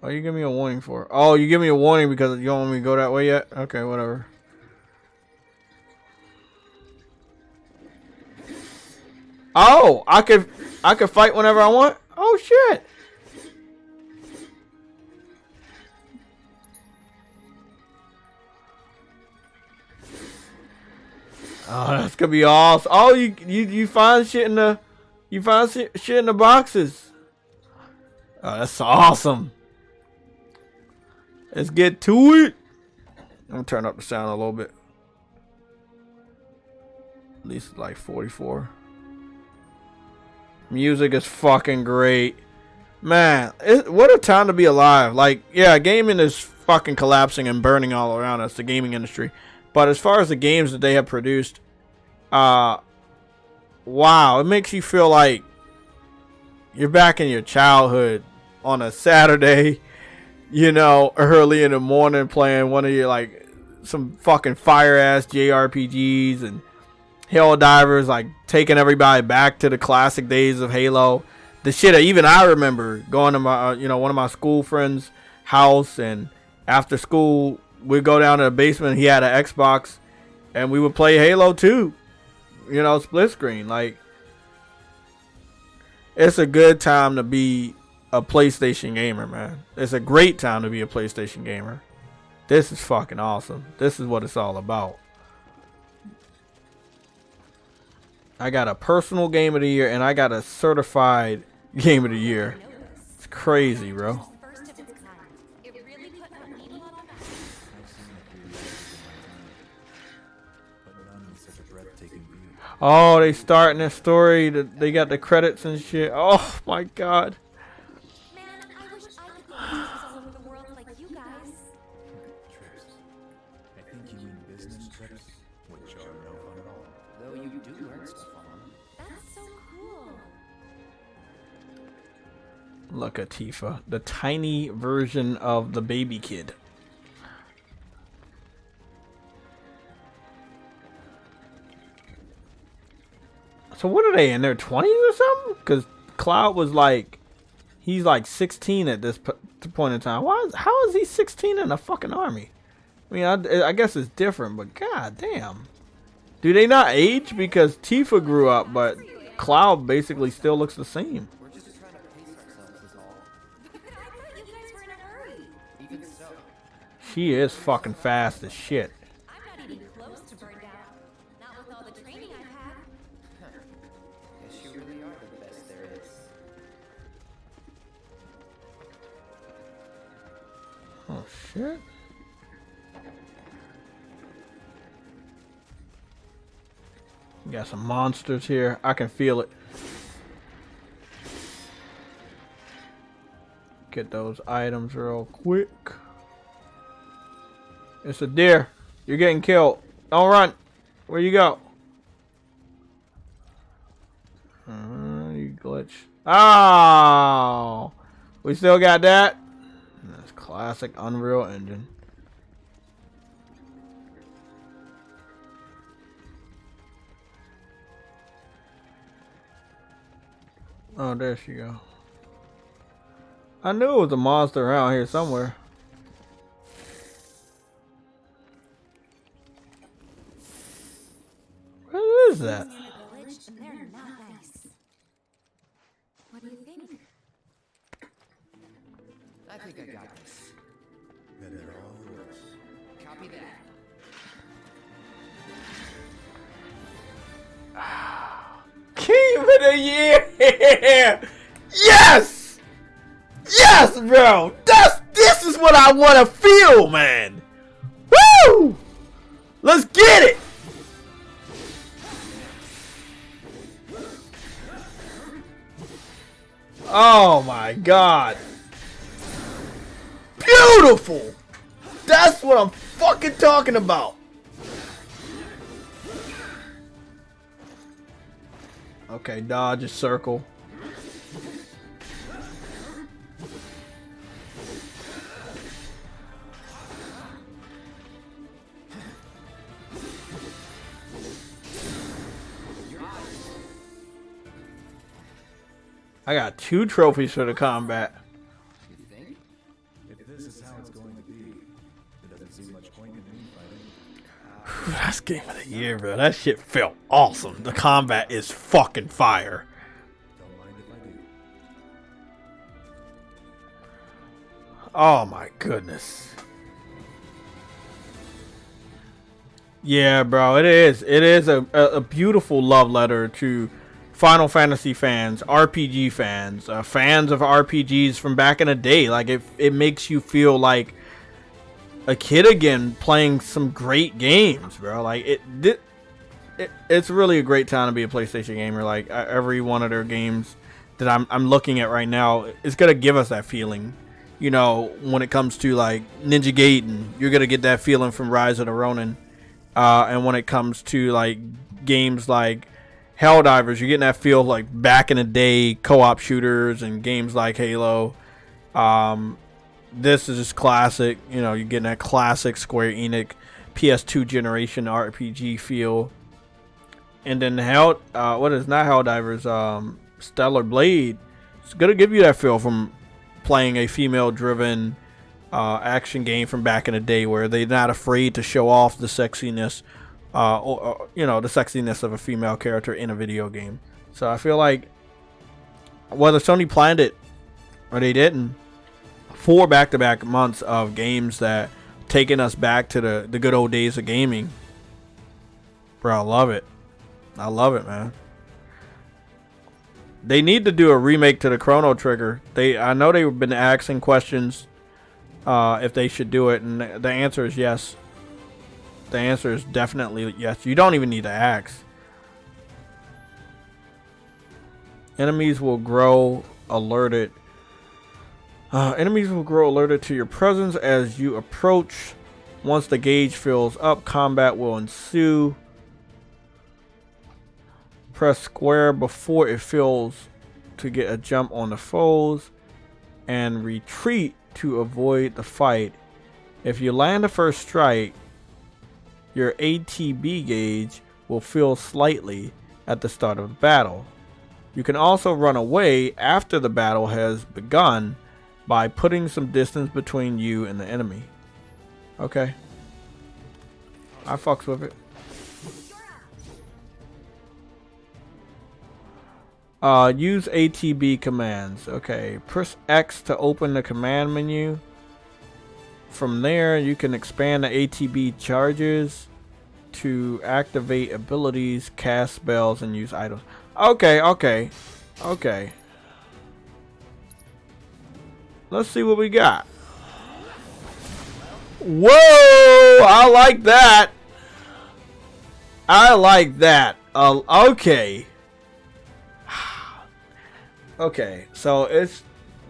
Oh, you give me a warning for? Oh, you give me a warning because you don't want me to go that way yet? Okay, whatever. Oh, I could fight whenever I want? Oh shit. Oh, that's gonna be awesome. Oh, you find shit in the shit in the boxes. Oh, that's awesome. Let's get to it. I'm gonna turn up the sound a little bit. At least like 44. Music is fucking great. Man, what a time to be alive. Like, yeah, gaming is fucking collapsing and burning all around us, the gaming industry. But as far as the games that they have produced, wow, it makes you feel like you're back in your childhood on a Saturday, you know, early in the morning playing one of your, like, some fucking fire-ass JRPGs and Helldivers, like, taking everybody back to the classic days of Halo. The shit that even I remember going to my, you know, one of my school friends' house, and after school, we'd go down to the basement. He had an Xbox, and we would play Halo 2, you know, split screen. Like, it's a good time to be a PlayStation gamer, man. It's a great time to be a PlayStation gamer. This is fucking awesome. This is what it's all about. I got a personal game of the year, and I got a certified game of the year. It's crazy, bro. Oh, they starting their story. They got the credits and shit. Oh my god. Man, I wish I could go all over the world like you guys. Trips. I think you mean business trips, which are no fun at all. Though you do learn stuff on them. That's so cool. Look at Tifa, the tiny version of the baby kid. So what are they, in their 20s or something? Because Cloud was like, he's like 16 at this point in time. How is he 16 in a fucking army? I mean, I guess it's different, but god damn. Do they not age? Because Tifa grew up, but Cloud basically still looks the same. We're just trying to pace ourselves is all. But I thought you guys were in a hurry. Even so. She is fucking fast as shit. I'm not even close to burned out. Not with all the training I've had. Guess you really are the best there is. Oh shit. Got some monsters here. I can feel it. Get those items real quick. It's a deer. You're getting killed. Don't run. Where you go? You glitch. Oh! We still got that? That's classic Unreal Engine. Oh, there she go. I knew it was a monster around here somewhere. What is that? They're not nice. What do you think? I think I got this. Then they're all yours. Copy that. Game of the year! Yes! Yes, bro! This is what I want to feel, man! Woo! Let's get it! Oh my god. Beautiful! That's what I'm fucking talking about! Okay, dodge a circle. I got 2 trophies for the combat. You think? If this is how it's going to be, it doesn't seem much point in me fighting. That's game of the year, bro. That shit felt awesome. The combat is fucking fire. Don't mind if I do. Oh my goodness. Yeah, bro. It is. It is a beautiful love letter to Final Fantasy fans, RPG fans, fans of RPGs from back in the day. Like, it makes you feel like a kid again playing some great games, bro. Like, it's really a great time to be a PlayStation gamer. Like, every one of their games that I'm looking at right now is gonna give us that feeling. You know, when it comes to like Ninja Gaiden, you're gonna get that feeling from Rise of the Ronin. And when it comes to like games like Helldivers, you're getting that feel like back in the day co-op shooters and games like Halo. This is just classic. You know, you're getting that classic Square Enix PS2 generation RPG feel. And then what is not Helldivers? Stellar Blade. It's gonna give you that feel from playing a female-driven action game from back in the day, where they're not afraid to show off the sexiness, or you know, the sexiness of a female character in a video game. So I feel like whether Sony planned it or they didn't, 4 back-to-back months of games that taking us back to the good old days of gaming. Bro, I love it. I love it, man. They need to do a remake to the Chrono Trigger. I know they've been asking questions if they should do it, and the answer is yes. The answer is definitely yes. You don't even need to ask. Enemies will grow alerted. Enemies will grow alerted to your presence as you approach. Once the gauge fills up, combat will ensue. Press square before it fills to get a jump on the foes, and retreat to avoid the fight. If you land the first strike, your ATB gauge will fill slightly at the start of the battle. You can also run away after the battle has begun by putting some distance between you and the enemy. Okay. I fucks with it. Use ATB commands. Okay, press X to open the command menu. From there, you can expand the ATB charges to activate abilities, cast spells, and use items. Okay. Let's see what we got. Whoa! I like that. Okay. Okay, so it's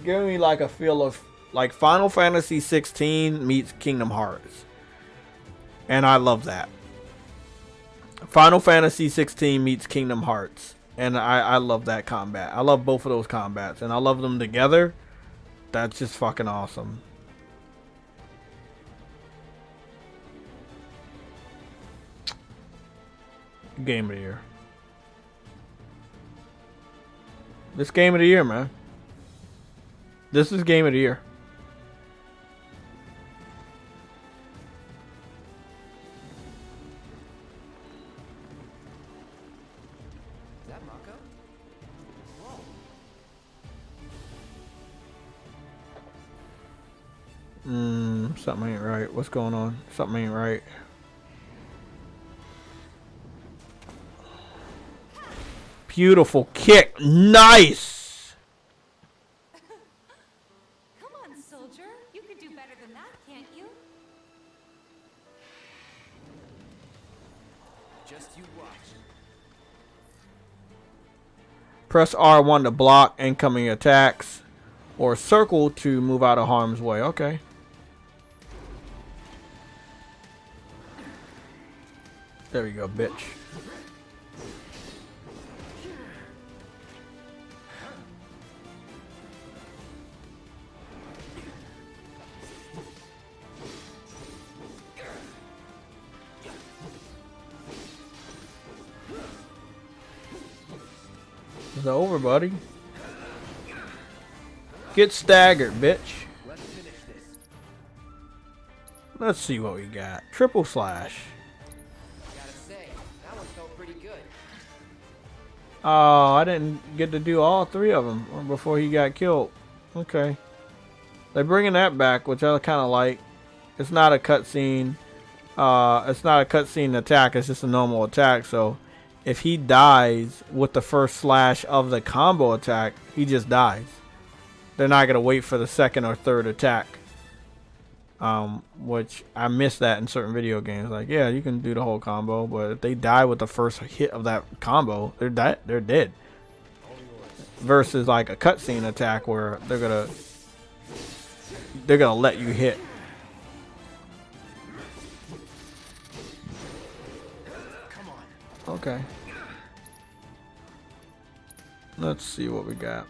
giving me like a feel of like Final Fantasy 16 meets Kingdom Hearts. And I love that. Final Fantasy 16 meets Kingdom Hearts. And I love that combat. I love both of those combats. And I love them together. That's just fucking awesome. Game of the year. This game of the year, man. This is game of the year. Is that Mako? Whoa. Something ain't right. What's going on? Something ain't right. Beautiful kick. Nice. Come on, soldier. You can do better than that, can't you? Just you watch. Press R1 to block incoming attacks, or circle to move out of harm's way. Okay. There we go, bitch. It's over, buddy. Get staggered, bitch. Let's finish this. Let's see what we got. Triple slash. Gotta say, that one felt pretty good. Oh, I didn't get to do all 3 of them before he got killed. Okay. They're bringing that back, which I kind of like. It's not a cutscene. It's not a cutscene attack. It's just a normal attack. So if he dies with the first slash of the combo attack, he just dies. They're not going to wait for the second or third attack. Which I miss that in certain video games. Like, yeah, you can do the whole combo, but if they die with the first hit of that combo, they're dead. versus like a cutscene attack where they're gonna let you hit. Come on. Okay. Let's see what we got.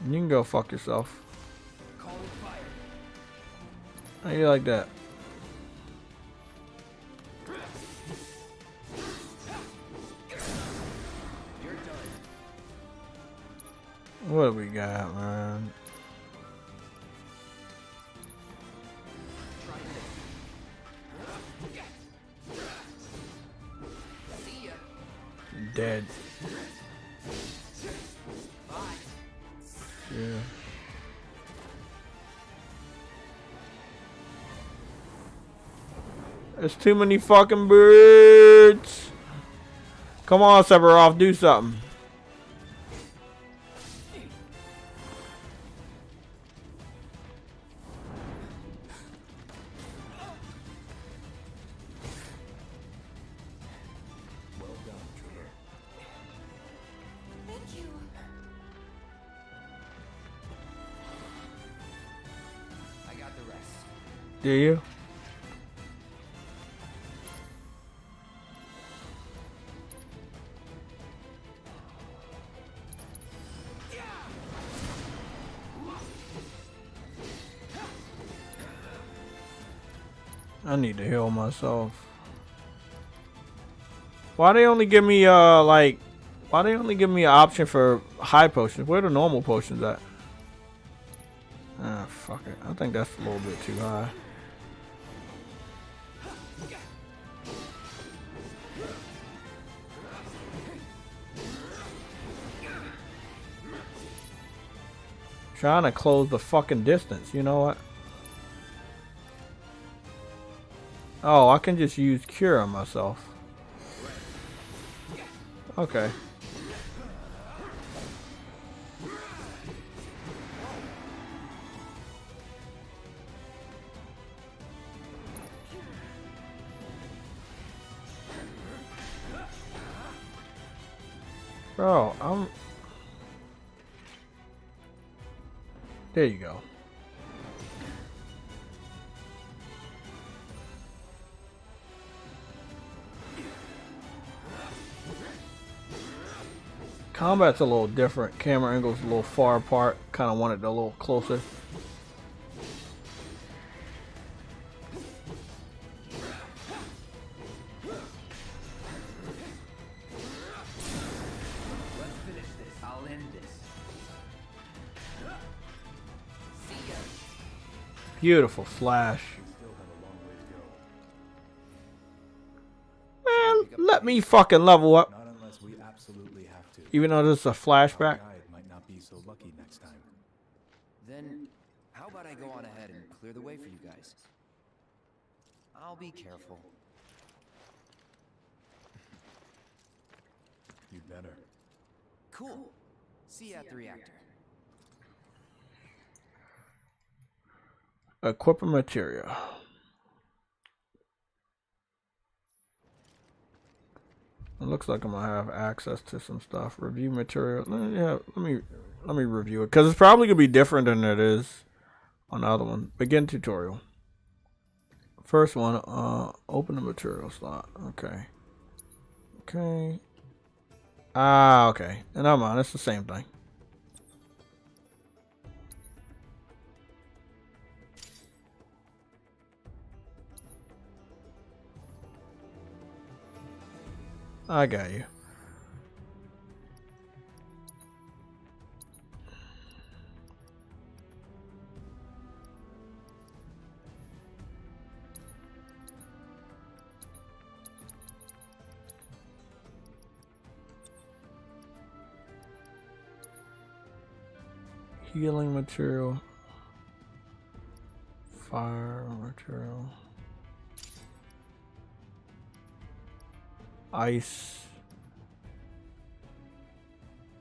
You can go fuck yourself. Calling fire. How you like that? You're done. What do we got, man? Try this. See ya. Dead. Bye. Yeah. There's too many fucking birds. Come on, Sephiroth, do something. Well done, Trigger. Thank you. I got the rest. Do you? I need to heal myself. Why they only give me why they only give me an option for high potions? Where the normal potions at? Ah, fuck it. I think that's a little bit too high. Trying to close the fucking distance, you know what? Oh, I can just use cure on myself. Okay. Bro, there you go. Combat's a little different. Camera angle's a little far apart. Kind of want it a little closer. Let's finish this. I'll end this. See ya. Beautiful flash. We still have a long way to go. Man, let me fucking level up. Not unless we absolutely have to. Even though this is a flashback. Our guide might not be so lucky next time. Then, how about I go on ahead and clear the way for you guys? I'll be careful. You'd better. Cool. See you at the reactor. Equipment material. It looks like I'm gonna have access to some stuff. Review material. Yeah, let me review it because it's probably gonna be different than it is on the other one. Begin tutorial. First one, open the material slot. Okay. Okay. Ah, okay. And I'm on. It's the same thing. I got you. Healing material. Fire material. Ice.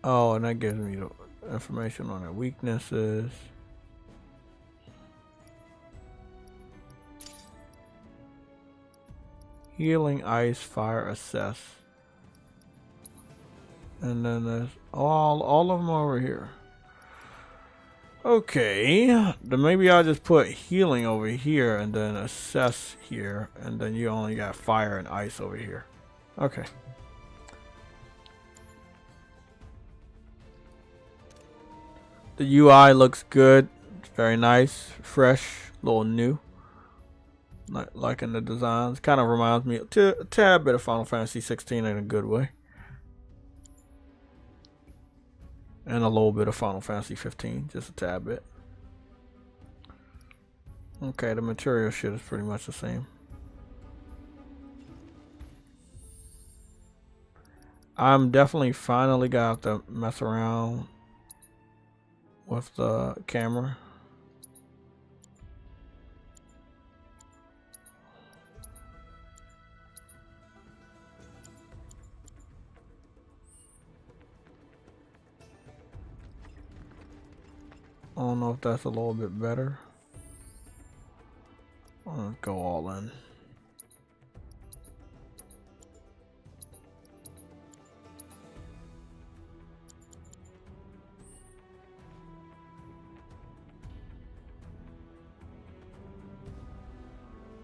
Oh, and that gives me the information on their weaknesses. Healing, ice, fire, assess. And then there's all of them over here. Okay, then maybe I'll just put healing over here and then assess here, and then you only got fire and ice over here. Okay. The UI looks good. It's very nice, fresh, a little new. Liking the designs. Kind of reminds me a tad bit of Final Fantasy 16 in a good way. And a little bit of Final Fantasy 15, just a tad bit. Okay, the material shit is pretty much the same. I'm definitely finally got to mess around with the camera. I don't know if that's a little bit better. I'll go all in.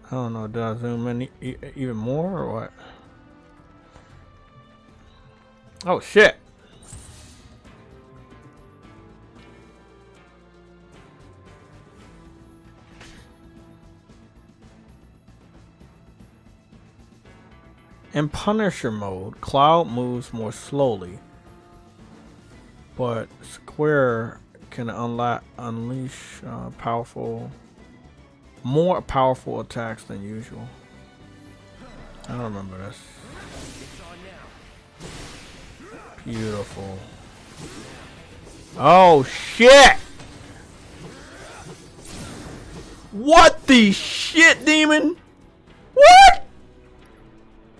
I don't know, did I zoom in even more or what? Oh shit! In Punisher mode, Cloud moves more slowly, but Square can unleash more powerful attacks than usual. I don't remember this. Beautiful. Oh shit! What the shit, demon? What?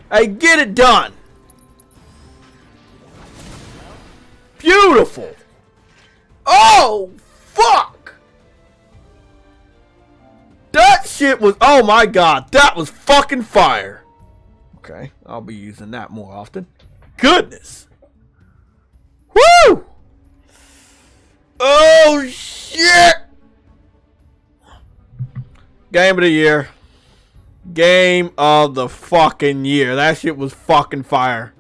I get it done. Beautiful. Oh fuck. That shit was, oh my god, that was fucking fire. Okay, I'll be using that more often. Goodness. Woo! Oh shit! Game of the year. Game of the fucking year. That shit was fucking fire.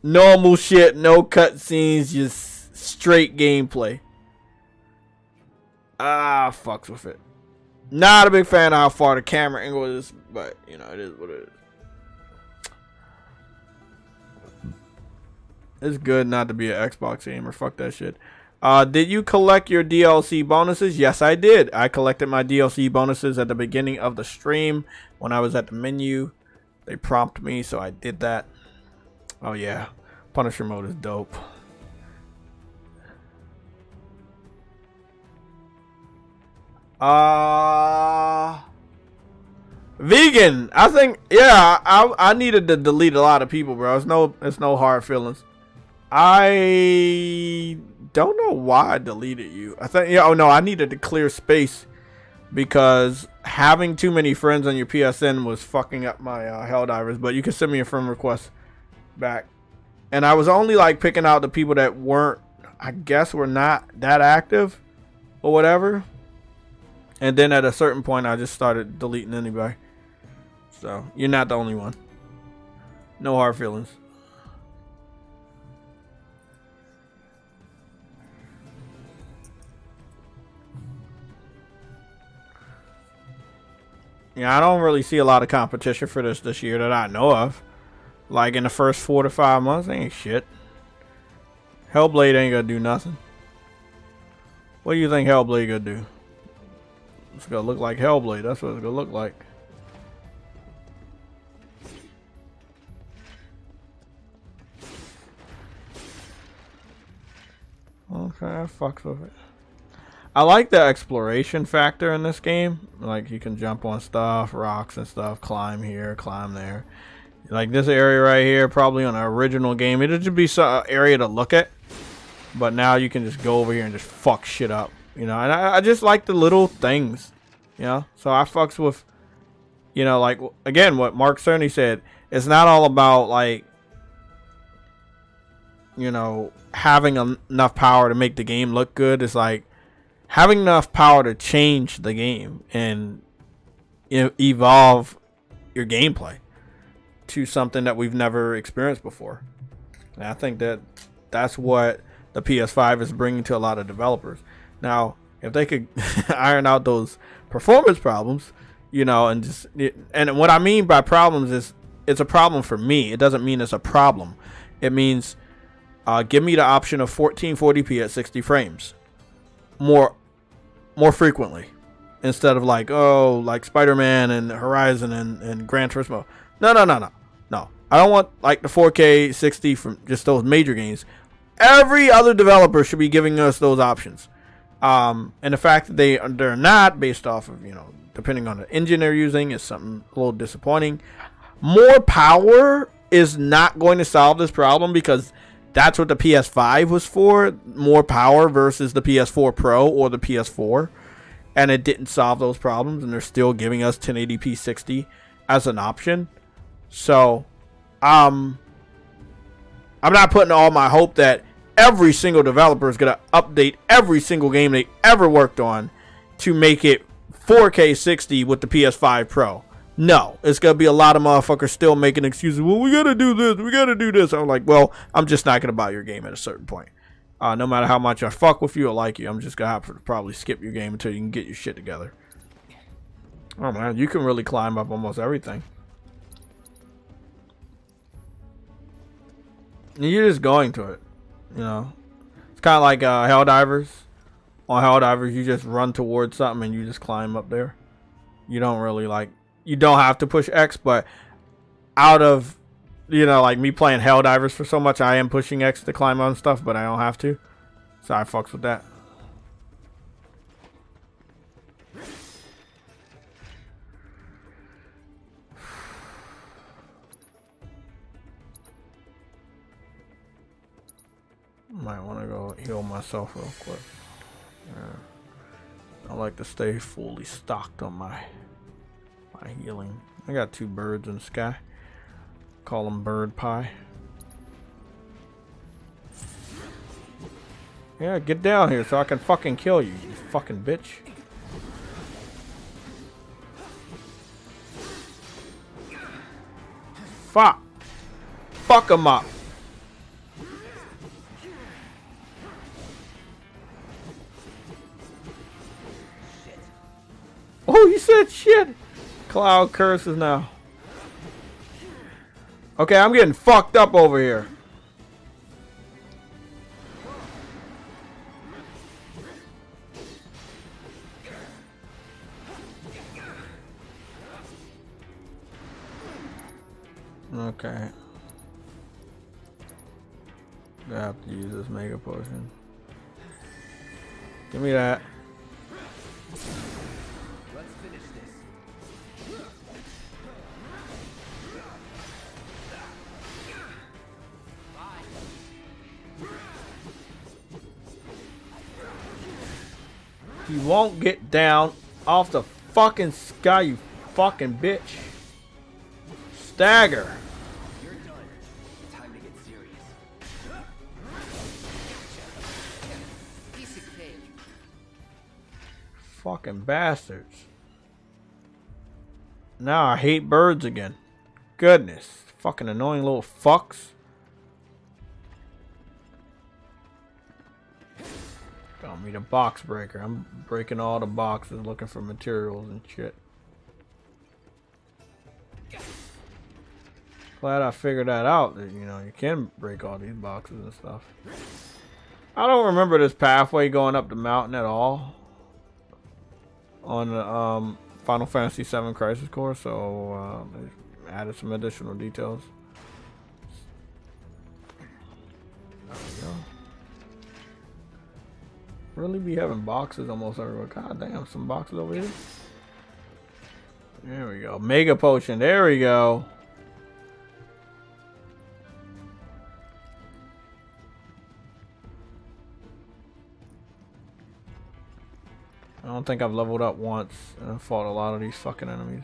Normal shit, no cutscenes, just straight gameplay. Fucks with it. Not a big fan of how far the camera angle is, but you know, it is what it is. It's good not to be an Xbox gamer. Fuck that shit. Did you collect your DLC bonuses? Yes, I did. I collected my DLC bonuses at the beginning of the stream when I was at the menu. They prompted me, so I did that. Oh yeah, Punisher mode is dope. Vegan. I think, yeah, I needed to delete a lot of people, bro. It's no hard feelings. I don't know why I deleted you. I think, yeah, oh no, I needed to clear space because having too many friends on your PSN was fucking up my Helldivers. But you can send me a friend request back. And I was only like picking out the people that weren't, I guess, were not that active or whatever. And then at a certain point, I just started deleting anybody. So you're not the only one. No hard feelings. Yeah, I don't really see a lot of competition for this year that I know of. Like in the first 4 to 5 months, ain't shit. Hellblade ain't gonna do nothing. What do you think Hellblade gonna do? It's gonna look like Hellblade. That's what it's gonna look like. Okay, I fucks with it. I like the exploration factor in this game. Like you can jump on stuff, rocks and stuff, climb here, climb there. Like this area right here, probably on the original game, it'll just be some area to look at. But now you can just go over here and just fuck shit up, you know. And I just like the little things, you know. So I fucks with, you know, like again what Mark Cerny said. It's not all about like you know, having enough power to make the game look good. It's like having enough power to change the game and evolve your gameplay to something that we've never experienced before. And I think that that's what the PS5 is bringing to a lot of developers. Now, if they could iron out those performance problems, you know, and what I mean by problems is it's a problem for me. It doesn't mean it's a problem. It means give me the option of 1440p at 60 frames more frequently, instead of like Spider-Man and Horizon and Gran Turismo. No. I don't want like the 4K 60 from just those major games. Every other developer should be giving us those options. And the fact that they're not, based off of, you know, depending on the engine they're using, is something a little disappointing. More power is not going to solve this problem, because that's what the PS5 was for. More power versus the PS4 Pro or the PS4. And it didn't solve those problems, and they're still giving us 1080p 60 as an option. So, I'm not putting all my hope that every single developer is going to update every single game they ever worked on to make it 4K 60 with the PS5 Pro. No, it's going to be a lot of motherfuckers still making excuses. Well, we got to do this. We got to do this. I'm like, well, I'm just not going to buy your game at a certain point. No matter how much I fuck with you or like you, I'm just going to have to probably skip your game until you can get your shit together. Oh, man, you can really climb up almost everything. And you're just going to it, you know. It's kind of like Helldivers. On Helldivers, you just run towards something and you just climb up there. You don't really you don't have to push X, but out of, you know, like me playing Helldivers for so much, I am pushing X to climb on stuff, but I don't have to. So I fucks with that. Might want to go heal myself real quick. I like to stay fully stocked on my healing. I got 2 birds in the sky. Call them bird pie. Yeah, get down here so I can fucking kill you, you fucking bitch. Fuck. Fuck him up. Oh, you said shit. Cloud curses now. Okay, I'm getting fucked up over here. Okay. I have to use this mega potion. Give me that. Let's finish this. You won't get down off the fucking sky, you fucking bitch. Stagger. You're done. Time to get serious. Piece of cake. Fucking bastards. Now I hate birds again. Goodness. Fucking annoying little fucks. Got me the box breaker. I'm breaking all the boxes looking for materials and shit. Glad I figured that out, that, you know, you can break all these boxes and stuff. I don't remember this pathway going up the mountain at all on the Final Fantasy VII Crisis Core, so they added some additional details. There we go. Really be having boxes almost everywhere. God damn, some boxes over here. There we go. Mega potion. There we go. I don't think I've leveled up once and I've fought a lot of these fucking enemies.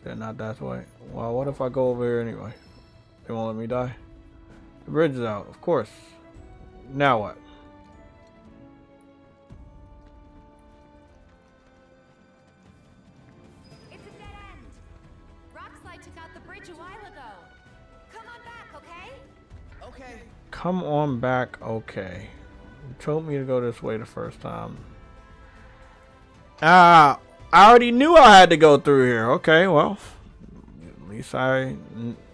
They're not that way. Well, what if I go over here anyway? They won't let me die? The bridge is out, of course. Now what? It's a dead end. Rockslide took out the bridge a while ago. Come on back, okay? Okay. Come on back, okay. You told me to go this way the first time. I already knew I had to go through here. Okay, well, at least I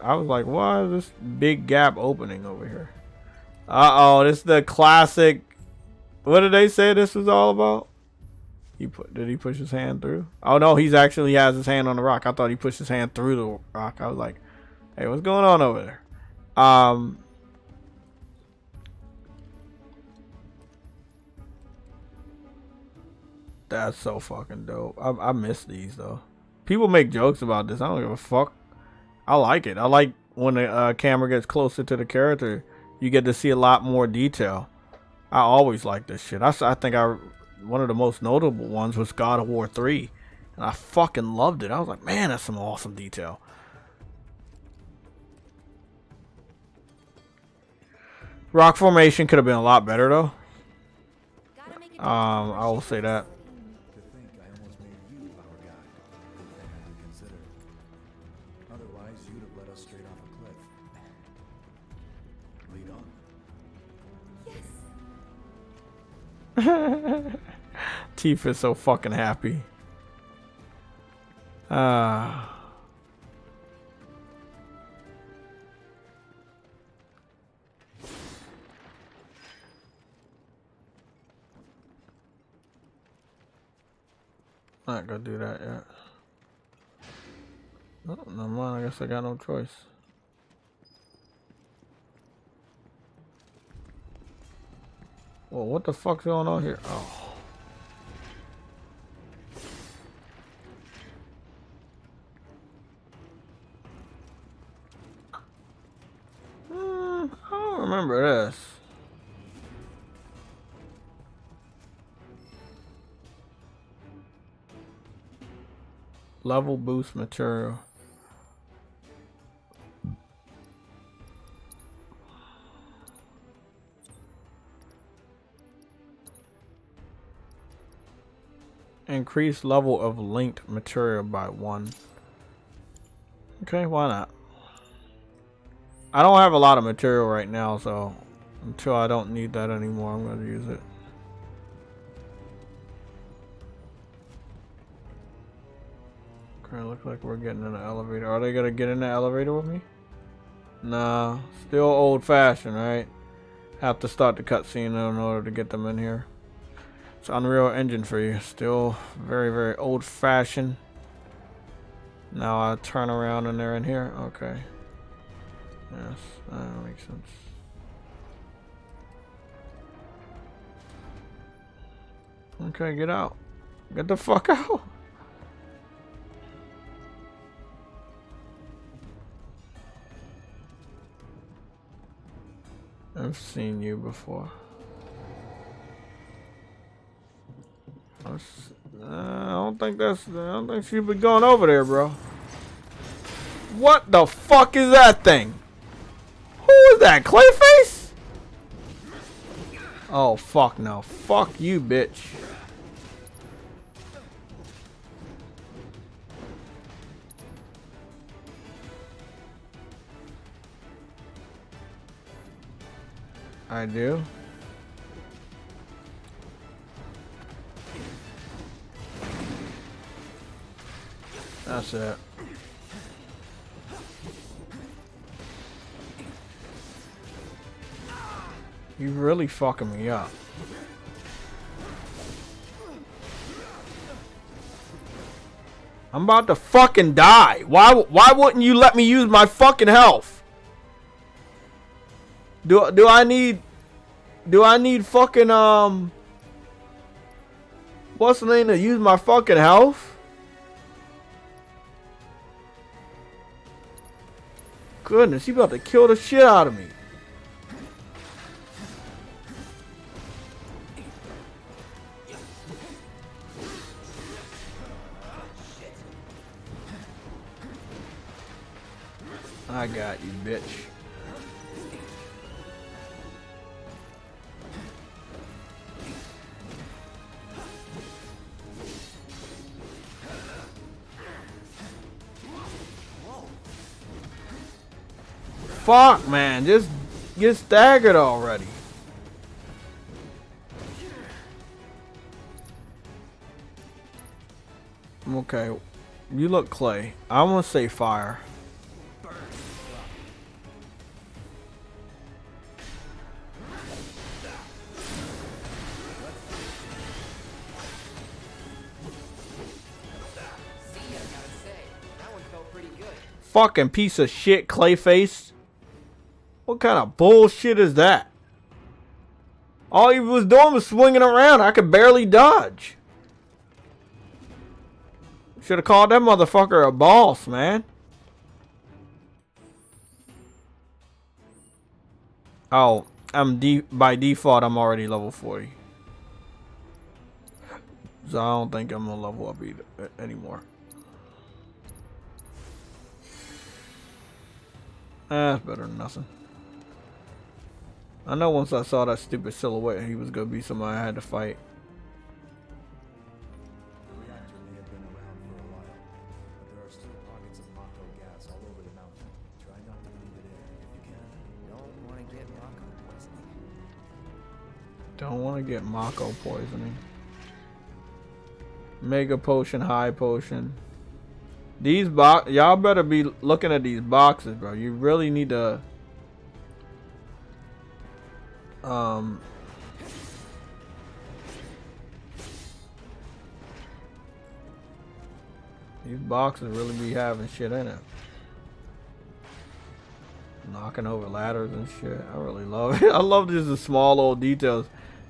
was like, why is this big gap opening over here? Uh-oh, this is the classic. What did they say this was all about? Did he push his hand through? Oh no, he has his hand on the rock. I thought he pushed his hand through the rock. I was like, hey, what's going on over there? That's so fucking dope. I miss these though. People make jokes about this. I don't give a fuck. I like it. I like when the camera gets closer to the character, you get to see a lot more detail. I always like this shit. I think one of the most notable ones was God of War 3, and I fucking loved it. I was like, man, that's some awesome detail. Rock formation could have been a lot better though. I will say that. To think I almost made you our guide. Good thing I did consider. Otherwise, you'd have led us straight off a cliff. Lead on. Tifa is so fucking happy. Not gonna do that yet. Oh, never mind. I guess I got no choice. Well, what the fuck's going on here? Oh. I don't remember this. Level boost material. Increase level of linked material by 1. Okay, why not? I don't have a lot of material right now, so until I don't need that anymore, I'm going to use it. Okay, looks like we're getting in the elevator. Are they going to get in the elevator with me? Nah, still old fashioned, right? Have to start the cutscene in order to get them in here. It's Unreal Engine for you. Still very, very old fashioned. Now I turn around and they're in here. Okay. Yes, that makes sense. Okay, get out. Get the fuck out. I've seen you before. I don't think she'd be going over there, bro. What the fuck is that thing? Who is that? Clayface? Oh fuck no. Fuck you, bitch. I do. That's it. You really fucking me up. I'm about to fucking die. Why wouldn't you let me use my fucking health? Do I need fucking what's the name to use my fucking health? Goodness, he about to kill the shit out of me. I got you, bitch. Fuck, man. Just get staggered already. Okay. You look clay. I want to say fire. Fucking piece of shit, Clayface. What kind of bullshit is that? All he was doing was swinging around. I could barely dodge. Should have called that motherfucker a boss, man. Oh, by default, I'm already level 40. So I don't think I'm gonna level up anymore. That's better than nothing. I know once I saw that stupid silhouette, he was gonna be somebody I had to fight. The reactor may have been around for a while, but there are still pockets of Mako gas all over the mountain. Try not to breathe it in if you can. Don't want to get Mako poisoning. Don't want to get Mako poisoning. Mega potion, high potion. These y'all better be looking at these boxes, bro. You really need to these boxes really be having shit in it. Knocking over ladders and shit. I really love it. I love just the small little details.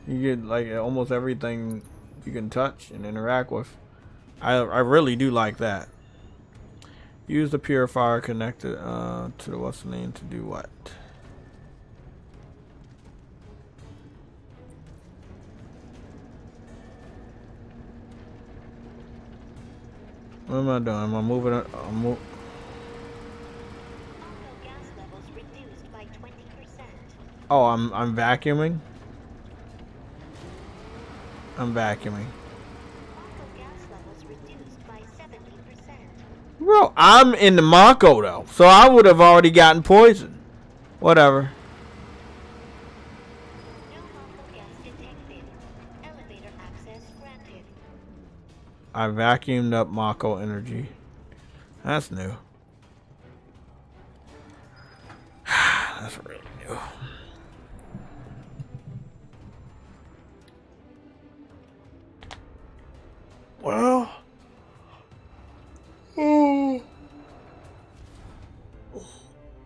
You get like almost everything you can touch and interact with. I really do like that. Use the purifier connected to the what's the name to do what? What am I doing? Am I moving it? Gas levels reduced by 20%. Oh, I'm vacuuming. I'm vacuuming. Gas levels reduced by 70%. Bro, I'm in the Mako though, so I would have already gotten poisoned. Whatever. No Mako gas detected. Elevator access granted. I vacuumed up Mako energy. That's new. That's really new. Well,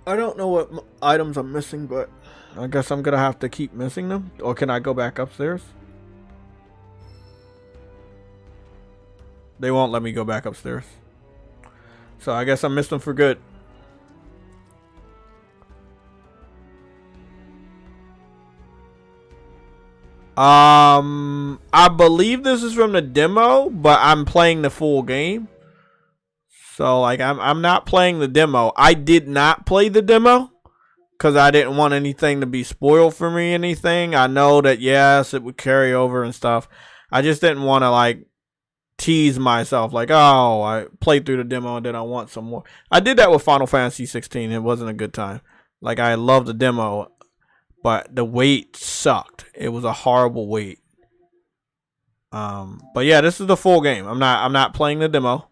I don't know what items I'm missing, but I guess I'm gonna have to keep missing them. Or can I go back upstairs? They won't let me go back upstairs. So I guess I missed them for good. I believe this is from the demo, but I'm playing the full game. So like I'm not playing the demo. I did not play the demo because I didn't want anything to be spoiled for me, anything. I know that yes, it would carry over and stuff. I just didn't want to like tease myself like, oh, I played through the demo and then I want some more. I did that with Final Fantasy 16. It wasn't a good time. Like I loved the demo, but the wait sucked. It was a horrible wait. But yeah, this is the full game. I'm not playing the demo.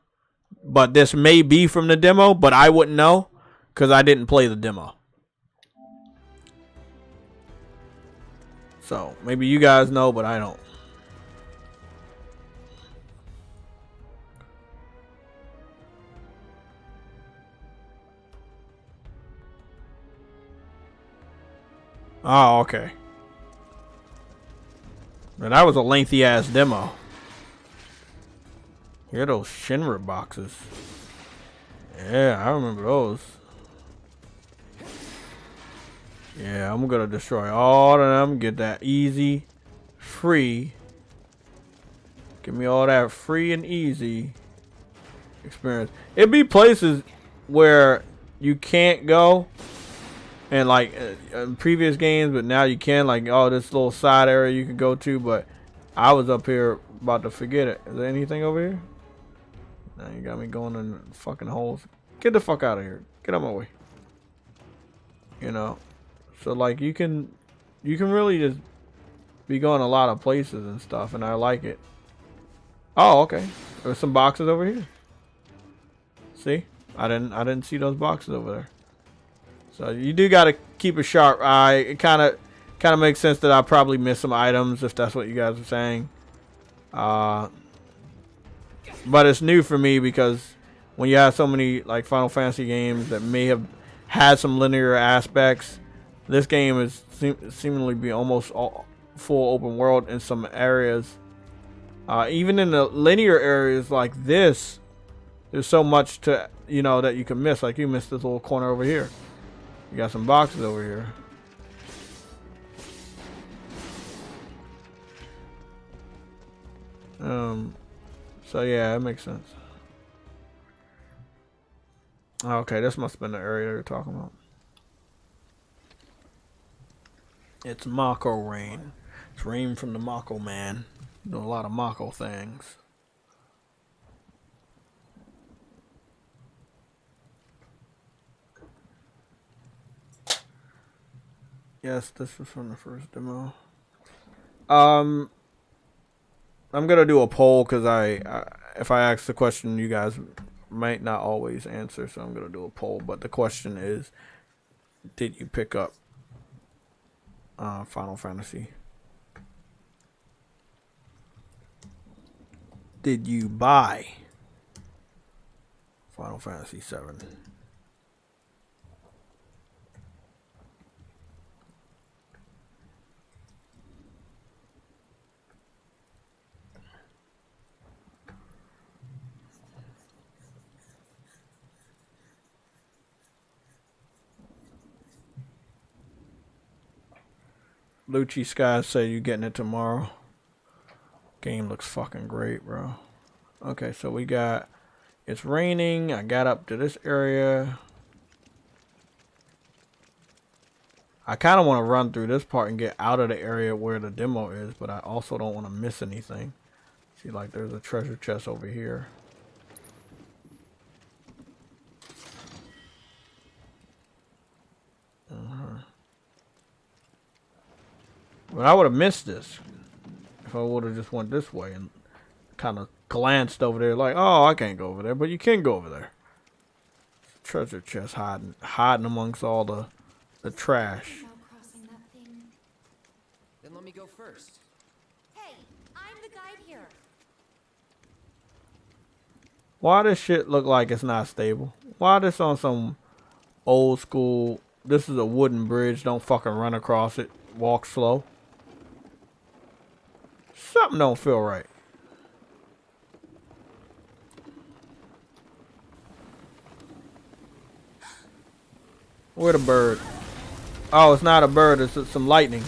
But this may be from the demo, but I wouldn't know because I didn't play the demo. So maybe you guys know, but I don't. Oh, okay. Man, that was a lengthy ass demo. Here are those Shinra boxes. Yeah, I remember those. Yeah, I'm gonna destroy all of them. Get that easy, free. Give me all that free and easy experience. It'd be places where you can't go. And like in previous games, but now you can. Like, oh, this little side area you can go to. But I was up here about to forget it. Is there anything over here? Now you got me going in fucking holes. Get the fuck out of here. Get out of my way. you know. So like you can really just be going a lot of places and stuff, and I like it. Oh, okay. There's some boxes over here. See? I didn't see those boxes over there. So you do got to keep a sharp eye. It kind of makes sense that I probably missed some items if that's what you guys are saying. But it's new for me because when you have so many like Final Fantasy games that may have had some linear aspects, this game is seemingly be almost all full open world in some areas. Even in the linear areas like this, there's so much to that you can miss. Like you missed this little corner over here. You got some boxes over here. So yeah, it makes sense. Okay, this must have been the area they were talking about. It's Mako rain. It's rain from the Mako man. Doing a lot of Mako things. Yes, this was from the first demo. I'm gonna do a poll because if I ask the question, you guys might not always answer, so I'm gonna do a poll. But the question is, did you pick up Final Fantasy? Did you buy Final Fantasy 7? Lucci Sky say you getting it tomorrow. Game looks fucking great, bro. Okay, so we got, it's raining. I got up to this area. I kind of want to run through this part and get out of the area where the demo is, but I also don't want to miss anything. See, like there's a treasure chest over here. But I would have missed this if I would have just went this way and kind of glanced over there like, oh, I can't go over there, but you can go over there. Treasure chest hiding amongst all the trash. Then let me go first. Hey, I'm the guide here. Why this shit look like it's not stable? Why this on some old school, this is a wooden bridge, don't fucking run across it, walk slow? Something don't feel right. Where the bird? Oh, it's not a bird, it's some lightning.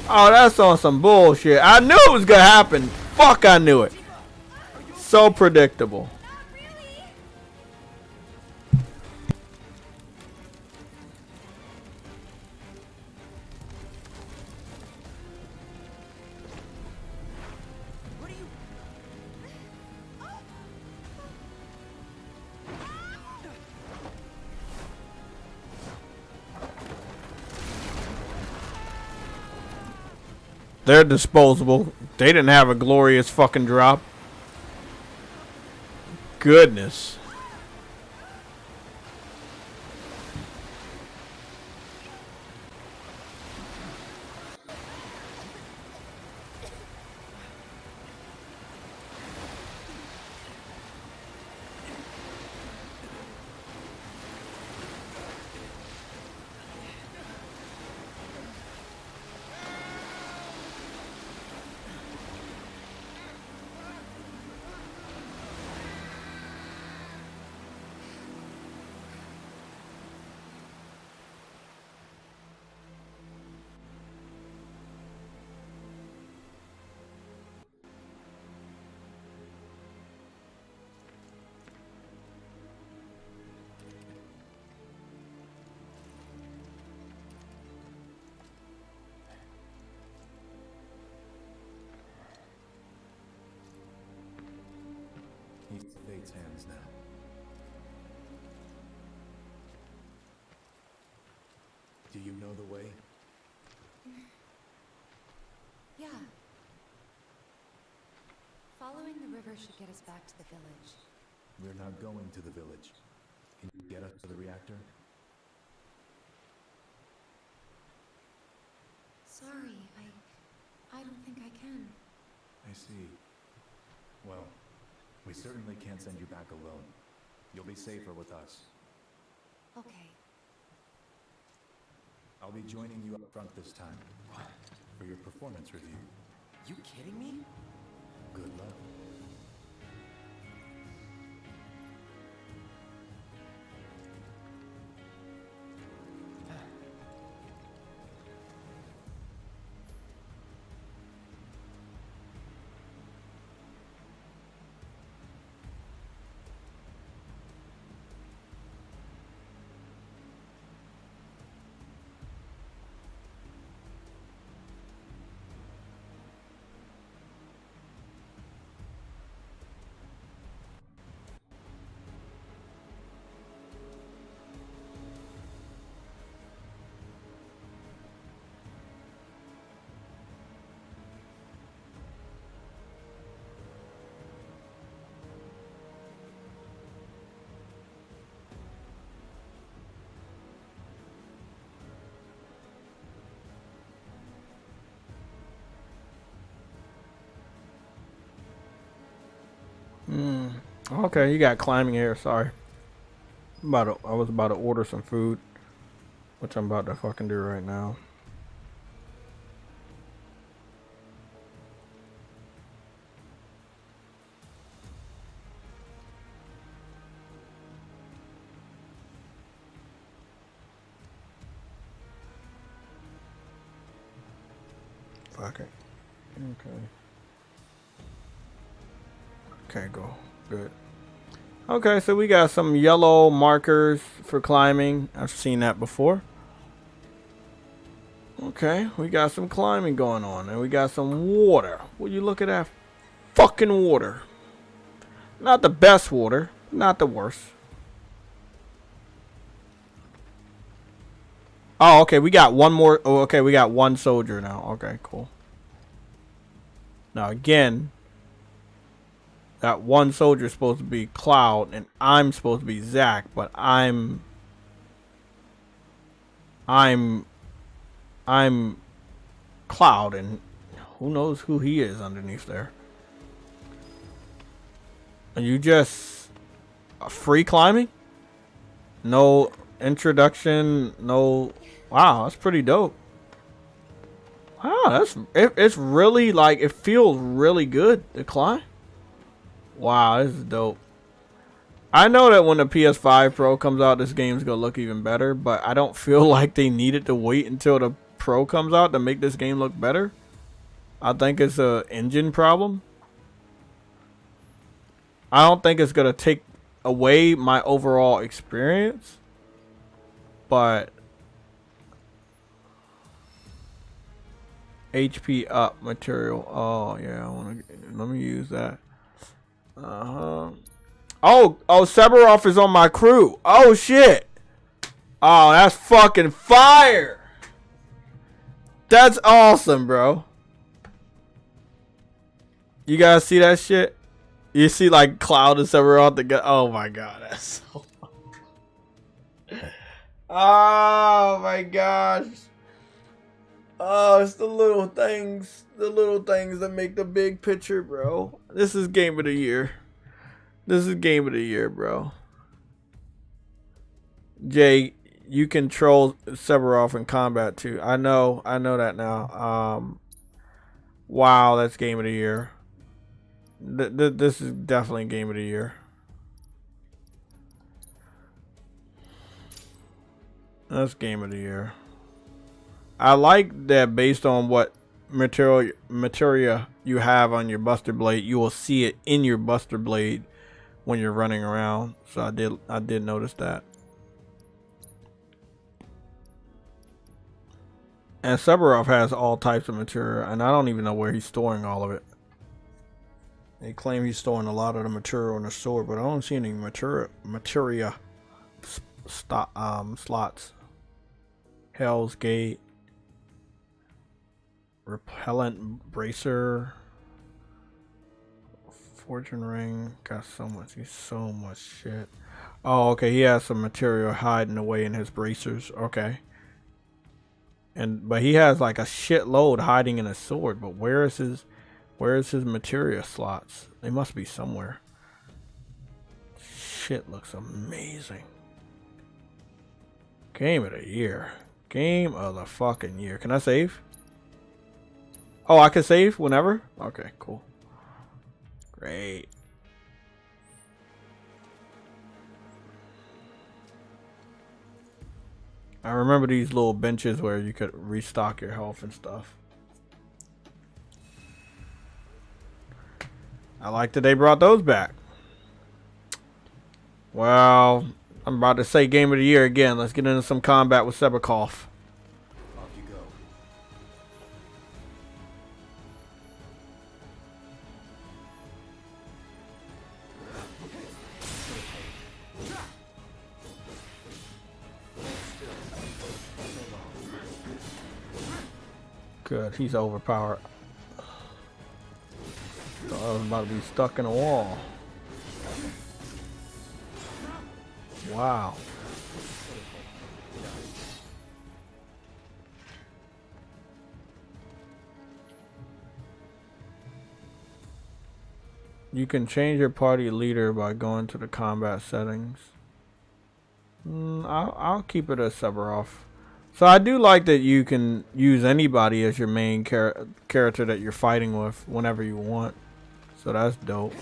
Oh, that's on some bullshit. I knew it was gonna happen. Fuck, I knew it. So predictable. They're disposable. They didn't have a glorious fucking drop. Goodness. He's in Fate's hands now. Do you know the way? Yeah. Following the river should get us back to the village. We're not going to the village. Can you get us to the reactor? Sorry, I don't think I can. I see. Well, we certainly can't send you back alone. You'll be safer with us. Okay. I'll be joining you up front this time. For your performance review. You kidding me? Good luck. Okay, you got climbing here. Sorry. I was about to order some food, which I'm about to fucking do right now. Fuck it. Okay. Okay, go. Good. Okay, so we got some yellow markers for climbing. I've seen that before. Okay, we got some climbing going on. And we got some water. Will you look at that fucking water? Not the best water, not the worst. Oh, okay, we got one more. Oh, okay, we got one soldier now. Okay, cool. Now, again, that one soldier is supposed to be Cloud, and I'm supposed to be Zach, but I'm Cloud, and who knows who he is underneath there. Are you just free climbing? No introduction, no. Wow, that's pretty dope. Wow, it's really like, it feels really good to climb. Wow, this is dope. I know that when the PS5 Pro comes out, this game's gonna look even better, but I don't feel like they needed to wait until the Pro comes out to make this game look better. I think it's a engine problem. I don't think it's gonna take away my overall experience, but HP up material. Oh yeah, let me use that. Oh, Sephiroth is on my crew. Oh shit. Oh, that's fucking fire. That's awesome, bro. You guys see that shit? You see like Cloud and Sephiroth together. Oh my god, that's so oh my gosh. Oh, it's the little things that make the big picture, bro. This is game of the year. This is game of the year, bro. Jay, you control Sephiroth in combat too. I know that now. Wow, that's game of the year. This is definitely game of the year. That's game of the year. I like that based on what materia you have on your Buster Blade, you will see it in your Buster Blade when you're running around. So I did notice that. And Sephiroth has all types of materia, and I don't even know where he's storing all of it. They claim he's storing a lot of the material in the sword, but I don't see any materia slots. Hell's Gate. Repellent bracer. Fortune ring. Got so much. He's so much shit. Oh, okay. He has some material hiding away in his bracers. Okay. But he has like a shitload hiding in his sword. But where is his materia slots? They must be somewhere. Shit looks amazing. Game of the year. Game of the fucking year. Can I save? Oh, I can save whenever? Okay, cool. Great. I remember these little benches where you could restock your health and stuff. I like that they brought those back. Well, I'm about to say game of the year again. Let's get into some combat with Sebekov. Off you go. Good, he's overpowered. Thought I was about to be stuck in a wall. Wow. You can change your party leader by going to the combat settings. I'll keep it as Severov. So I do like that you can use anybody as your main character that you're fighting with whenever you want. So that's dope.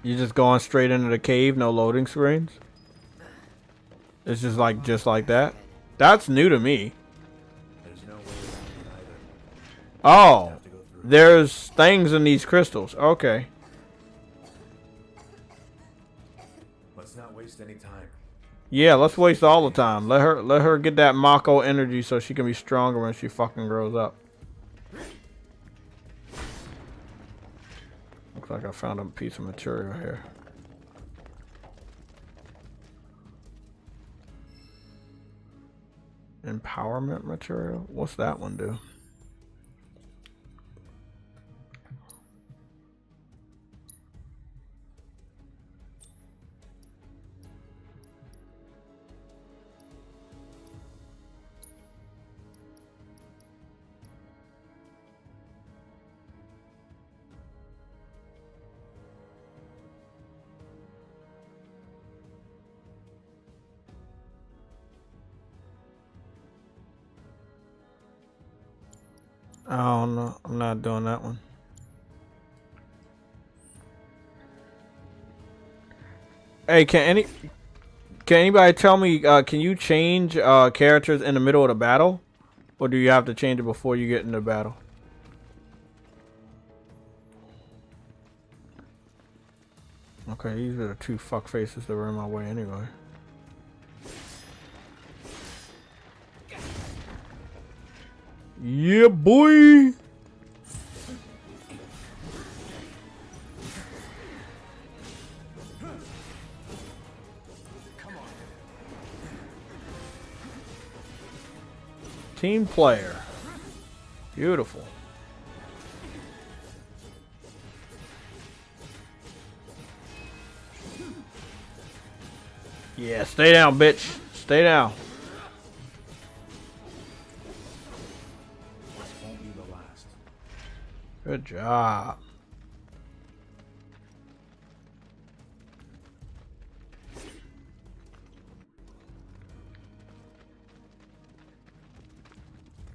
You just going straight into the cave, no loading screens? It's just like that? That's new to me. There's no way around it either. Oh, there's things in these crystals. Okay. Let's not waste any time. Yeah, let's waste all the time. Let her get that Mako energy so she can be stronger when she fucking grows up. Looks like I found a piece of material here. Empowerment material? What's that one do? Oh no, I'm not doing that one. Hey, can anybody tell me, can you change characters in the middle of the battle? Or do you have to change it before you get into battle? Okay, these are the two fuck faces that were in my way anyway. Yeah, boy. Team player. Beautiful. Yeah, stay down, bitch. Stay down. Good job.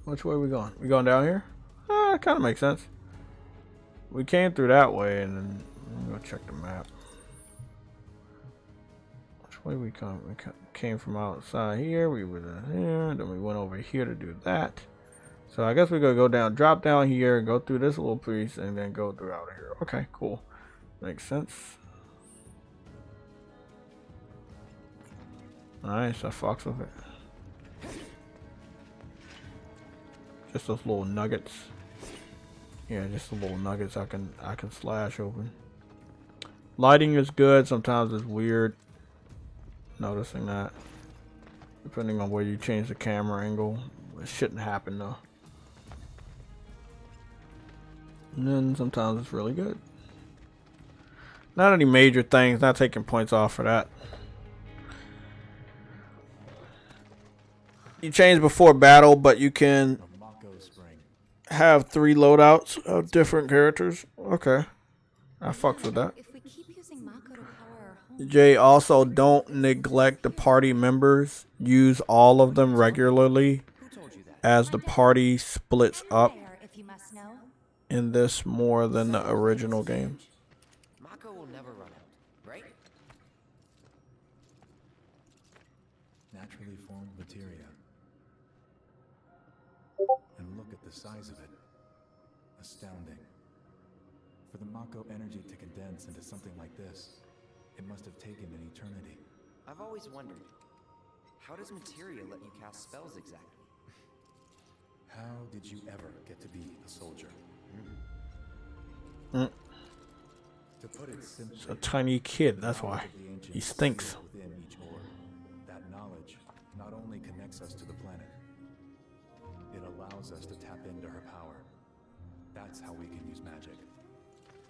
Which way are we going? We going down here? It kind of makes sense. We came through that way, and then I'm gonna check the map. Which way we come? We came from outside here. We were here, then we went over here to do that. So I guess we're gonna go down, drop down here, go through this little piece, and then go through out of here. Okay, cool. Makes sense. Nice, I fucks with it. Just those little nuggets. Yeah, just the little nuggets I can slash open. Lighting is good, sometimes it's weird. noticing that. Depending on where you change the camera angle, it shouldn't happen though. And then sometimes it's really good. Not any major things, not taking points off for that. You change before battle, but you can have 3 loadouts of different characters. Okay. I fucks with that. Jay, also don't neglect the party members. Use all of them regularly as the party splits up in this more than the original game. Mako will never run out, right? Naturally formed materia. And look at the size of it. Astounding. For the Mako energy to condense into something like this, it must have taken an eternity. I've always wondered, how does materia let you cast spells exactly? How did you ever get to be a soldier? Mm. To put it simply, It's a tiny kid, that's why. He stinks. Within each orb, that knowledge not only connects us to the planet, it allows us to tap into her power. That's how we can use magic.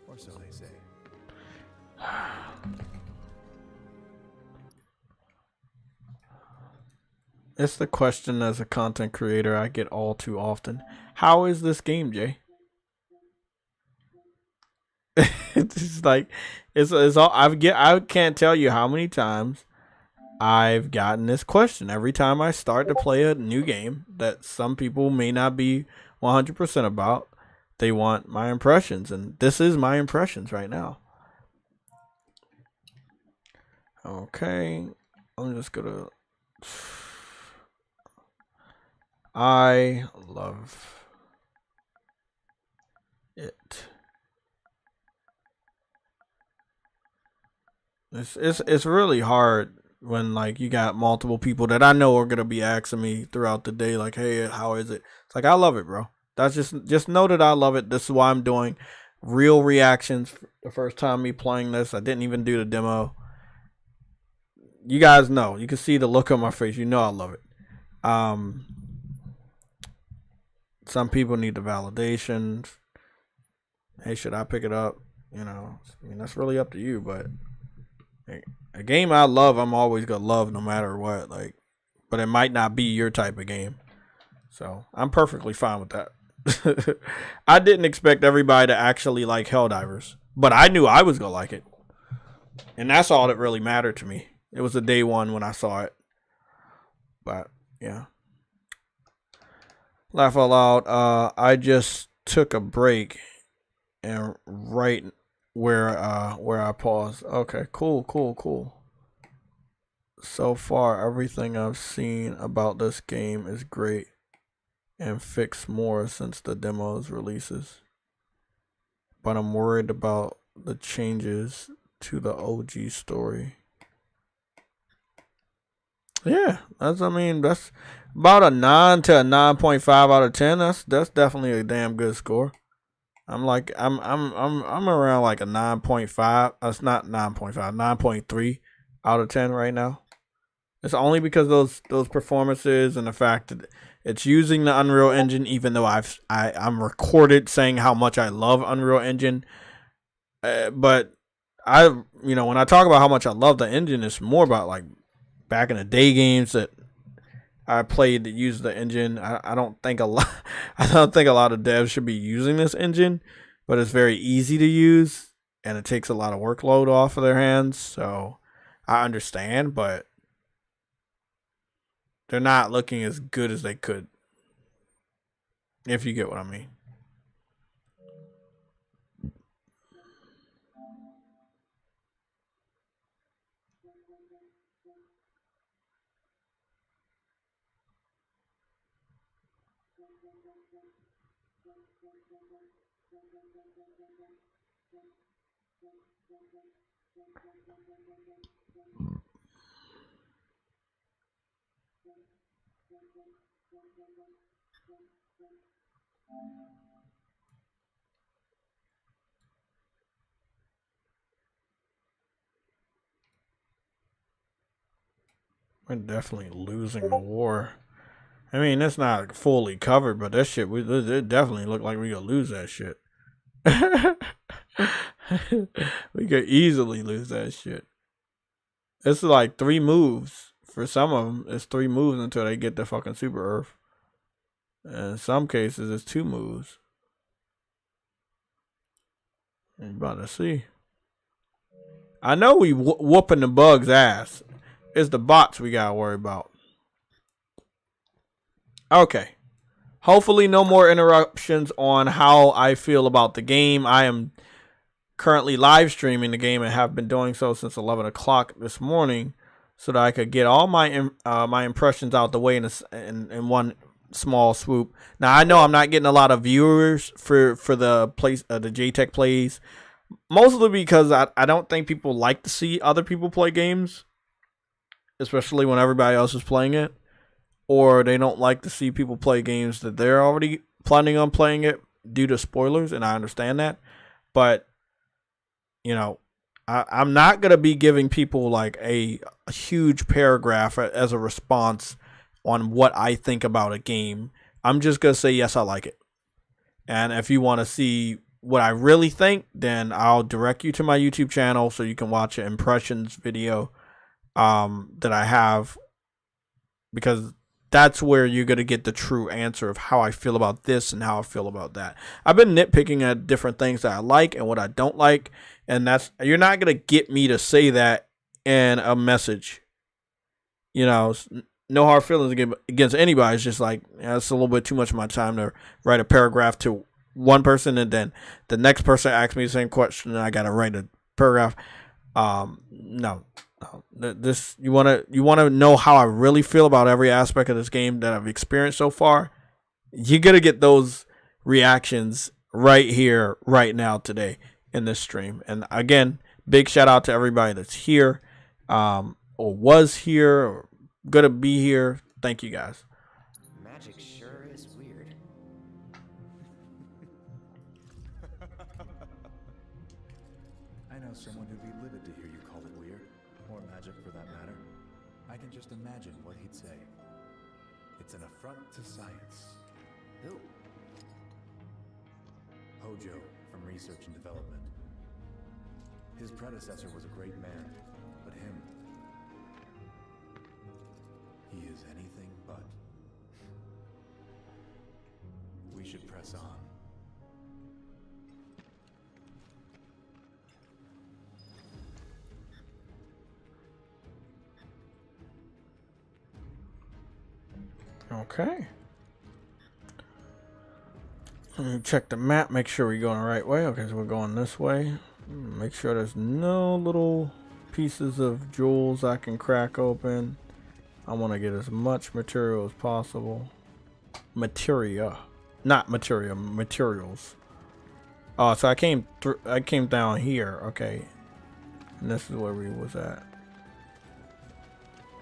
Or so they say. It's the question as a content creator I get all too often. How is this game, Jay? It's just like it's all I can't tell you how many times I've gotten this question every time I start to play a new game that some people may not be 100% about. They want my impressions, and this is my impressions right now. Okay, I'm just gonna. I love it. It's really hard when like you got multiple people that I know are gonna be asking me throughout the day, like, "Hey, how is it?" It's like I love it, bro. That's just know that I love it. This is why I'm doing real reactions. The first time me playing this, I didn't even do the demo. You guys know. You can see the look on my face. You know I love it. Some people need the validation. Hey, should I pick it up? You know, I mean, that's really up to you. But a game I love, I'm always gonna love no matter what. Like, but it might not be your type of game. So I'm perfectly fine with that. I didn't expect everybody to actually like Helldivers, but I knew I was gonna like it, and that's all that really mattered to me. It was the day one when I saw it. But yeah. Laugh out loud. I just took a break, and right where I paused. Okay, cool. So far, everything I've seen about this game is great, and fix more since the demo's releases. But I'm worried about the changes to the OG story. Yeah, that's about a 9 to a 9.5 out of 10. That's definitely a damn good score. I'm around like a 9.5. That's not 9.5, 9.3 out of 10 right now. It's only because those performances and the fact that it's using the Unreal Engine, even though I'm recorded saying how much I love Unreal Engine. But when I talk about how much I love the engine, it's more about like back in the day games that I played that used the engine. I don't think a lot of devs should be using this engine, but it's very easy to use and it takes a lot of workload off of their hands. So I understand, but they're not looking as good as they could. If you get what I mean. We're definitely losing the war. I mean, it's not fully covered, but that shit, it definitely looked like we gonna lose that shit. We could easily lose that shit. It's like 3 moves. For some of them, it's 3 moves until they get the fucking Super Earth. And in some cases, it's 2 moves. You about to see. I know we whooping the bugs' ass. It's the bots we gotta worry about. Okay. Hopefully no more interruptions on how I feel about the game. I am currently live streaming the game and have been doing so since 11 o'clock this morning so that I could get all my my impressions out the way in one small swoop. Now, I know I'm not getting a lot of viewers for the JayTech plays, mostly because I don't think people like to see other people play games, especially when everybody else is playing it. Or they don't like to see people play games that they're already planning on playing it due to spoilers, and I understand that. But, you know, I'm not going to be giving people like a huge paragraph as a response on what I think about a game. I'm just going to say, yes, I like it. And if you want to see what I really think, then I'll direct you to my YouTube channel so you can watch an impressions video that I have, because that's where you're going to get the true answer of how I feel about this and how I feel about that. I've been nitpicking at different things that I like and what I don't like. And you're not going to get me to say that in a message. You know, no hard feelings against anybody. It's just like, it's a little bit too much of my time to write a paragraph to one person, and then the next person asks me the same question and I got to write a paragraph. No. This you want to know how I really feel about every aspect of this game that I've experienced so far. You're gonna get those reactions right here, right now, today in this stream. And again, big shout out to everybody that's here, or was here, or gonna be here. Thank you guys. Magic sure is weird. I know someone who'd be livid to hear you call it weird. Or magic, for that matter. I can just imagine what he'd say. It's an affront to science. Who? Hojo, from Research and Development. His predecessor was a great man, but him, he is anything but. We should press on. Okay. Let me check the map, make sure we're going the right way. Okay, so we're going this way. Make sure there's no little pieces of jewels I can crack open. I want to get as much material as possible. Materials. Oh, so I came down here. Okay. And this is where we was at.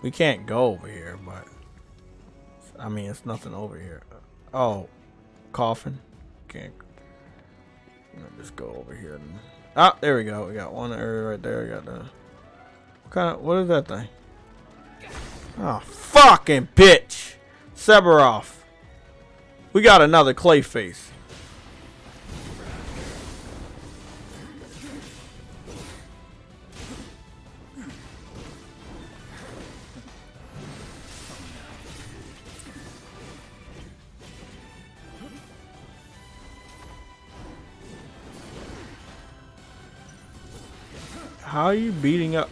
We can't go over here, but I mean, it's nothing over here. Oh, coffin. Can't. Let me just go over here. And, there we go. We got one area right there. We got the. What is that thing? Oh, fucking bitch! Severoff. We got another clay face. How are you beating up?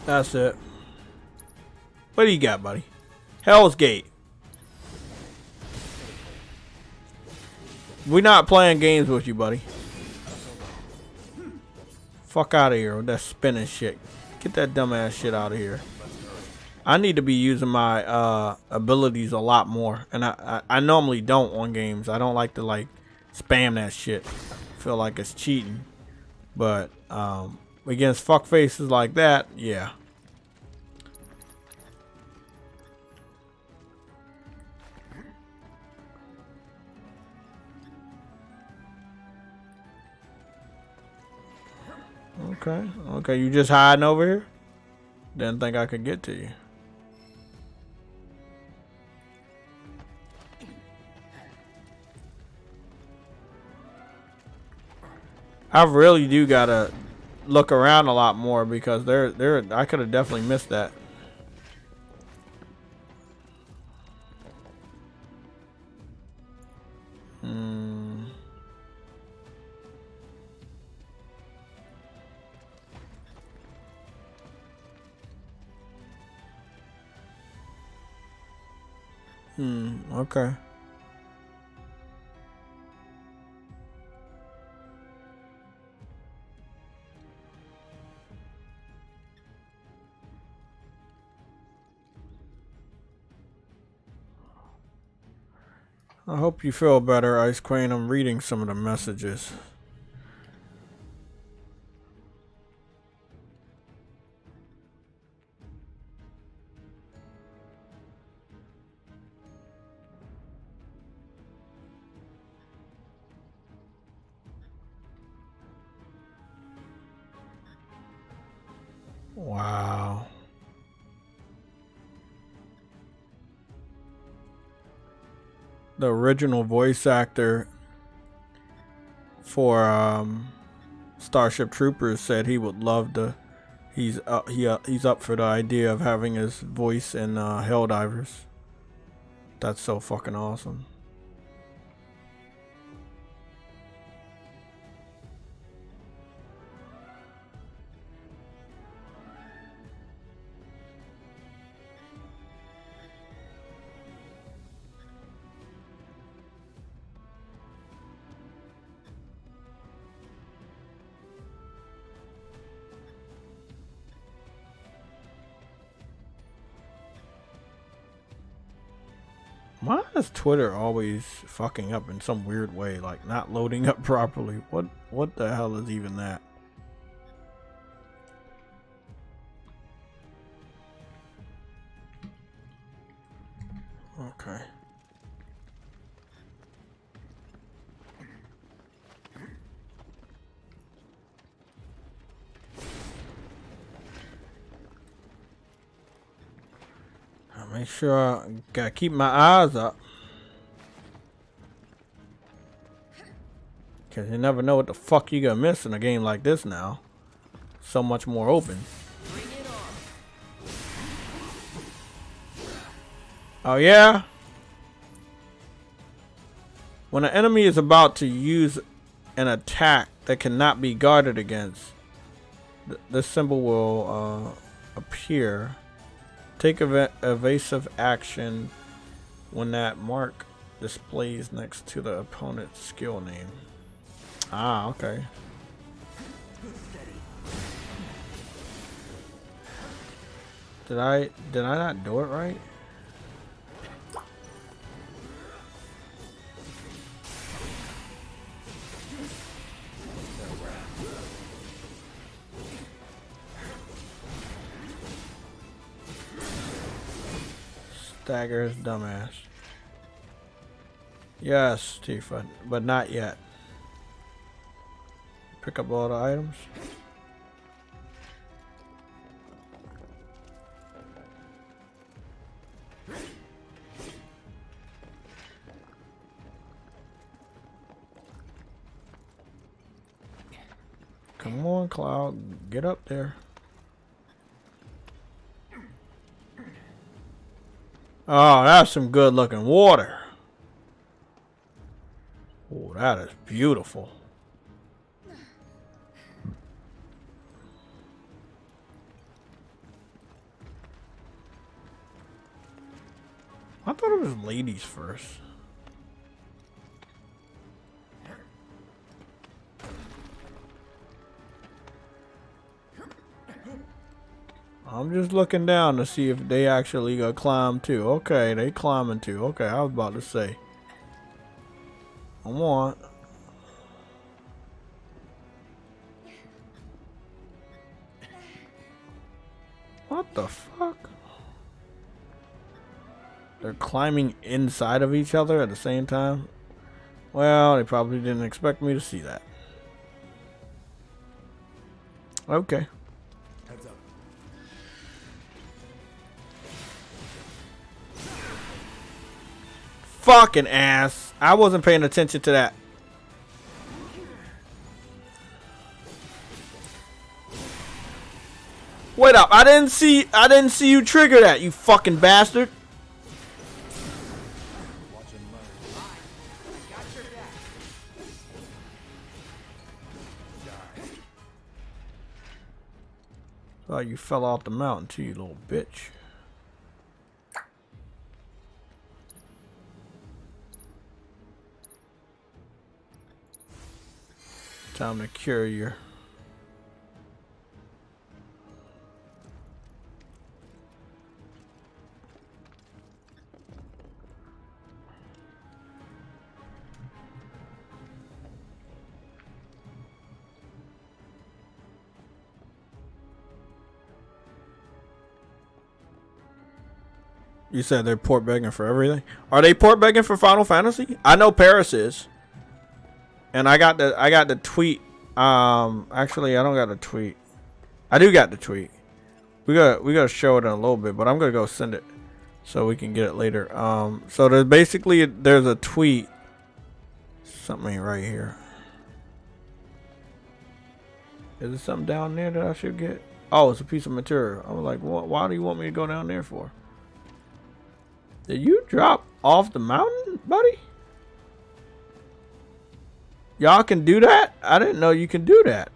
That's it. What do you got, buddy? Hell's Gate. We're not playing games with you, buddy. Fuck out of here with that spinning shit. Get that dumbass shit out of here. I need to be using my abilities a lot more, and I normally don't on games. I don't like to like spam that shit. I feel like it's cheating, but against fuck faces like that, yeah. Okay. Okay, you just hiding over here? Didn't think I could get to you. I really do gotta look around a lot more because I could have definitely missed that. Okay. I hope you feel better, Ice Queen. I'm reading some of the messages. Wow. The original voice actor for Starship Troopers said he would love to. He's up for the idea of having his voice in Helldivers. That's so fucking awesome. Why is Twitter always fucking up in some weird way, like not loading up properly? What the hell is even that? Okay. Make sure I gotta keep my eyes up, cause you never know what the fuck you gonna miss in a game like this now. So much more open. Oh yeah? When an enemy is about to use an attack that cannot be guarded against, this symbol will appear. Take evasive action when that mark displays next to the opponent's skill name. Ah, okay. Did I not do it right? Stagger's dumbass. Yes, Tifa, but not yet. Pick up all the items. Come on, Cloud, get up there. Oh, that's some good looking water. Oh, that is beautiful. I thought it was ladies first. I'm just looking down to see if they actually gonna climb too. Okay, they climbing too. Okay, I was about to say. Come on. What the fuck? They're climbing inside of each other at the same time? Well, they probably didn't expect me to see that. Okay. Heads up. Fucking ass. I wasn't paying attention to that. Wait up. I didn't see you trigger that, you fucking bastard. Watch and learn. Got your back. Oh, you fell off the mountain too, you little bitch. Time to cure your... You said they're port begging for everything. Are they port begging for Final Fantasy? I know Parris is. And I got the tweet. Actually I don't got the tweet. I do got the tweet. We gotta show it in a little bit, but I'm gonna go send it so we can get it later. So there's a tweet. Something right here. Is there something down there that I should get? Oh, it's a piece of material. I was like, why do you want me to go down there for? Did you drop off the mountain, buddy? Y'all can do that? I didn't know you can do that.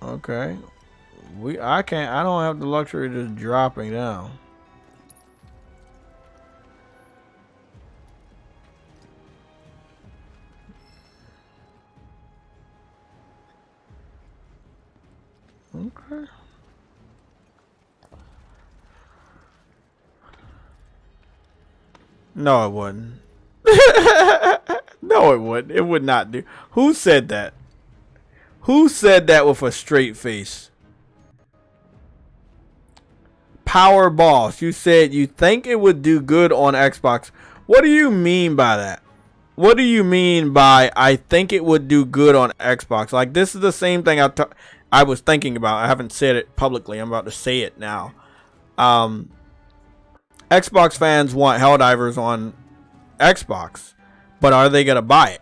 Okay. I don't have the luxury of just dropping down. Okay. No, it wouldn't. No, it wouldn't. It would not do. Who said that? Who said that with a straight face? Power Boss, you said you think it would do good on Xbox. What do you mean by that? What do you mean by I think it would do good on Xbox? Like, this is the same thing I was thinking about. I haven't said it publicly. I'm about to say it now. Xbox fans want Helldivers on Xbox, but are they gonna buy it,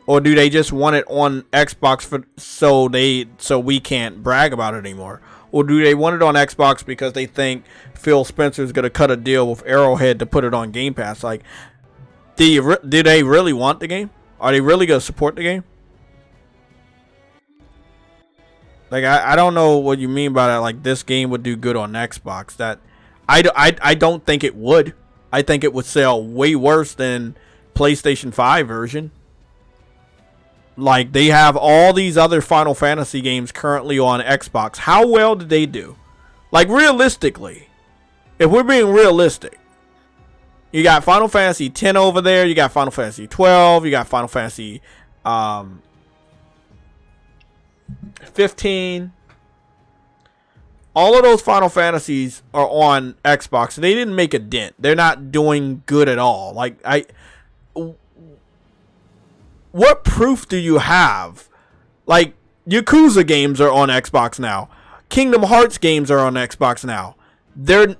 or do they just want it on Xbox so we can't brag about it anymore, or do they want it on Xbox because they think Phil Spencer's gonna cut a deal with Arrowhead to put it on Game Pass? Like, do they really want the game? Are they really gonna support the game? Like, I don't know what you mean by that. Like, this game would do good on Xbox. That I don't think it would. I think it would sell way worse than PlayStation 5 version. Like, they have all these other Final Fantasy games currently on Xbox. How well did they do? Like, realistically, if we're being realistic, you got Final Fantasy 10 over there, you got Final Fantasy 12, you got Final Fantasy 15. All of those Final Fantasies are on Xbox. They didn't make a dent. They're not doing good at all. Like, what proof do you have? Like, Yakuza games are on Xbox now. Kingdom Hearts games are on Xbox now. They're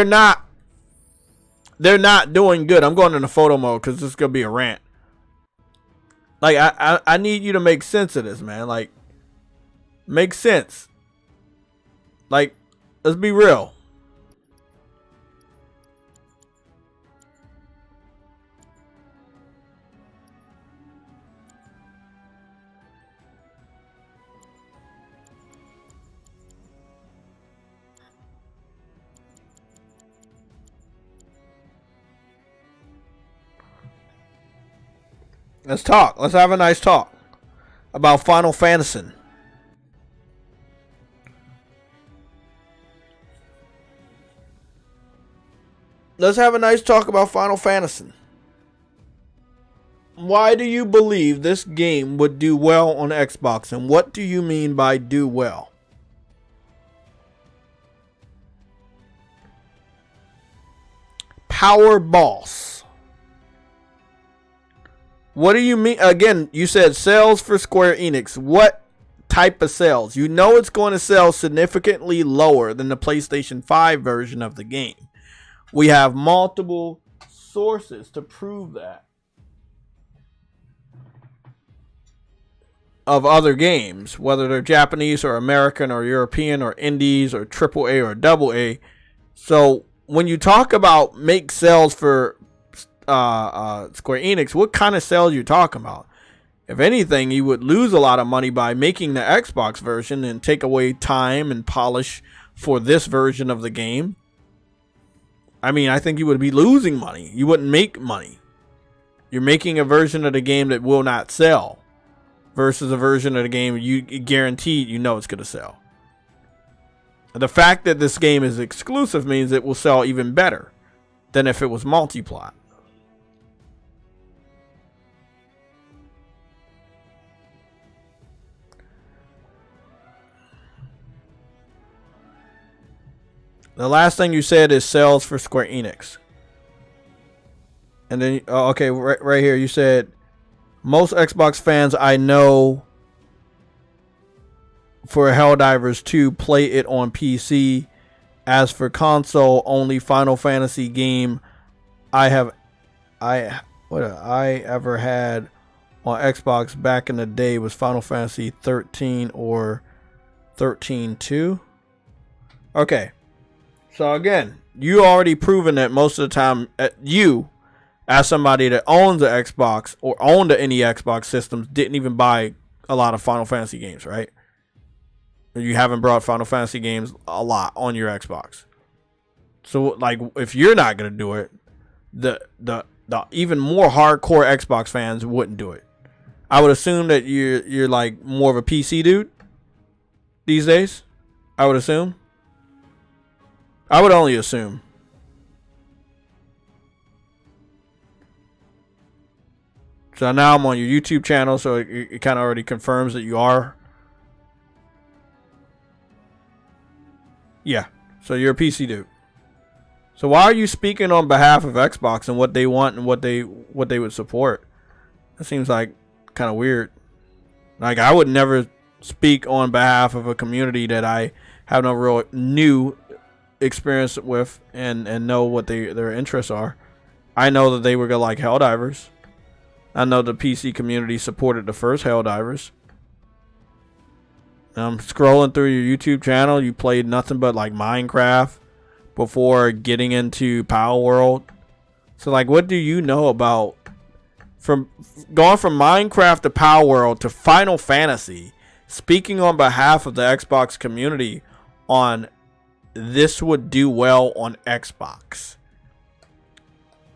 not doing good. I'm going into photo mode because this is gonna be a rant. Like, I need you to make sense of this, man. Like, make sense. Like, let's be real. Let's talk. Let's have a nice talk about Final Fantasy. Let's have a nice talk about Final Fantasy. Why do you believe this game would do well on Xbox, and what do you mean by do well? Power Boss. What do you mean? Again, you said sales for Square Enix. What type of sales? You know it's going to sell significantly lower than the PlayStation 5 version of the game. We have multiple sources to prove that. Of other games, whether they're Japanese or American or European or indies or AAA or AA. So when you talk about make sales for Square Enix, what kind of sales you talking about? If anything, you would lose a lot of money by making the Xbox version and take away time and polish for this version of the game. I mean, I think you would be losing money. You wouldn't make money. You're making a version of the game that will not sell versus a version of the game you guaranteed you know it's going to sell. The fact that this game is exclusive means it will sell even better than if it was multi-plot. The last thing you said is sales for Square Enix. And then, okay, right here, you said, most Xbox fans I know for Helldivers 2 play it on PC. As for console, only Final Fantasy game I ever had on Xbox back in the day was Final Fantasy 13 or 13-2. Okay. So again, you already proven that most of the time, you, as somebody that owns an Xbox or owned any Xbox systems, didn't even buy a lot of Final Fantasy games, right? You haven't brought Final Fantasy games a lot on your Xbox. So, like, if you're not gonna do it, the even more hardcore Xbox fans wouldn't do it. I would assume that you're like more of a PC dude these days. I would assume. I would only assume. So now I'm on your YouTube channel, so it kind of already confirms that you are. Yeah, so you're a PC dude. So why are you speaking on behalf of Xbox and what they want and what they would support? That seems like kind of weird. Like, I would never speak on behalf of a community that I have no real new experience with and know what their interests are. I know that they were gonna like Helldivers. I know the PC community supported the first Helldivers. I'm scrolling through your YouTube channel. You played nothing but like Minecraft before getting into Power World. So like, what do you know about from going from Minecraft to Power World to Final Fantasy? Speaking on behalf of the Xbox community on this would do well on Xbox.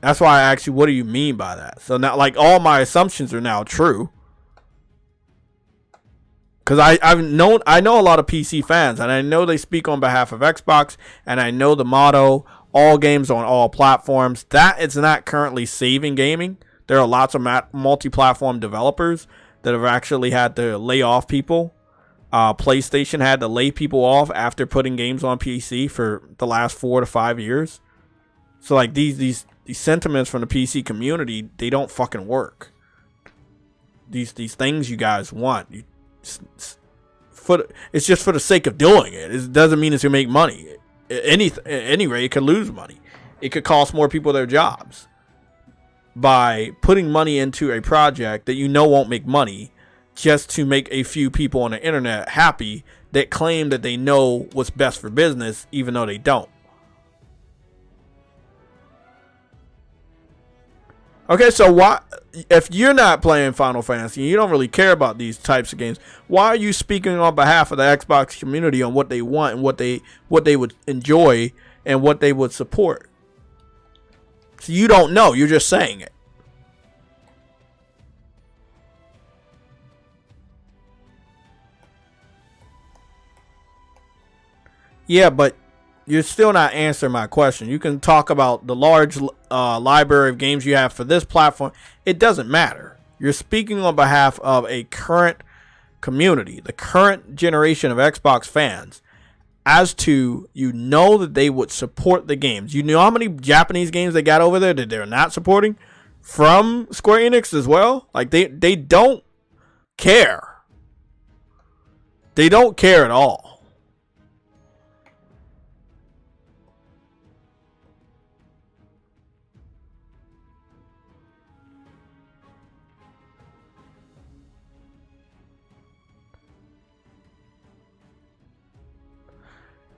That's why I asked you, what do you mean by that? So now, like, all my assumptions are now true. Because I know a lot of PC fans, and I know they speak on behalf of Xbox, and I know the motto, all games on all platforms. That is not currently saving gaming. There are lots of multi-platform developers that have actually had to lay off people. PlayStation had to lay people off after putting games on PC for the last 4 to 5 years. So like these sentiments from the PC community, they don't fucking work. These things you guys want, it's just for the sake of doing it. It doesn't mean it's gonna make money. Anyway, it could lose money. It could cost more people their jobs by putting money into a project that you know won't make money, just to make a few people on the internet happy that claim that they know what's best for business, even though they don't. Okay, so why, if you're not playing Final Fantasy and you don't really care about these types of games, why are you speaking on behalf of the Xbox community on what they want and what they would enjoy and what they would support? So you don't know, you're just saying it. Yeah, but you're still not answering my question. You can talk about the large library of games you have for this platform. It doesn't matter. You're speaking on behalf of a current community, the current generation of Xbox fans, as to, you know, that they would support the games. You know how many Japanese games they got over there that they're not supporting? from Square Enix as well. Like they don't care. They don't care at all.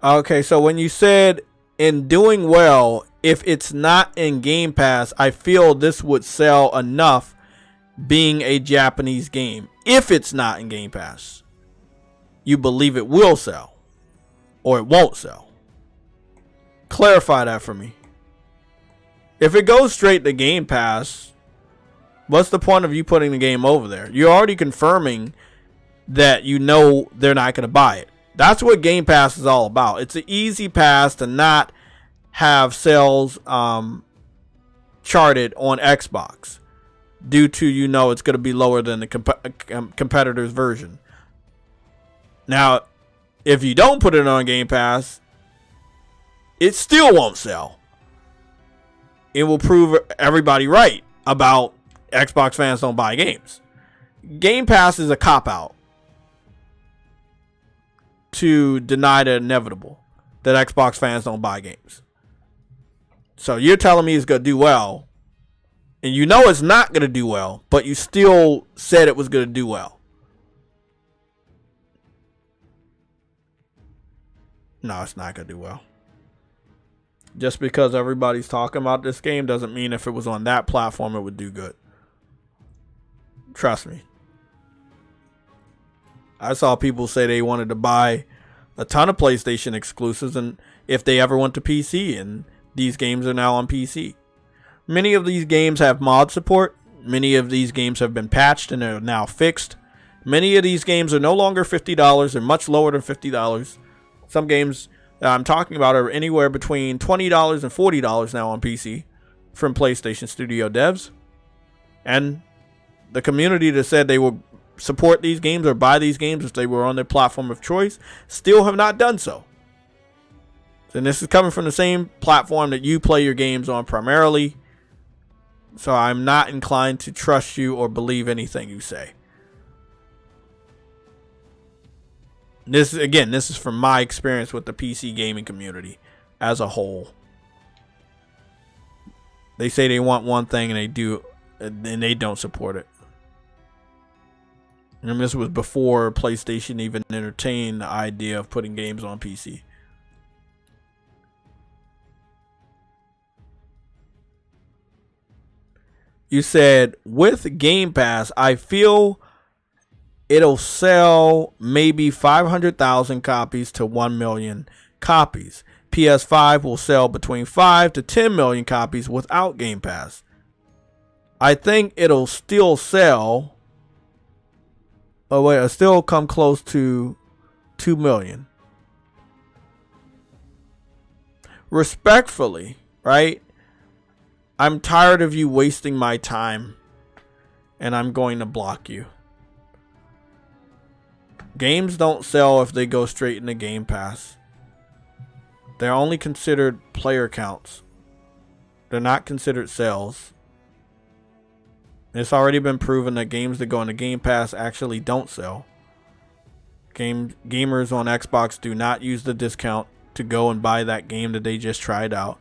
Okay, so when you said in doing well, if it's not in Game Pass, I feel this would sell enough being a Japanese game. If it's not in Game Pass, you believe it will sell or it won't sell. Clarify that for me. If it goes straight to Game Pass, what's the point of you putting the game over there? You're already confirming that you know they're not going to buy it. That's what Game Pass is all about. It's an easy pass to not have sales charted on Xbox due to, you know, it's going to be lower than the competitor's version. Now, if you don't put it on Game Pass, it still won't sell. It will prove everybody right about Xbox fans don't buy games. Game Pass is a cop-out to deny the inevitable that Xbox fans don't buy games. So you're telling me it's going to do well, and you know it's not going to do well, but you still said it was going to do well. No, it's not going to do well. Just because everybody's talking about this game doesn't mean if it was on that platform it would do good. Trust me. I saw people say they wanted to buy a ton of PlayStation exclusives and if they ever went to PC, and these games are now on PC. Many of these games have mod support. Many of these games have been patched and are now fixed. Many of these games are no longer $50. They're much lower than $50. Some games that I'm talking about are anywhere between $20 and $40 now on PC from PlayStation Studio devs. And the community that said they will support these games or buy these games if they were on their platform of choice still have not done so. And this is coming from the same platform that you play your games on primarily. So I'm not inclined to trust you or believe anything you say. This is from my experience with the PC gaming community as a whole. They say they want one thing and they do, and they don't support it. And this was before PlayStation even entertained the idea of putting games on PC. You said, with Game Pass, I feel it'll sell maybe 500,000 copies to 1 million copies. PS5 will sell between 5 to 10 million copies without Game Pass. I think it'll still sell. Oh wait, it'll still come close to 2 million. Respectfully, right? I'm tired of you wasting my time, and I'm going to block you. Games don't sell if they go straight into Game Pass. They're only considered player counts. They're not considered sales. It's already been proven that games that go into Game Pass actually don't sell. Gamers on Xbox do not use the discount to go and buy that game that they just tried out.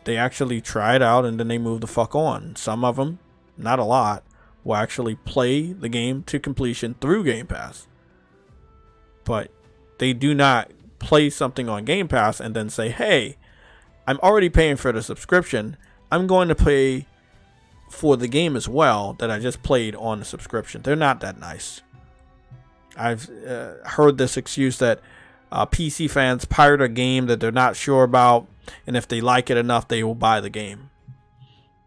They actually try it out and then they move the fuck on. Some of them, not a lot, will actually play the game to completion through Game Pass. But they do not play something on Game Pass and then say, hey, I'm already paying for the subscription. I'm going to pay for the game as well that I just played on the subscription. They're not that nice. I've heard this excuse that PC fans pirate a game that they're not sure about, and if they like it enough, they will buy the game.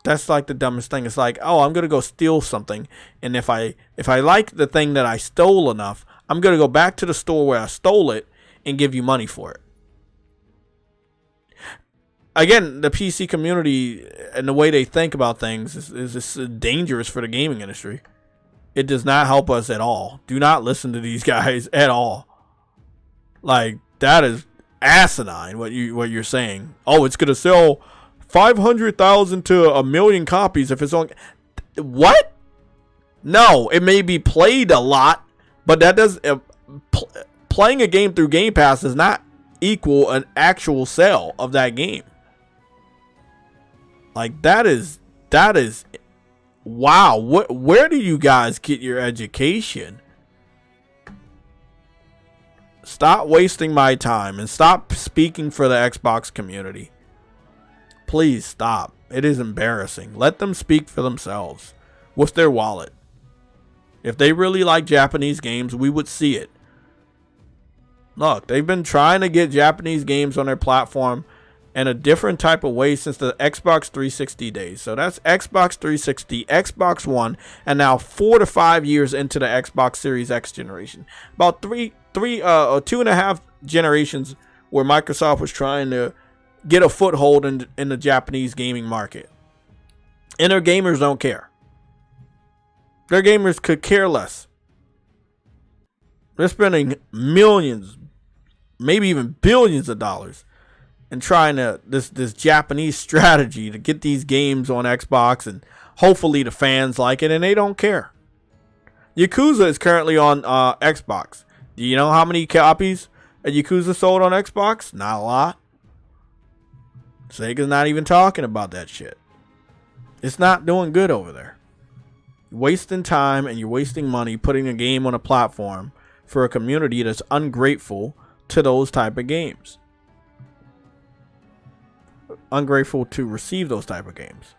That's like the dumbest thing. It's like, oh, I'm gonna go steal something, and if I like the thing that I stole enough, I'm gonna go back to the store where I stole it and give you money for it. Again, the PC community and the way they think about things is dangerous for the gaming industry. It does not help us at all. Do not listen to these guys at all. Like, that is asinine what you're saying. Oh, it's gonna sell 500,000 to 1,000,000 copies if it's on. What? No, it may be played a lot, but that does playing a game through Game Pass does not equal an actual sale of that game. Like that is wow. Where do you guys get your education? Stop wasting my time and stop speaking for the Xbox community. Please stop. It is embarrassing. Let them speak for themselves with their wallet. If they really like Japanese games, we would see it. Look, they've been trying to get Japanese games on their platform in a different type of way since the Xbox 360 days. So that's Xbox 360, Xbox One, and now 4 to 5 years into the Xbox Series X generation. About 2.5 generations where Microsoft was trying to get a foothold in the Japanese gaming market. And their gamers don't care. Their gamers could care less. They're spending millions, maybe even billions of dollars in trying to this Japanese strategy to get these games on Xbox, and hopefully the fans like it, and they don't care. Yakuza is currently on Xbox. Do you know how many copies of Yakuza sold on Xbox? Not a lot. Sega's not even talking about that shit. It's not doing good over there. You're wasting time and you're wasting money putting a game on a platform for a community that's ungrateful to those type of games. Ungrateful to receive those type of games.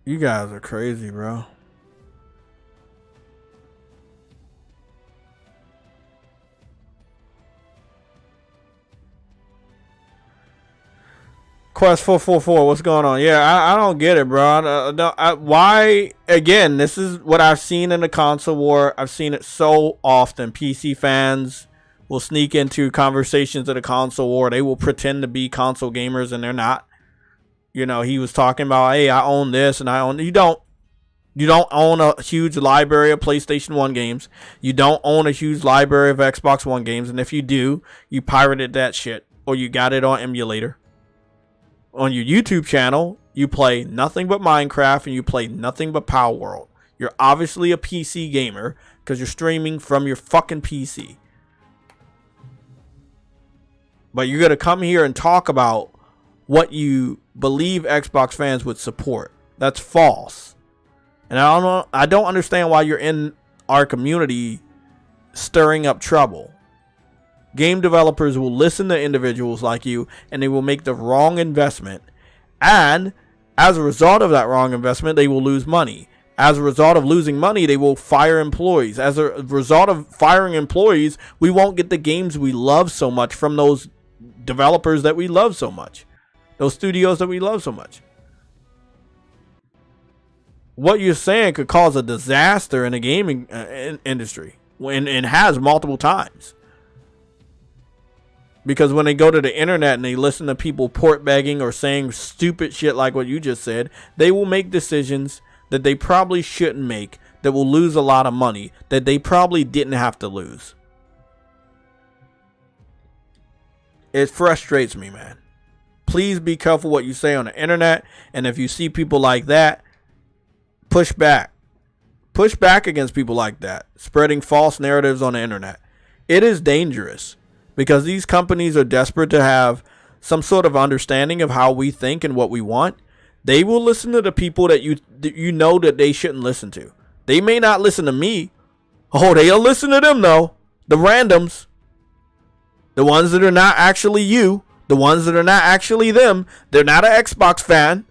You guys are crazy, bro. Quest 444, what's going on? Yeah, I don't get it, bro. Why? Again, this is what I've seen in the console war. I've seen it so often. PC fans will sneak into conversations of the console war. They will pretend to be console gamers and they're not. You know, he was talking about, hey, I own this and I own. You don't own a huge library of PlayStation 1 games. You don't own a huge library of Xbox One games. And if you do, you pirated that shit or you got it on emulator. On your YouTube channel, you play nothing but Minecraft and you play nothing but Power World. You're obviously a PC gamer because you're streaming from your fucking PC. But you're going to come here and talk about what you believe Xbox fans would support. That's false. And I don't understand why you're in our community stirring up trouble. Game developers will listen to individuals like you and they will make the wrong investment. And as a result of that wrong investment, they will lose money. As a result of losing money, they will fire employees. As a result of firing employees, we won't get the games we love so much from those developers that we love so much. Those studios that we love so much. What you're saying could cause a disaster in the gaming industry. And has multiple times. Because when they go to the internet and they listen to people port begging or saying stupid shit like what you just said, they will make decisions that they probably shouldn't make, that will lose a lot of money, that they probably didn't have to lose. It frustrates me, man. Please be careful what you say on the internet. And if you see people like that, push back. Push back against people like that, spreading false narratives on the internet. It is dangerous. Because these companies are desperate to have some sort of understanding of how we think and what we want. They will listen to the people that you know that they shouldn't listen to. They may not listen to me. Oh, they'll listen to them though. The randoms. The ones that are not actually you. The ones that are not actually them. They're not an Xbox fan.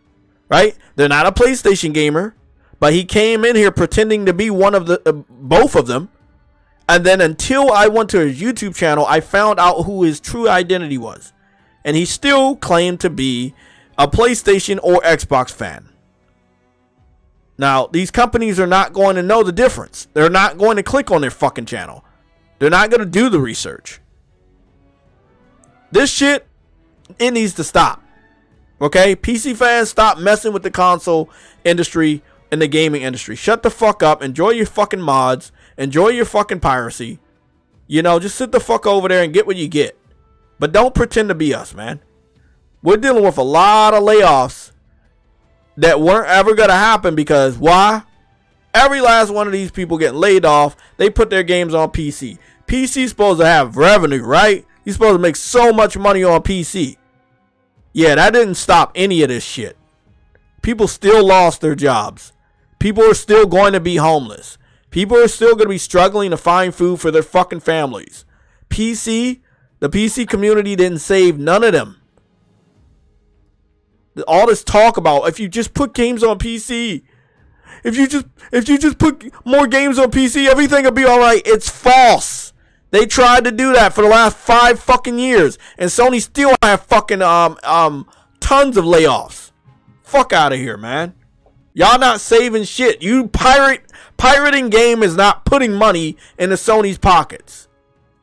Right? They're not a PlayStation gamer. But he came in here pretending to be one of the both of them. And then until I went to his YouTube channel, I found out who his true identity was. And he still claimed to be a PlayStation or Xbox fan. Now, these companies are not going to know the difference. They're not going to click on their fucking channel. They're not going to do the research. This shit, it needs to stop. Okay? PC fans, stop messing with the console industry and the gaming industry. Shut the fuck up. Enjoy your fucking mods. Enjoy your fucking piracy. You know, just sit the fuck over there and get what you get. But don't pretend to be us, man. We're dealing with a lot of layoffs that weren't ever going to happen because why? Every last one of these people getting laid off, they put their games on PC. PC's supposed to have revenue, right? You're supposed to make so much money on PC. Yeah, that didn't stop any of this shit. People still lost their jobs. People are still going to be homeless. People are still going to be struggling to find food for their fucking families. The PC community didn't save none of them. All this talk about if you just put games on PC, if you just put more games on PC, everything will be all right. It's false. They tried to do that for the last 5 fucking years, and Sony still have fucking tons of layoffs. Fuck out of here, man. Y'all not saving shit. You pirating game is not putting money into Sony's pockets.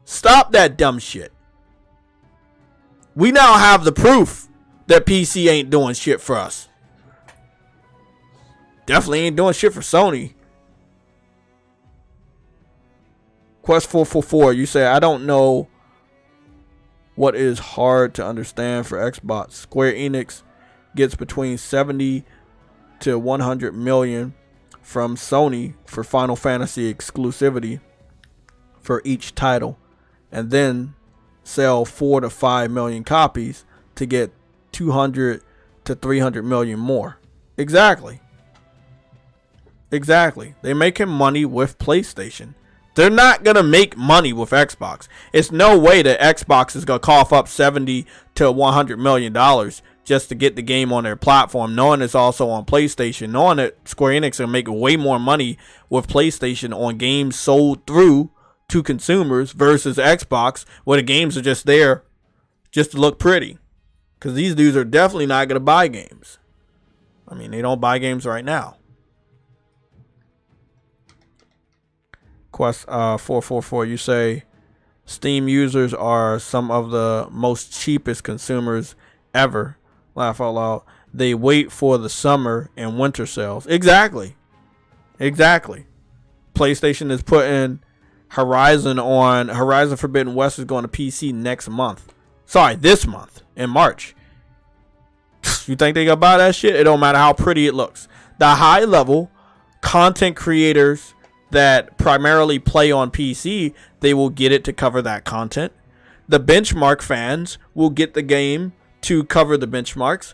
Stop that dumb shit. We now have the proof that PC ain't doing shit for us. Definitely ain't doing shit for Sony. Quest 444, you say, I don't know what is hard to understand for Xbox. Square Enix gets between 70 to 100 million from Sony for Final Fantasy exclusivity for each title, and then sell 4 to 5 million copies to get 200 to 300 million more. Exactly. They're making money with PlayStation. They're not going to make money with Xbox. It's no way that Xbox is going to cough up 70 to $100 million just to get the game on their platform, knowing it's also on PlayStation, knowing that Square Enix will make way more money with PlayStation on games sold through to consumers versus Xbox, where the games are just there just to look pretty. Because these dudes are definitely not going to buy games. I mean, they don't buy games right now. Quest 444, you say Steam users are some of the most cheapest consumers ever. Laugh out loud. They wait for the summer and winter sales. Exactly. PlayStation is putting Horizon on. Horizon Forbidden West is going to PC next month. Sorry, this month in March. You think they gonna buy that shit? It don't matter how pretty it looks. The high level content creators that primarily play on PC, they will get it to cover that content. The benchmark fans will get the game to cover the benchmarks,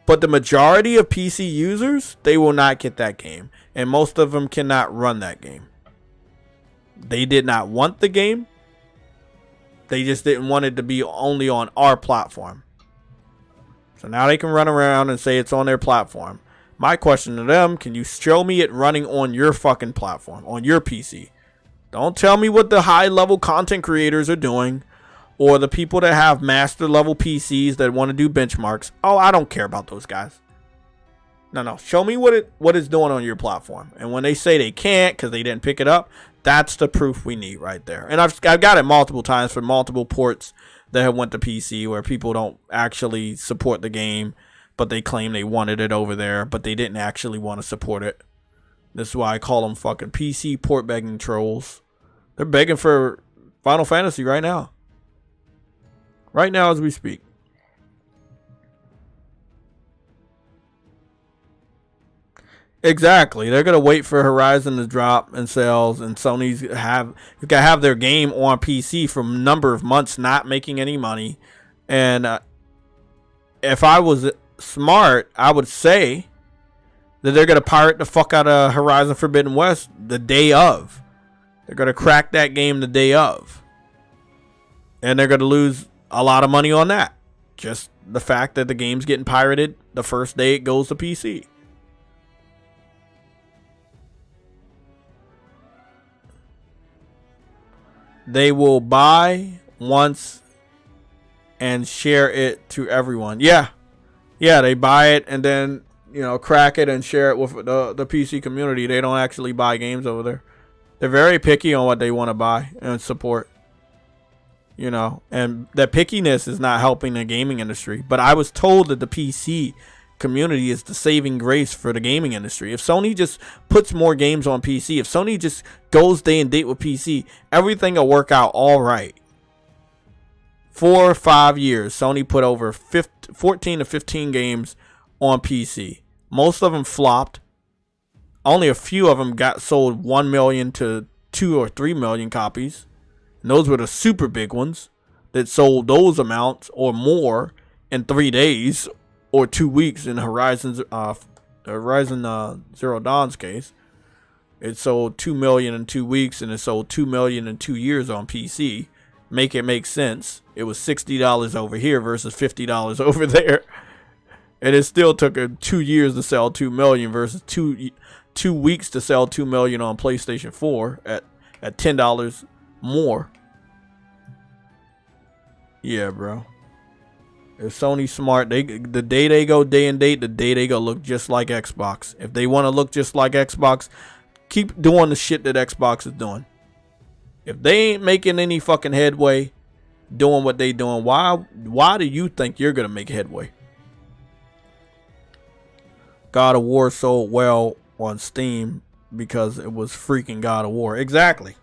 but the majority of PC users, they will not get that game, and most of them cannot run that game. They did not want the game. They just didn't want it to be only on our platform. So now they can run around and say it's on their platform. My question to them, can you show me it running on your fucking platform, on your PC? Don't tell me what the high level content creators are doing, or the people that have master level PCs that want to do benchmarks. Oh, I don't care about those guys. No. Show me what it's doing on your platform. And when they say they can't because they didn't pick it up, that's the proof we need right there. And I've got it multiple times for multiple ports that have went to PC where people don't actually support the game, but they claim they wanted it over there, but they didn't actually want to support it. This is why I call them fucking PC port begging trolls. They're begging for Final Fantasy right now. Right now as we speak. Exactly. They're going to wait for Horizon to drop in sales, and Sony's got to have their game on PC for a number of months not making any money. And if I was smart, I would say that they're going to pirate the fuck out of Horizon Forbidden West the day of. They're going to crack that game the day of. And they're going to lose a lot of money on that. Just the fact that the game's getting pirated the first day it goes to PC. They will buy once and share it to everyone. Yeah, they buy it and then you know, crack it and share it with the PC community. They don't actually buy games over there. They're very picky on what they want to buy and support. You know, and that pickiness is not helping the gaming industry. But I was told that the PC community is the saving grace for the gaming industry. If Sony just puts more games on PC, if Sony just goes day and date with PC, everything will work out all right. 4 or 5 years, Sony put over 14 to 15 games on PC. Most of them flopped. Only a few of them got sold 1 million to 2 or 3 million copies. And those were the super big ones that sold those amounts or more in 3 days or 2 weeks. In Horizon Zero Dawn's case, it sold 2 million in 2 weeks, and it sold 2 million in 2 years on PC. Make it make sense. It was $60 over here versus $50 over there, and it still took 2 years to sell 2 million versus two weeks to sell 2 million on PlayStation 4 at $10 more. Yeah, bro. If Sony's smart, the day they go day and date, the day they go look just like Xbox. If they want to look just like Xbox, keep doing the shit that Xbox is doing. If they ain't making any fucking headway doing what they doing, why do you think you're gonna make headway? God of War sold well on Steam because it was freaking God of War. Exactly.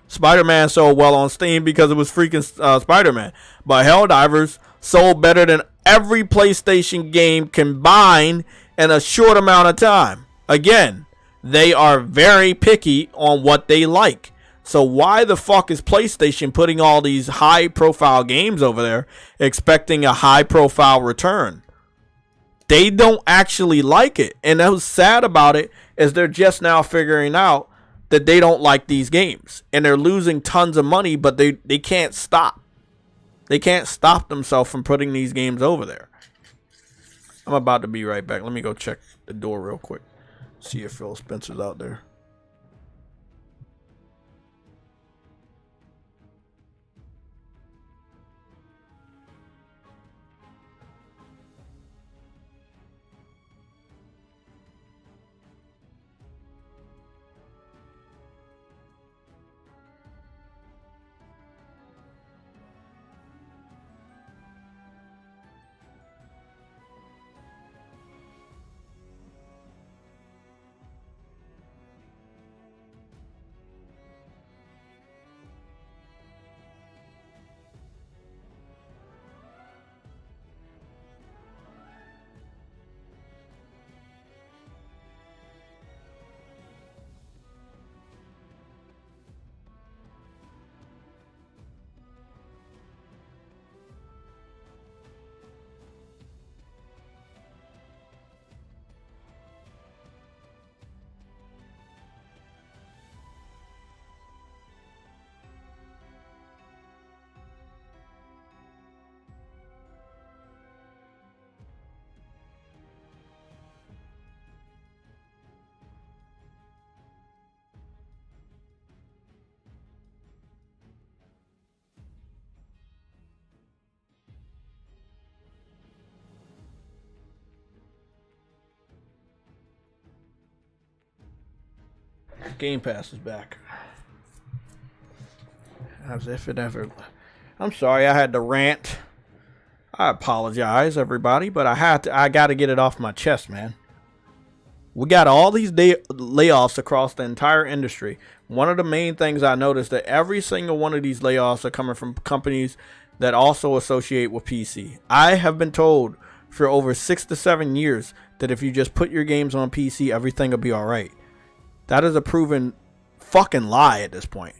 Spider-Man sold well on Steam because it was freaking Spider-Man. But Helldivers sold better than every PlayStation game combined in a short amount of time. Again, they are very picky on what they like. So why the fuck is PlayStation putting all these high-profile games over there expecting a high-profile return? They don't actually like it. And what's sad about it is they're just now figuring out that they don't like these games. And they're losing tons of money, but they can't stop. They can't stop themselves from putting these games over there. I'm about to be right back. Let me go check the door real quick. See if Phil Spencer's out there. Game Pass is back. As if it ever... I'm sorry I had to rant. I apologize, everybody, but I got to get it off my chest, man. We got all these layoffs across the entire industry. One of the main things I noticed that every single one of these layoffs are coming from companies that also associate with PC. I have been told for over 6 to 7 years that if you just put your games on PC, everything will be all right. That is a proven fucking lie at this point.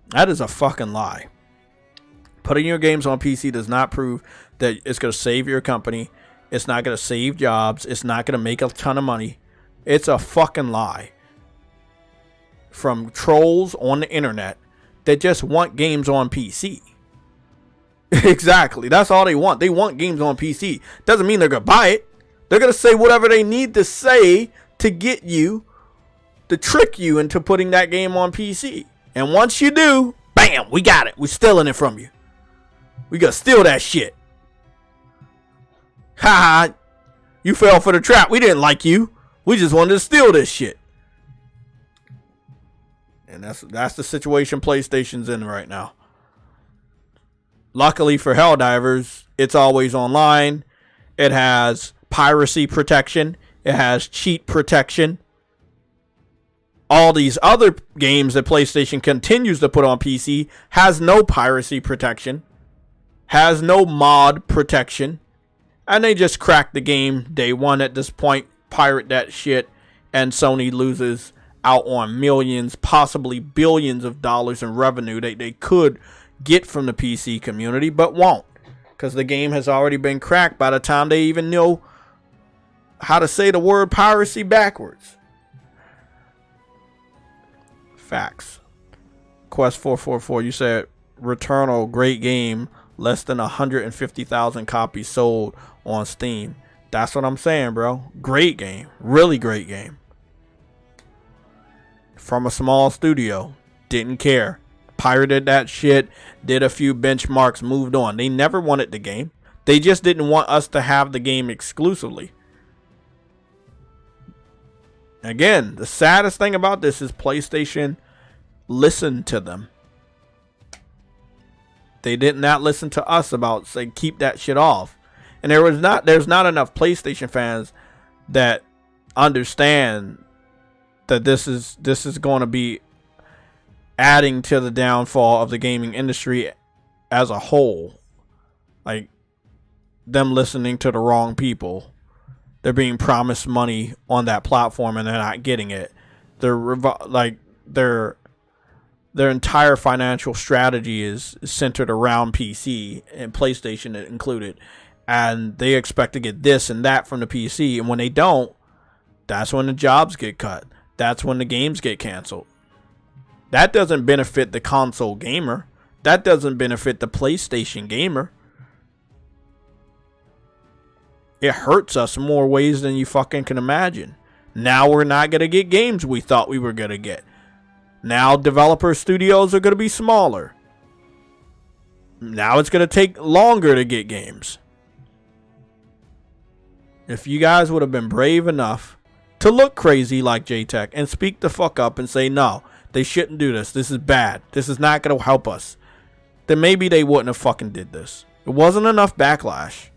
That is a fucking lie. Putting your games on PC does not prove that it's going to save your company. It's not going to save jobs. It's not going to make a ton of money. It's a fucking lie. From trolls on the internet that just want games on PC. Exactly. That's all they want. They want games on PC. Doesn't mean they're going to buy it. They're going to say whatever they need to say to get you, to trick you into putting that game on PC. And once you do, bam, we got it. We're stealing it from you. We gonna steal that shit. Ha ha. You fell for the trap. We didn't like you. We just wanted to steal this shit. And that's the situation PlayStation's in right now. Luckily for Helldivers, it's always online. It has piracy protection. It has cheat protection. All these other games that PlayStation continues to put on PC has no piracy protection, has no mod protection, and they just crack the game day one at this point, pirate that shit, and Sony loses out on millions, possibly billions of dollars in revenue that they could get from the PC community, but won't, because the game has already been cracked by the time they even know how to say the word piracy backwards. Facts. Quest 444, you said Returnal, great game, less than 150,000 copies sold on Steam. That's what I'm saying, bro. Great game. Really great game. From a small studio. Didn't care. Pirated that shit. Did a few benchmarks. Moved on. They never wanted the game. They just didn't want us to have the game exclusively. Again, the saddest thing about this is PlayStation listened to them. They did not listen to us about saying keep that shit off. And there's not enough PlayStation fans that understand that this is going to be adding to the downfall of the gaming industry as a whole. Like them listening to the wrong people. They're being promised money on that platform and they're not getting it. Their entire financial strategy is centered around PC and PlayStation included, and they expect to get this and that from the PC, and when they don't, that's when the jobs get cut. That's when the games get canceled. That doesn't benefit the console gamer. That doesn't benefit the PlayStation gamer. It hurts us more ways than you fucking can imagine. Now we're not going to get games we thought we were going to get. Now developer studios are going to be smaller. Now it's going to take longer to get games. If you guys would have been brave enough to look crazy like JayTech and speak the fuck up and say, no, they shouldn't do this. This is bad. This is not going to help us. Then maybe they wouldn't have fucking did this. It wasn't enough backlash.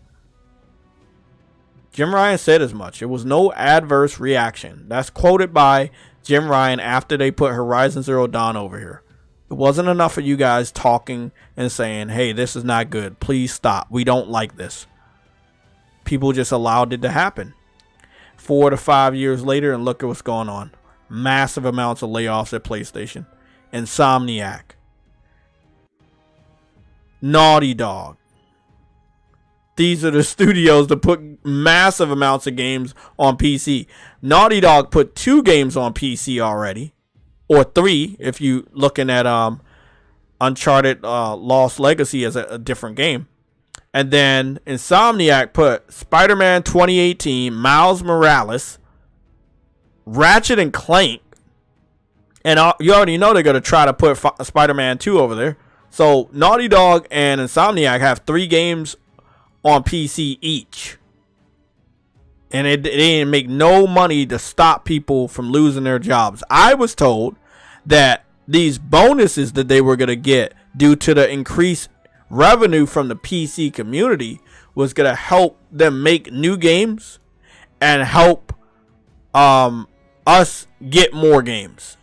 Jim Ryan said as much. It was no adverse reaction. That's quoted by Jim Ryan after they put Horizon Zero Dawn over here. It wasn't enough of you guys talking and saying, hey, this is not good. Please stop. We don't like this. People just allowed it to happen. 4 to 5 years later, and look at what's going on. Massive amounts of layoffs at PlayStation. Insomniac. Naughty Dog. These are the studios that put massive amounts of games on PC. Naughty Dog put 2 games on PC already. Or 3 if you looking at Uncharted Lost Legacy as a different game. And then Insomniac put Spider-Man 2018, Miles Morales, Ratchet and Clank. And you already know they're going to try to put Spider-Man 2 over there. So Naughty Dog and Insomniac have 3 games on PC each. And they didn't make no money to stop people from losing their jobs. I was told that these bonuses that they were going to get due to the increased revenue from the PC community was going to help them make new games and help us get more games.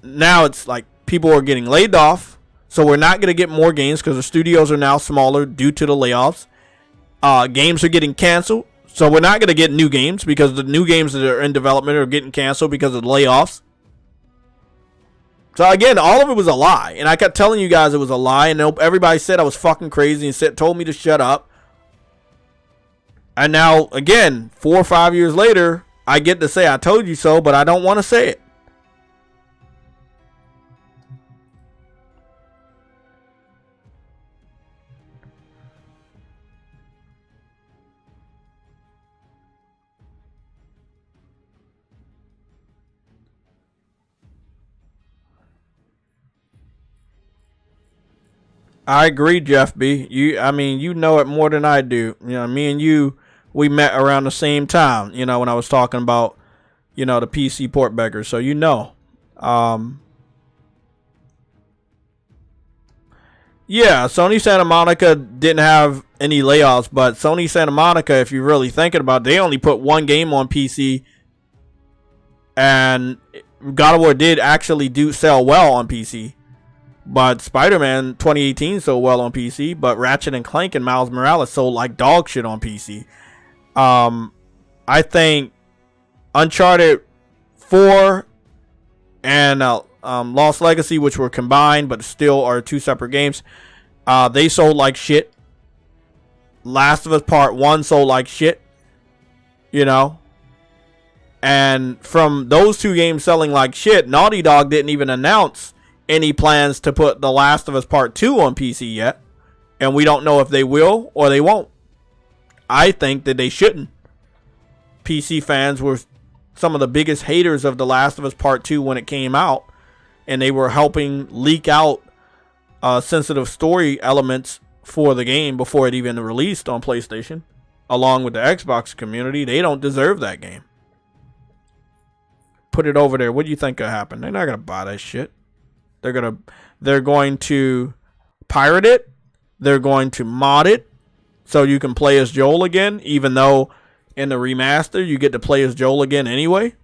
Now it's like people are getting laid off. So we're not going to get more games because the studios are now smaller due to the layoffs. Games are getting canceled. So we're not going to get new games because the new games that are in development are getting canceled because of the layoffs. So again, all of it was a lie. And I kept telling you guys it was a lie. And everybody said I was fucking crazy and told me to shut up. And now, again, 4 or 5 years later, I get to say I told you so, but I don't want to say it. I agree, Jeff B. You know it more than I do. You know, me and you we met around the same time, you know, when I was talking about, you know, the PC port beggars. So, you know, yeah, Sony Santa Monica didn't have any layoffs, but Sony Santa Monica, if you're really thinking about it, they only put one game on PC, and God of War did actually sell well on PC, but Spider-Man 2018 sold well on PC, but Ratchet and Clank and Miles Morales sold like dog shit on PC. I think Uncharted 4 and Lost Legacy, which were combined but still are two separate games, they sold like shit. Last of Us Part 1 sold like shit, you know. And from those two games selling like shit, Naughty Dog didn't even announce any plans to put The Last of Us Part 2 on PC yet. And we don't know if they will or they won't. I think that they shouldn't. PC fans were some of the biggest haters of The Last of Us Part 2 when it came out. And they were helping leak out sensitive story elements for the game before it even released on PlayStation. Along with the Xbox community. They don't deserve that game. Put it over there. What do you think could happen? They're not going to buy that shit. They're going to pirate it. They're going to mod it so you can play as Joel again, even though in the remaster you get to play as Joel again anyway,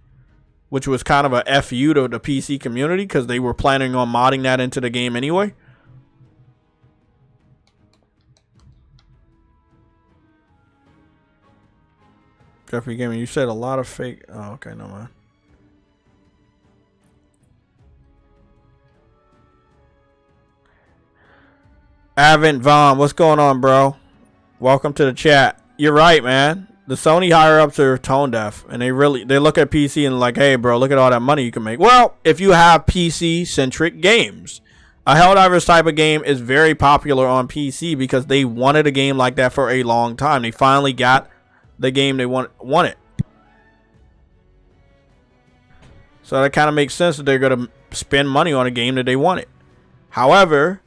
which was kind of a FU to the PC community because they were planning on modding that into the game anyway. Jeffrey Gaming, you said a lot of fake. Oh, okay, no mind. Avent Vaughn, what's going on, bro? Welcome to the chat. You're right, man. The Sony higher ups are tone deaf, and they look at PC and like, hey, bro, look at all that money you can make. Well, if you have PC centric games, a Helldivers type of game is very popular on PC because they wanted a game like that for a long time. They finally got the game they wanted. So that kind of makes sense that they're going to spend money on a game that they wanted. However,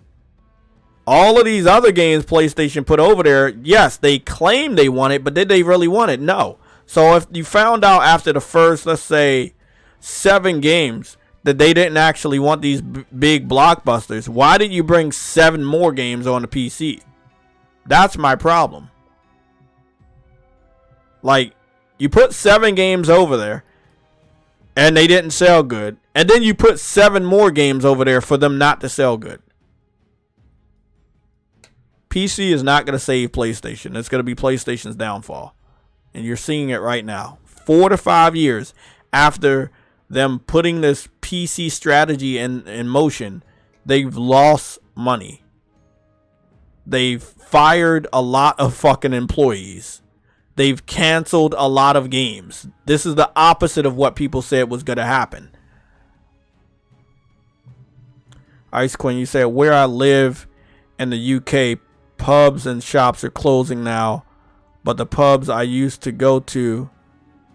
all of these other games PlayStation put over there, yes, they claim they want it, but did they really want it? No. So if you found out after the first, let's say, 7 games that they didn't actually want these big blockbusters, why did you bring 7 more games on the PC? That's my problem. Like, you put 7 games over there, and they didn't sell good, and then you put 7 more games over there for them not to sell good. PC is not going to save PlayStation. It's going to be PlayStation's downfall. And you're seeing it right now. 4 to 5 years after them putting this PC strategy in motion, they've lost money. They've fired a lot of fucking employees. They've canceled a lot of games. This is the opposite of what people said was going to happen. Ice Queen, you said, where I live in the UK, pubs and shops are closing now, but the pubs I used to go to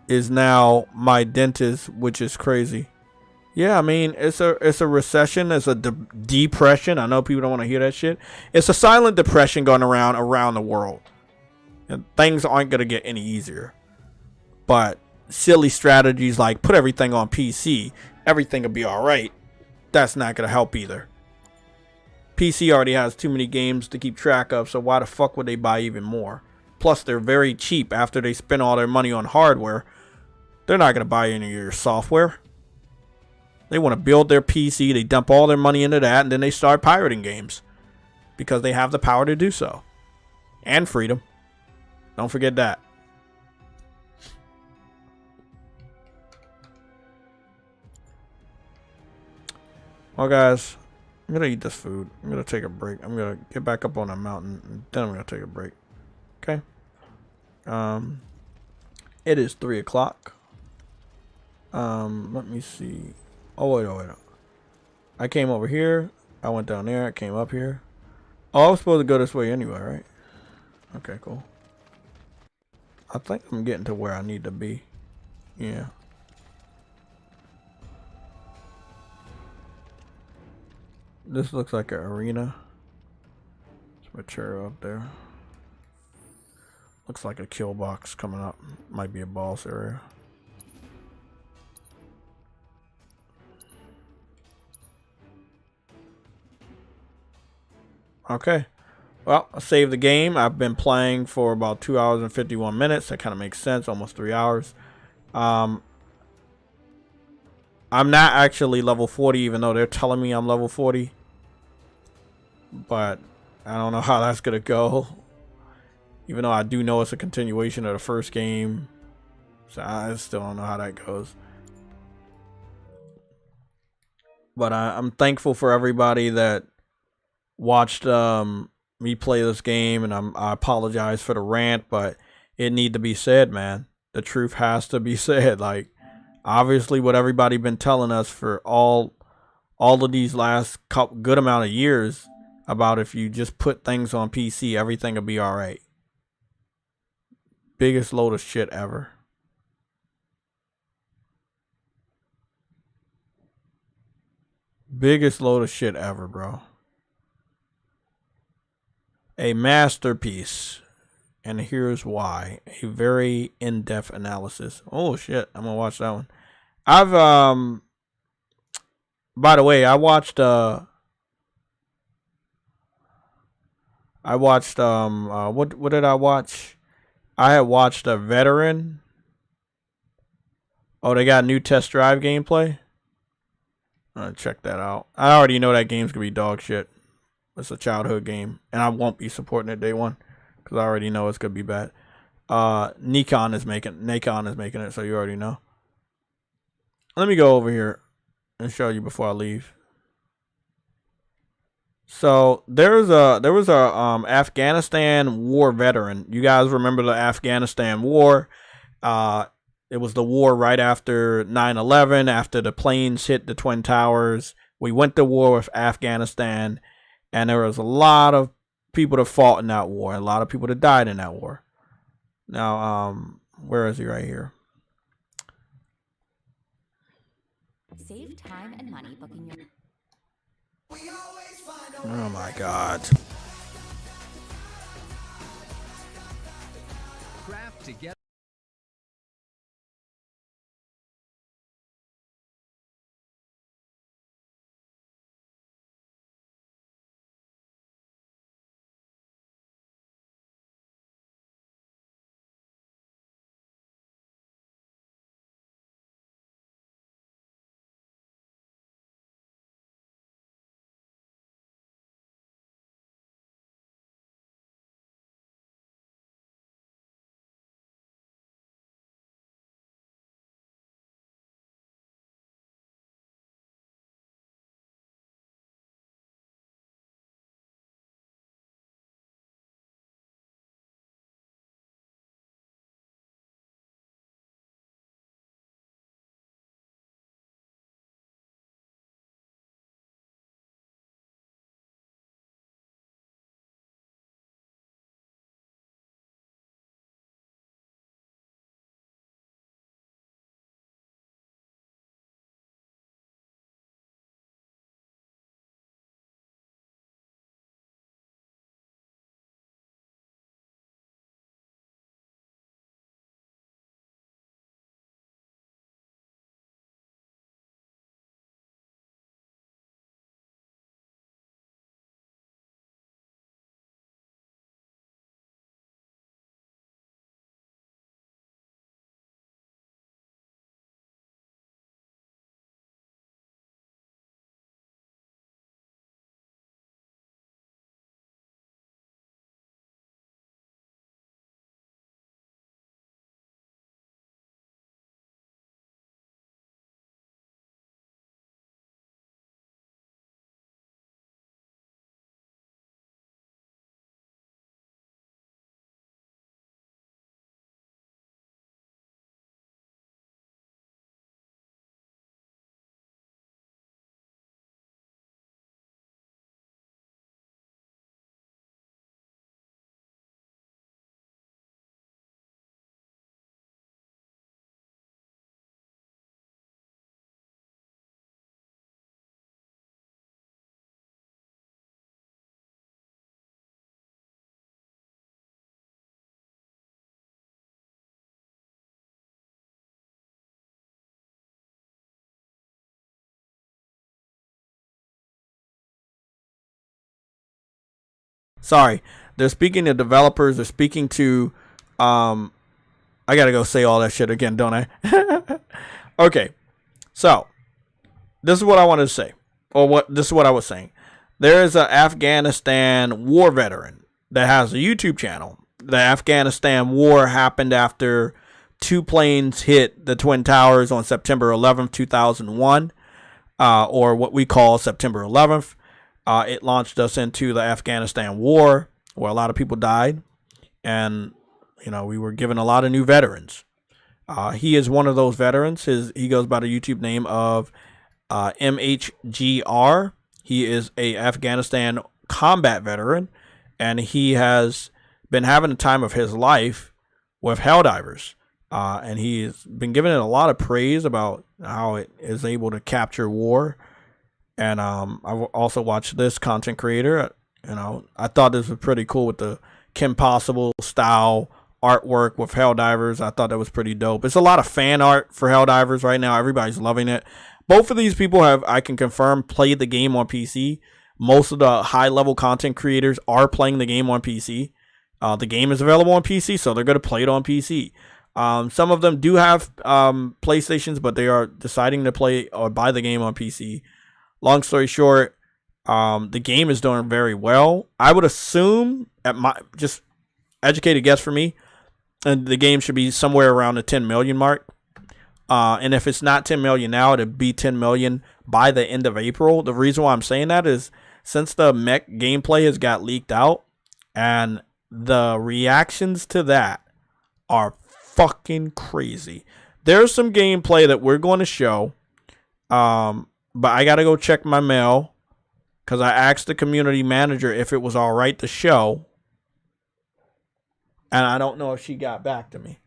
is now my dentist, which is crazy. Yeah, I mean, it's a recession, it's a depression. I know people don't want to hear that shit. It's a silent depression going around the world, and things aren't going to get any easier. But silly strategies like put everything on PC, everything will be all right, that's not going to help either. PC already has too many games to keep track of, so why the fuck would they buy even more? Plus, they're very cheap after they spend all their money on hardware. They're not going to buy any of your software. They want to build their PC, they dump all their money into that, and then they start pirating games. Because they have the power to do so. And freedom. Don't forget that. Well, guys, I'm going to eat this food. I'm going to take a break. I'm going to get back up on that mountain, and then I'm going to take a break. Okay? It is 3 o'clock. Let me see. Oh, wait. I came over here. I went down there. I came up here. Oh, I was supposed to go this way anyway, right? Okay, cool. I think I'm getting to where I need to be. Yeah. This looks like an arena. There's my chair up there. Looks like a kill box coming up. Might be a boss area. Okay. Well, I saved the game. I've been playing for about 2 hours and 51 minutes. That kind of makes sense. Almost 3 hours. I'm not actually level 40, even though they're telling me I'm level 40. But I don't know how that's going to go. Even though I do know it's a continuation of the first game. So I still don't know how that goes. But I'm thankful for everybody that watched me play this game. And I apologize for the rant, but it need to be said, man. The truth has to be said. Like, obviously what everybody been telling us for all of these last good amount of years about if you just put things on PC, everything will be all right. Biggest load of shit ever. Biggest load of shit ever, bro. A masterpiece. And here's why. A very in-depth analysis. Oh shit, I'm gonna watch that one. I've by the way, I watched what did I watch? I had watched a Veteran. Oh, they got new test drive gameplay. I'm gonna check that out. I already know that game's gonna be dog shit. It's a childhood game, and I won't be supporting it day one because I already know it's gonna be bad. Nikon is making it, so you already know. Let me go over here and show you before I leave. So there was a Afghanistan war veteran. You guys remember the Afghanistan war? It was the war right after 9/11, after the planes hit the Twin Towers. We went to war with Afghanistan, and there was a lot of people that fought in that war, and a lot of people that died in that war. Now, where is he? Right here. Save time and money booking your... Oh my God. Craft together. Sorry. They're speaking to developers. They're speaking to, I gotta go say all that shit again, don't I? Okay. So, this is what I wanted to say. This is what I was saying. There is an Afghanistan war veteran that has a YouTube channel. The Afghanistan war happened after 2 planes hit the Twin Towers on September 11th, 2001, or what we call September 11th. It launched us into the Afghanistan war, where a lot of people died, and we were given a lot of new veterans. He is one of those veterans. He goes by the YouTube name of MHGR. He is a Afghanistan combat veteran, and he has been having the time of his life with Helldivers. And he's been given it a lot of praise about how it is able to capture war. And I've also watched this content creator. I thought this was pretty cool with the Kim Possible style artwork with Helldivers. I thought that was pretty dope. It's a lot of fan art for Helldivers right now. Everybody's loving it. Both of these people have, I can confirm, played the game on PC. Most of the high-level content creators are playing the game on PC. The game is available on PC, so they're going to play it on PC. Some of them do have PlayStations, but they are deciding to play or buy the game on PC. Long story short, the game is doing very well. I would assume, at my just educated guess for me, and the game should be somewhere around the 10 million mark. And if it's not 10 million now, it'll be 10 million by the end of April. The reason why I'm saying that is since the mech gameplay has got leaked out, and the reactions to that are fucking crazy. There's some gameplay that we're going to show, but I gotta go check my mail because I asked the community manager if it was all right to show, and I don't know if she got back to me.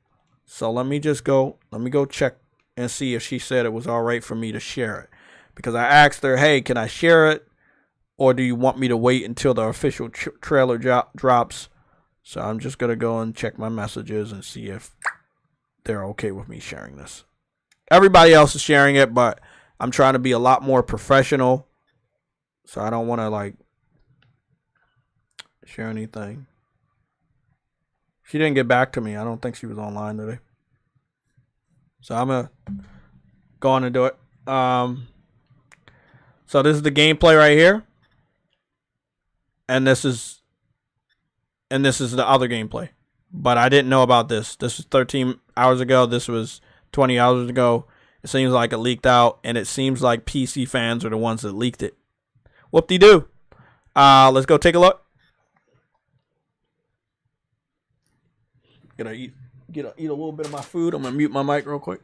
So let me go check and see if she said it was all right for me to share it, because I asked her, hey, can I share it, or do you want me to wait until the official trailer drops? So I'm just gonna go and check my messages and see if they're okay with me sharing this. Everybody else is sharing it, but I'm trying to be a lot more professional, so I don't want to share anything. She didn't get back to me. I don't think she was online today, so I'm gonna go on and do it. So this is the gameplay right here, and this is the other gameplay. But I didn't know about this. This was 13 hours ago. This was 20 hours ago. It seems like it leaked out, and it seems like PC fans are the ones that leaked it. Whoop-de-doo. Let's go take a look. Gonna eat a little bit of my food. I'm gonna mute my mic real quick.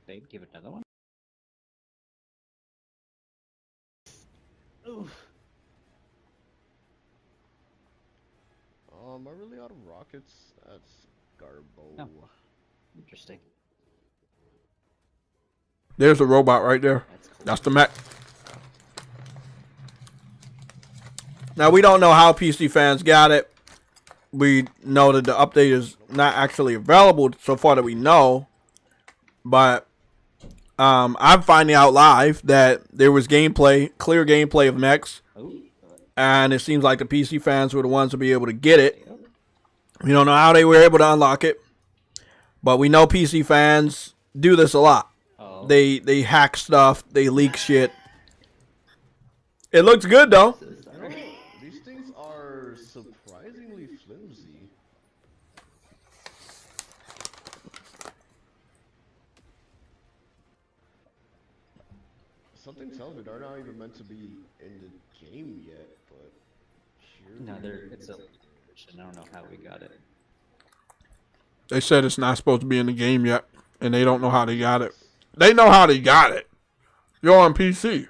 Babe, give it another one. Oof. Am I really out of rockets? That's garbo. Oh. Interesting. There's a robot right there. That's the mech. Now, we don't know how PC fans got it. We know that the update is not actually available so far that we know. But I'm finding out live that there was clear gameplay of Mechs. And it seems like the PC fans were the ones to be able to get it. We don't know how they were able to unlock it. But we know PC fans do this a lot. Oh. They hack stuff. They leak shit. It looks good, though. These things are surprisingly flimsy. Something tells me they're not even meant to be in the game yet, but sure. No, it's a version. I don't know how we got it. They said it's not supposed to be in the game yet, and they don't know how they got it. They know how they got it. You're on PC.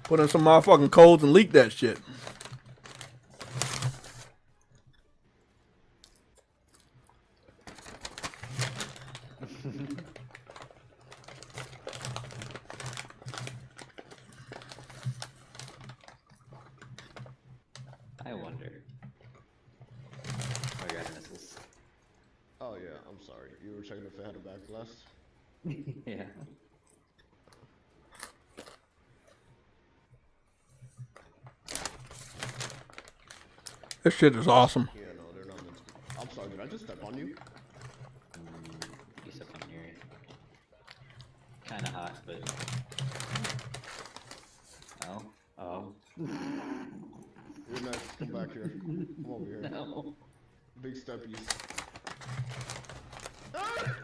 Put in some motherfucking codes and leak that shit. I wonder. Oh, you're having missiles. Oh yeah, I'm sorry. You were checking if it had a back blast? Yeah. This shit is awesome. Yeah, no, they're not meant to be. I'm sorry, did I just step on you? You stepped on your... Kinda hot, but... Oh. Oh. You're next. Come back here. Come over here. No. Big steppies. Ah!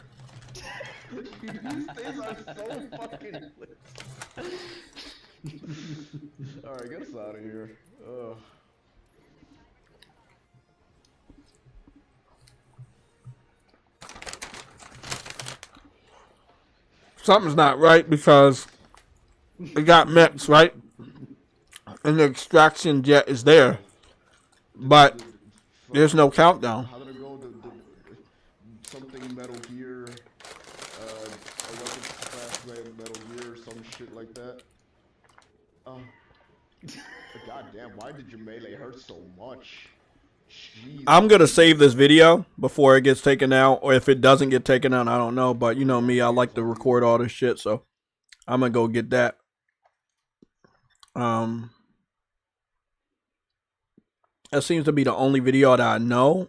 These things are so fucking lit. Alright, get us out of here. Ugh. Something's not right because it got Mechs, right? And the extraction jet is there. But there's no countdown. How did it go? Something Metal Gear, a weapon fast Metal Gear, or some shit like that. Goddamn, why did your melee hurt so much? Jeez. I'm going to save this video before it gets taken out. Or if it doesn't get taken out, I don't know. But you know me, I like to record all this shit. So I'm going to go get that. That seems to be the only video that I know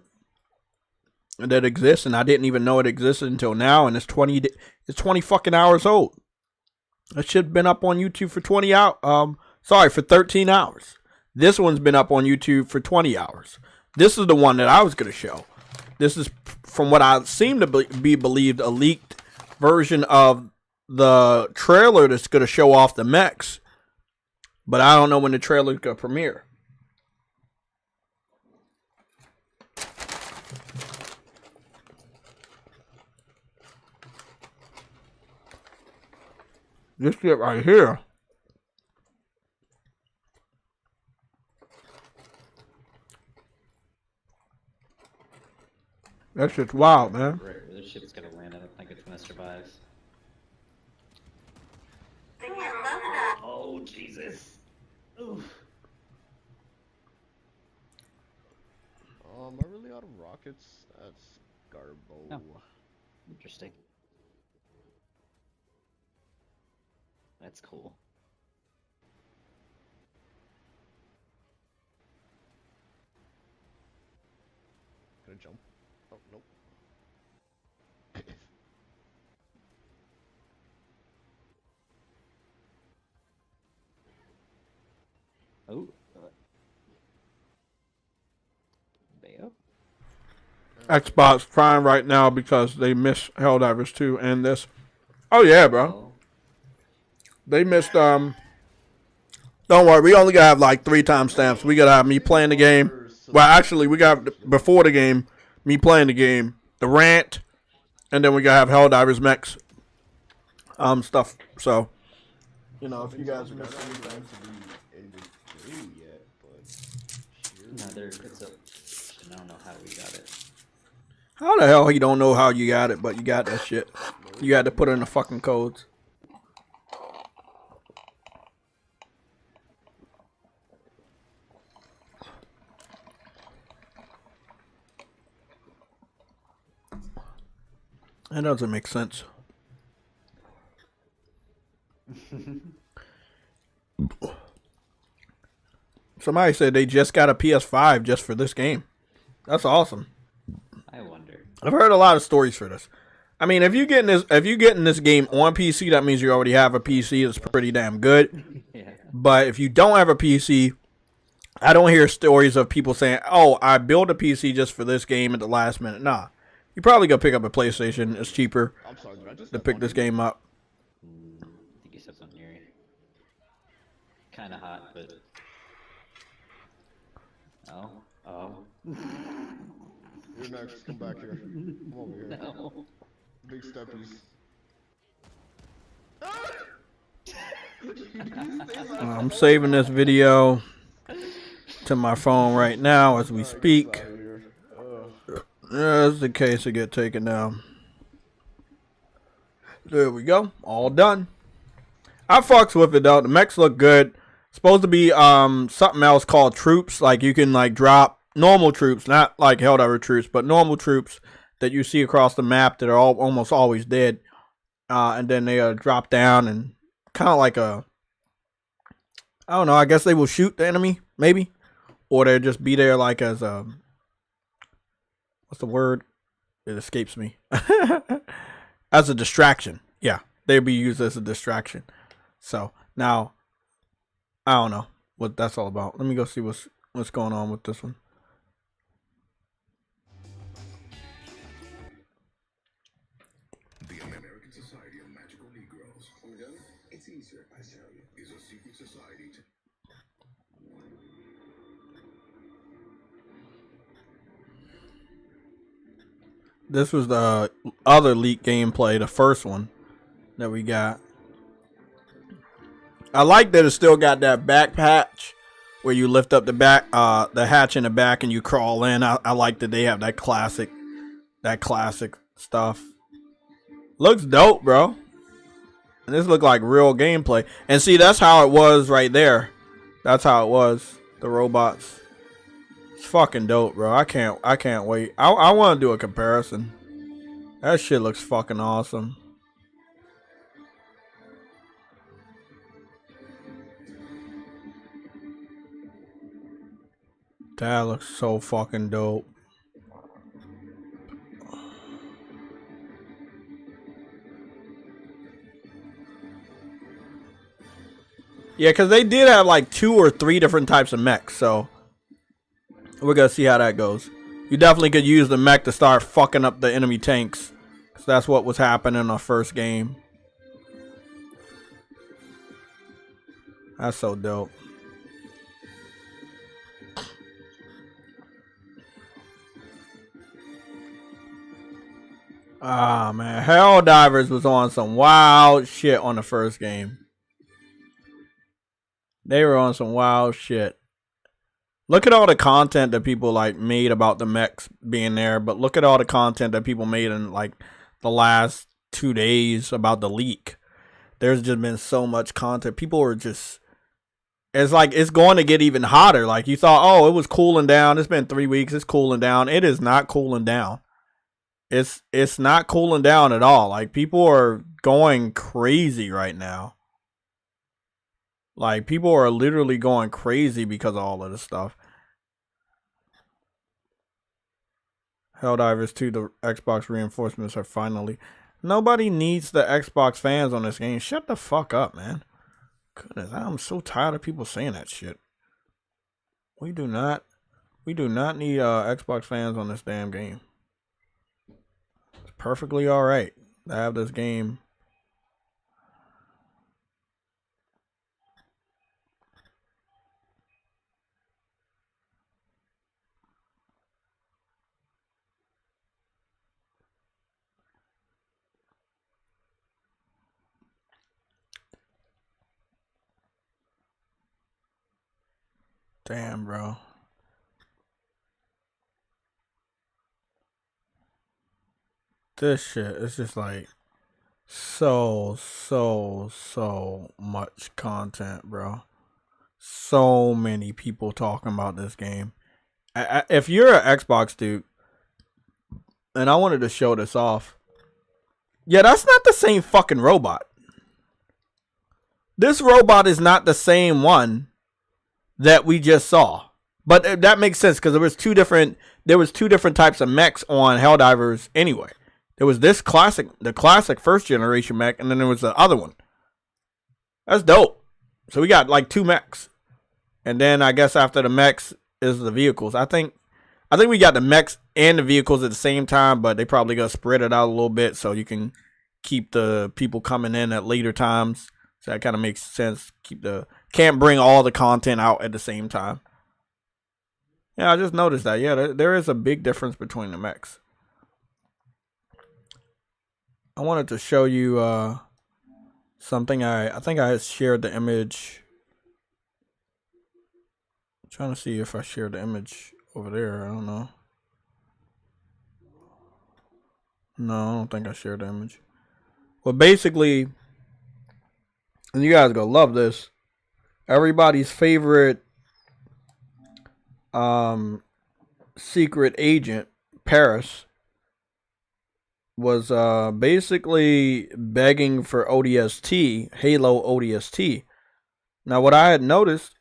that exists. And I didn't even know it existed until now. And it's 20 fucking hours old. It should have been up on YouTube for 20 hours. Sorry, for 13 hours. This one's been up on YouTube for 20 hours. This is the one that I was going to show. This is, from what I seem to be believed, a leaked version of the trailer that's going to show off the mechs. But I don't know when the trailer's going to premiere. This shit right here. That shit's wild, man. Right, where this ship's gonna land, I don't think it's gonna survive. Oh, Jesus. Oof. Am I really out of rockets? That's garbo. Oh, interesting. That's cool. Can I jump? Oh, nope. Oh. Bayo? Xbox Prime right now because they missed Helldivers 2 and this. Oh yeah, bro. Oh. They missed don't worry, we only gotta have like 3 timestamps. We gotta have me playing the game. Well, actually, we got before the game, me playing the game, the Rant, and then we gotta have Helldivers Mechs stuff. So, you know, if you guys are missing anything. No, it's up. I don't know how we got it. How the hell you don't know how you got it, but you got that shit. You had to put in the fucking codes. That doesn't make sense. Somebody said they just got a PS5 just for this game. That's awesome. I wonder. I've heard a lot of stories for this. I mean, if you're getting this game on PC, that means you already have a PC. It's pretty damn good. Yeah. But if you don't have a PC, I don't hear stories of people saying, "Oh, I built a PC just for this game at the last minute." Nah. You probably go pick up a PlayStation. It's cheaper to pick this game up. I think you said something here. Kind of hot, but... Oh. Oh. You're next. Come back here. Come over here. No. Big steppies. I'm saving this video to my phone right now as we speak. Just in case it get taken down. There we go. All done. I fucks with it though. The mechs look good. Supposed to be something else called troops. Like you can like drop normal troops, not like Helldiver troops, but normal troops that you see across the map that are almost always dead. And then they drop down and kind of like a, I don't know, I guess they will shoot the enemy, maybe. Or they'll just be there like as a, what's the word? It escapes me. As a distraction. Yeah, they'll be used as a distraction. So, now, I don't know what that's all about. Let me go see what's going on with this one. The American Society of Magical Negroes. It's easier, I tell you. Is a secret society. This was the other leak gameplay, the first one that we got. I like that it still got that back patch where you lift up the back, the hatch in the back and you crawl in. I like that they have that classic stuff. Looks dope, bro. And this look like real gameplay. And see, that's how it was right there. That's how it was. The robots. It's fucking dope, bro. I can't wait. I want to do a comparison. That shit looks fucking awesome. That looks so fucking dope. Yeah, because they did have like 2 or 3 different types of mechs, so we're gonna see how that goes. You definitely could use the mech to start fucking up the enemy tanks, because that's what was happening in our first game. That's so dope. Ah, man. Helldivers was on some wild shit on the first game. They were on some wild shit. Look at all the content that people like made about the mechs being there, but look at all the content that people made in like the last 2 days about the leak. There's just been so much content. People are just, it's like it's going to get even hotter. Like you thought, oh, it was cooling down. It's been 3 weeks. It's cooling down. It is not cooling down. It's not cooling down at all. Like people are going crazy right now. Like people are literally going crazy because of all of this stuff. Helldivers 2, the Xbox reinforcements are finally. Nobody needs the Xbox fans on this game. Shut the fuck up, man. Goodness, I'm so tired of people saying that shit. We do not need Xbox fans on this damn game. It's perfectly alright to have this game. Damn, bro. This shit is just like so much content, bro. So many people talking about this game. If you're an Xbox dude, and I wanted to show this off. Yeah, that's not the same fucking robot. This robot is not the same one that we just saw. But that makes sense because there was two different types of mechs on Helldivers anyway. There was this the classic first generation mech, and then there was the other one. That's dope. So we got like 2 mechs. And then I guess after the mechs is the vehicles. I think we got the mechs and the vehicles at the same time, but they probably gonna spread it out a little bit so you can keep the people coming in at later times. So that kind of makes sense. Can't bring all the content out at the same time. Yeah, I just noticed that. Yeah, there is a big difference between the mechs. I wanted to show you something. I think I shared the image. I'm trying to see if I shared the image over there. I don't know. No, I don't think I shared the image. Well, basically, and you guys gonna love this. Everybody's favorite secret agent, Parris, was basically begging for ODST, Halo ODST. Now, what I had noticed,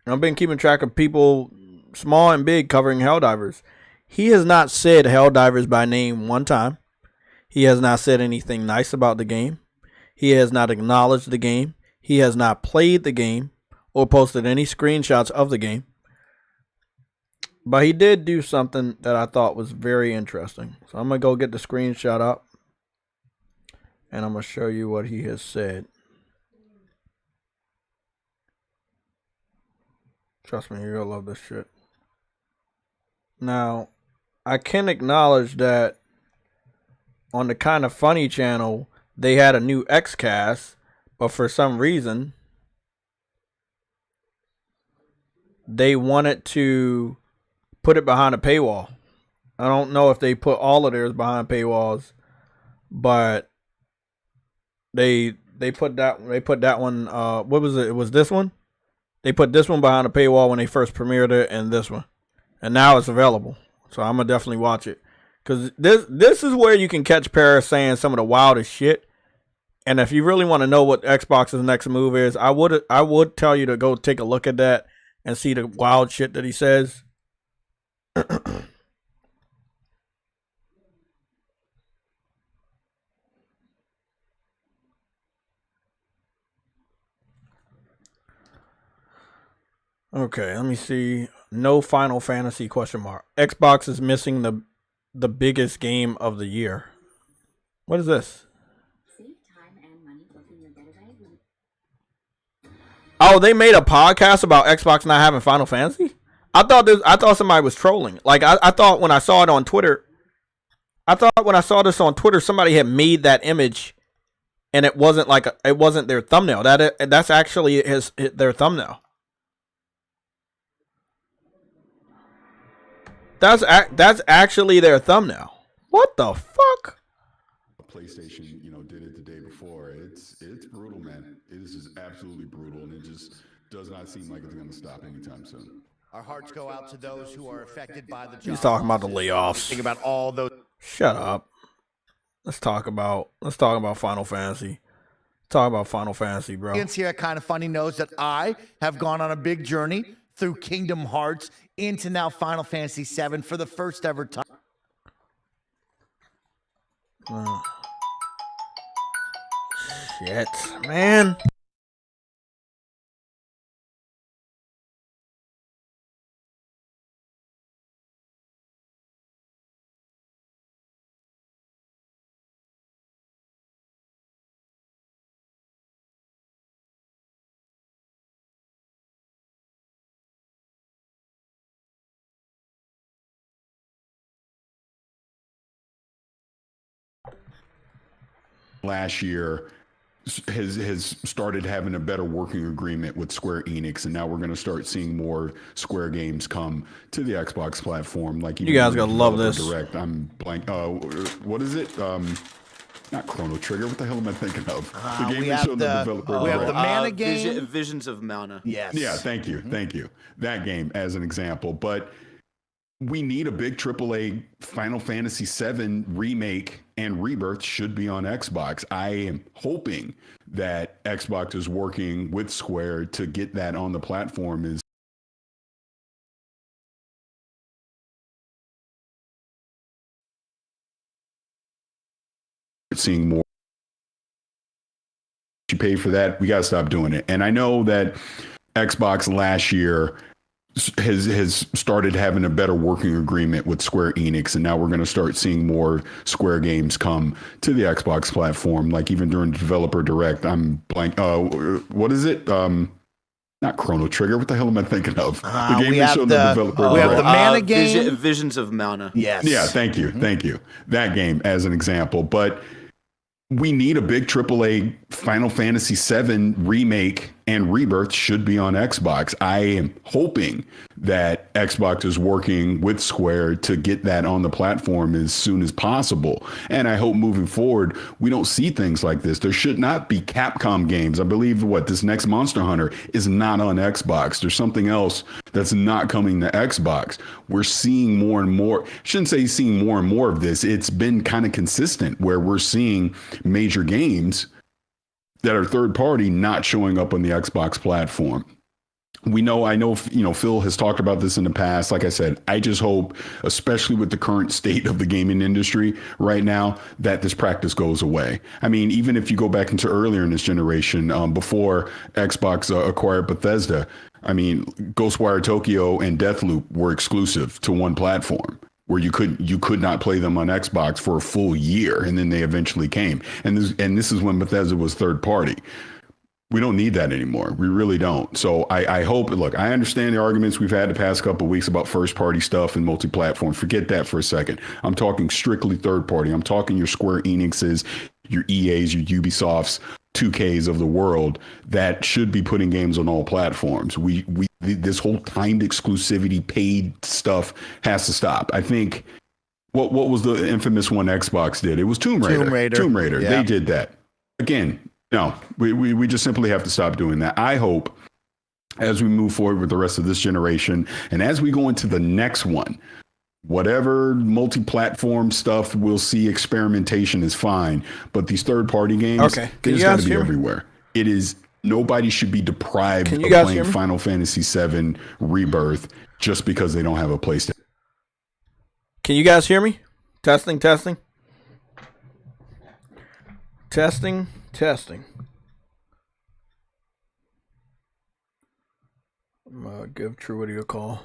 I've been keeping track of people, small and big, covering Helldivers. He has not said Helldivers by name one time. He has not said anything nice about the game. He has not acknowledged the game. He has not played the game or posted any screenshots of the game. But he did do something that I thought was very interesting. So I'm going to go get the screenshot up. And I'm going to show you what he has said. Trust me, you're going to love this shit. Now, I can acknowledge that on the Kinda Funny channel, they had a new X-Cast. But for some reason, they wanted to put it behind a paywall. I don't know if they put all of theirs behind paywalls, but they put that one. What was it? It was this one. They put this one behind a paywall when they first premiered it, and this one, and now it's available. So I'm gonna definitely watch it, because this is where you can catch Parris saying some of the wildest shit. And if you really want to know what Xbox's next move is, I would tell you to go take a look at that and see the wild shit that he says. Okay, let me see. No Final Fantasy ? Xbox is missing the biggest game of the year. What is this? Oh, they made a podcast about Xbox not having Final Fantasy? I thought somebody was trolling. Like I thought when I saw it on Twitter, somebody had made that image, and it wasn't it wasn't their thumbnail. That's actually their thumbnail. That's actually their thumbnail. What the fuck? PlayStation, did it the day before. It's brutal, man. It is just absolutely brutal, and it just does not seem like it's going to stop anytime soon. Our hearts go out to those who are affected by the job. He's talking about the layoffs. Think about all those. Shut up. Let's talk about Final Fantasy. Talk about Final Fantasy, bro. Audience here at Kinda Funny knows that I have gone on a big journey through Kingdom Hearts into now Final Fantasy VII for the first ever time. Shit, man. Last year has started having a better working agreement with Square Enix, and now we're going to start seeing more Square games come to the Xbox platform. Like you guys gotta love this. Direct. I'm blank. What is it? Not Chrono Trigger. What the hell am I thinking of? The game that showed the developer. We have the Mana game. Visions of Mana. Yes. Yeah. Thank you. Thank you. That game as an example, but. We need a big AAA Final Fantasy VII remake, and Rebirth should be on Xbox. I am hoping that Xbox is working with Square to get that on the platform. Is seeing more. You pay for that. We got to stop doing it. And I know that Xbox last year has started having a better working agreement with Square Enix, and now we're going to start seeing more Square games come to the Xbox platform. Like even during the developer direct, I'm blank. What is it? Not not Chrono Trigger. What the hell am I thinking of? The game we they have showed the developer we have direct. the Mana game. Visions of Mana. Yes. Yeah, thank you. Thank you. That game as an example. But we need a big AAA Final Fantasy VII remake, and Rebirth should be on Xbox. I am hoping that Xbox is working with Square to get that on the platform as soon as possible. And I hope moving forward, we don't see things like this. There should not be Capcom games. I believe this next Monster Hunter is not on Xbox. There's something else that's not coming to Xbox. We're seeing more and more, I shouldn't say seeing more and more of this. It's been kind of consistent where we're seeing major games that are third party not showing up on the Xbox platform. I know, Phil has talked about this in the past. Like I said, I just hope, especially with the current state of the gaming industry right now, that this practice goes away. I mean, even if you go back into earlier in this generation, before Xbox acquired Bethesda, I mean, Ghostwire Tokyo and Deathloop were exclusive to one platform, where you could not play them on Xbox for a full year, and then they eventually came. And this is when Bethesda was third party. We don't need that anymore. We really don't. So I hope, look, I understand the arguments we've had the past couple of weeks about first party stuff and multi-platform. Forget that for a second. I'm talking strictly third party. I'm talking your Square Enixes, your EAs, your Ubisofts, 2Ks of the world that should be putting games on all platforms. This whole timed exclusivity paid stuff has to stop. I think what was the infamous one Xbox did? It was Tomb Raider. Tomb Raider. Yeah. They did that. Again, no, we just simply have to stop doing that. I hope as we move forward with the rest of this generation and as we go into the next one, whatever multi-platform stuff we'll see, experimentation is fine, but these third-party games, they just got to be everywhere. It is, nobody should be deprived of playing Final Fantasy VII Rebirth just because they don't have a PlayStation. Can you guys hear me? Testing. I'm gonna give Truity a call.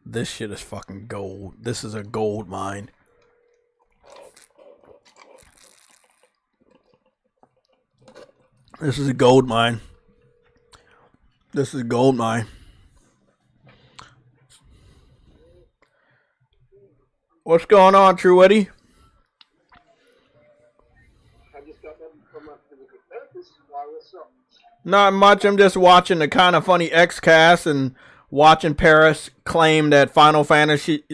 This shit is fucking gold. This is a gold mine. This is a gold mine. What's going on, Truity? Not much. I'm just watching the kind of funny X-Cast and watching Parris claim that Final Fantasy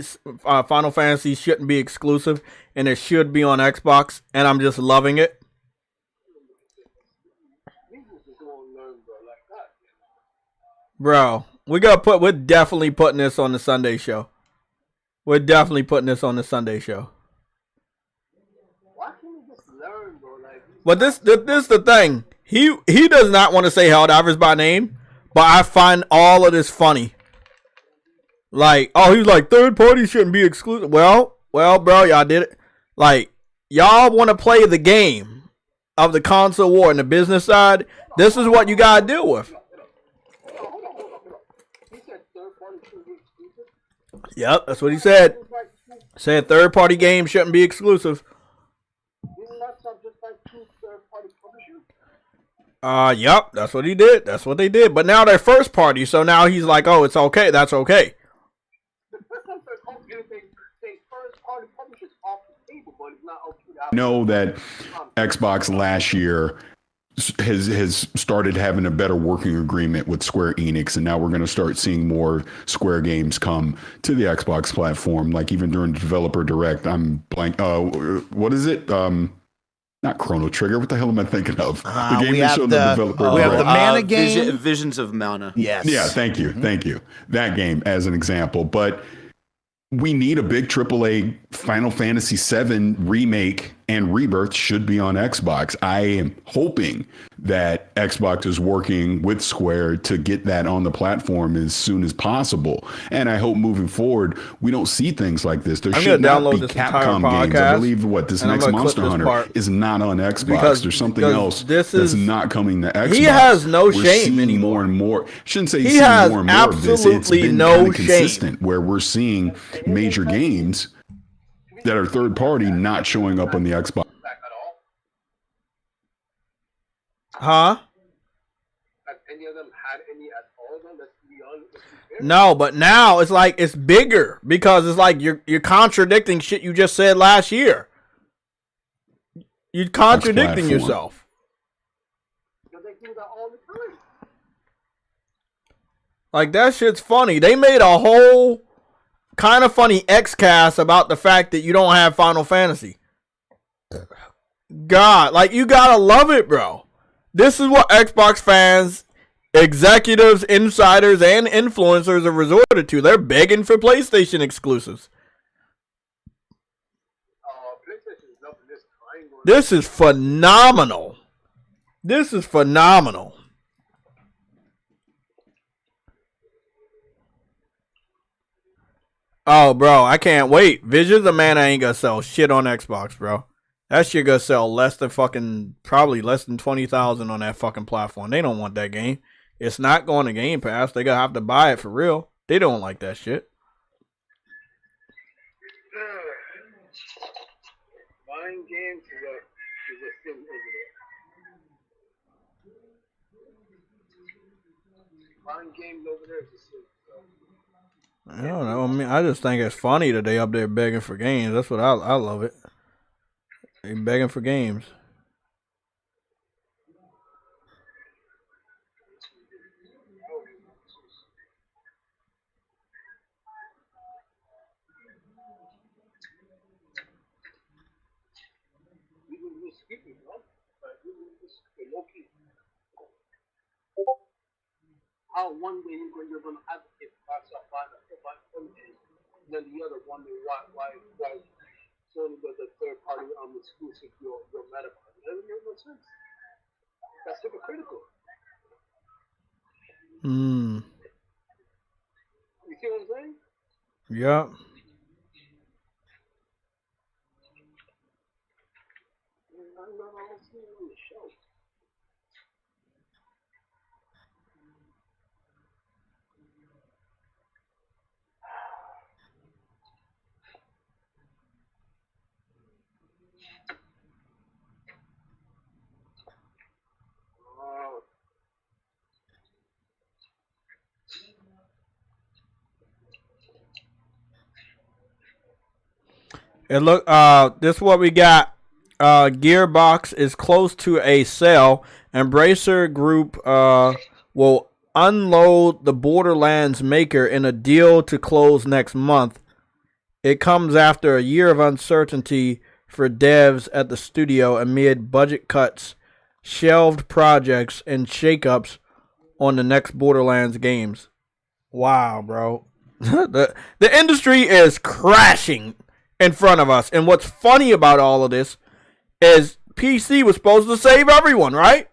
shouldn't be exclusive and it should be on Xbox, and I'm just loving it. Bro, we're definitely putting this on the Sunday show. Why can't we just learn, bro? But this is the thing. He does not want to say Helldivers by name, but I find all of this funny. Like, oh, he's like, third party shouldn't be exclusive. Well, bro, y'all did it. Like, y'all want to play the game of the console war and the business side. This is what you gotta deal with. Yep, that's what he said. Said third party games shouldn't be exclusive. Yep, that's what he did. That's what they did. But now they're first party, so now he's like, oh, it's okay. That's okay. Know that Xbox last year has started having a better working agreement with Square Enix, and now we're going to start seeing more Square games come to the Xbox platform. Like even during the developer direct, I'm blank. What is it? Not Chrono Trigger. What the hell am I thinking of? The game they showed the developer. We have the Mana game. Visions of Mana. Yes. Yeah. Thank you. That game as an example, but we need a big AAA Final Fantasy VII remake, and Rebirth should be on Xbox. I am hoping that Xbox is working with Square to get that on the platform as soon as possible. And I hope moving forward, we don't see things like this. There should not be Capcom games. I believe this next Monster Hunter is not on Xbox. There's something else that's not coming to Xbox. He has no shame anymore. More and more. I shouldn't say he has more and more of this. It's been kind of consistent where we're seeing major games that are third party not showing up on the Xbox. Huh? any of them had any at all. Though, let's be honest. No, but now it's like it's bigger because it's like you're contradicting shit you just said last year. You're contradicting yourself. But they do that all the time. Like that shit's funny. They made a whole kind of funny X-cast about the fact that you don't have Final Fantasy. God, like you gotta love it, bro. This is what Xbox fans, executives, insiders, and influencers have resorted to. They're begging for PlayStation exclusives. This is phenomenal. This is phenomenal. Oh, bro, I can't wait. Visions of Mana ain't gonna sell shit on Xbox, bro. That shit gonna sell probably less than 20,000 on that fucking platform. They don't want that game. It's not going to Game Pass. They gonna have to buy it for real. They don't like that shit. Buying games is a sin, isn't it? Buying games over there is a sin. I don't know. I mean, I just think it's funny that they up there begging for games. That's what I love it. They begging for games. How one day you're going to advocate for buying a game, then the other one day why Sony does a third party exclusive your meta card. That doesn't make no sense. That's hypocritical. You see what I'm saying? Yeah. I'm not seeing it on the show. And look, this is what we got. Gearbox is close to a sale. Embracer Group will unload the Borderlands maker in a deal to close next month. It comes after a year of uncertainty for devs at the studio amid budget cuts, shelved projects, and shakeups on the next Borderlands games. Wow, bro. The industry is crashing in front of us. And what's funny about all of this is PC was supposed to save everyone, right?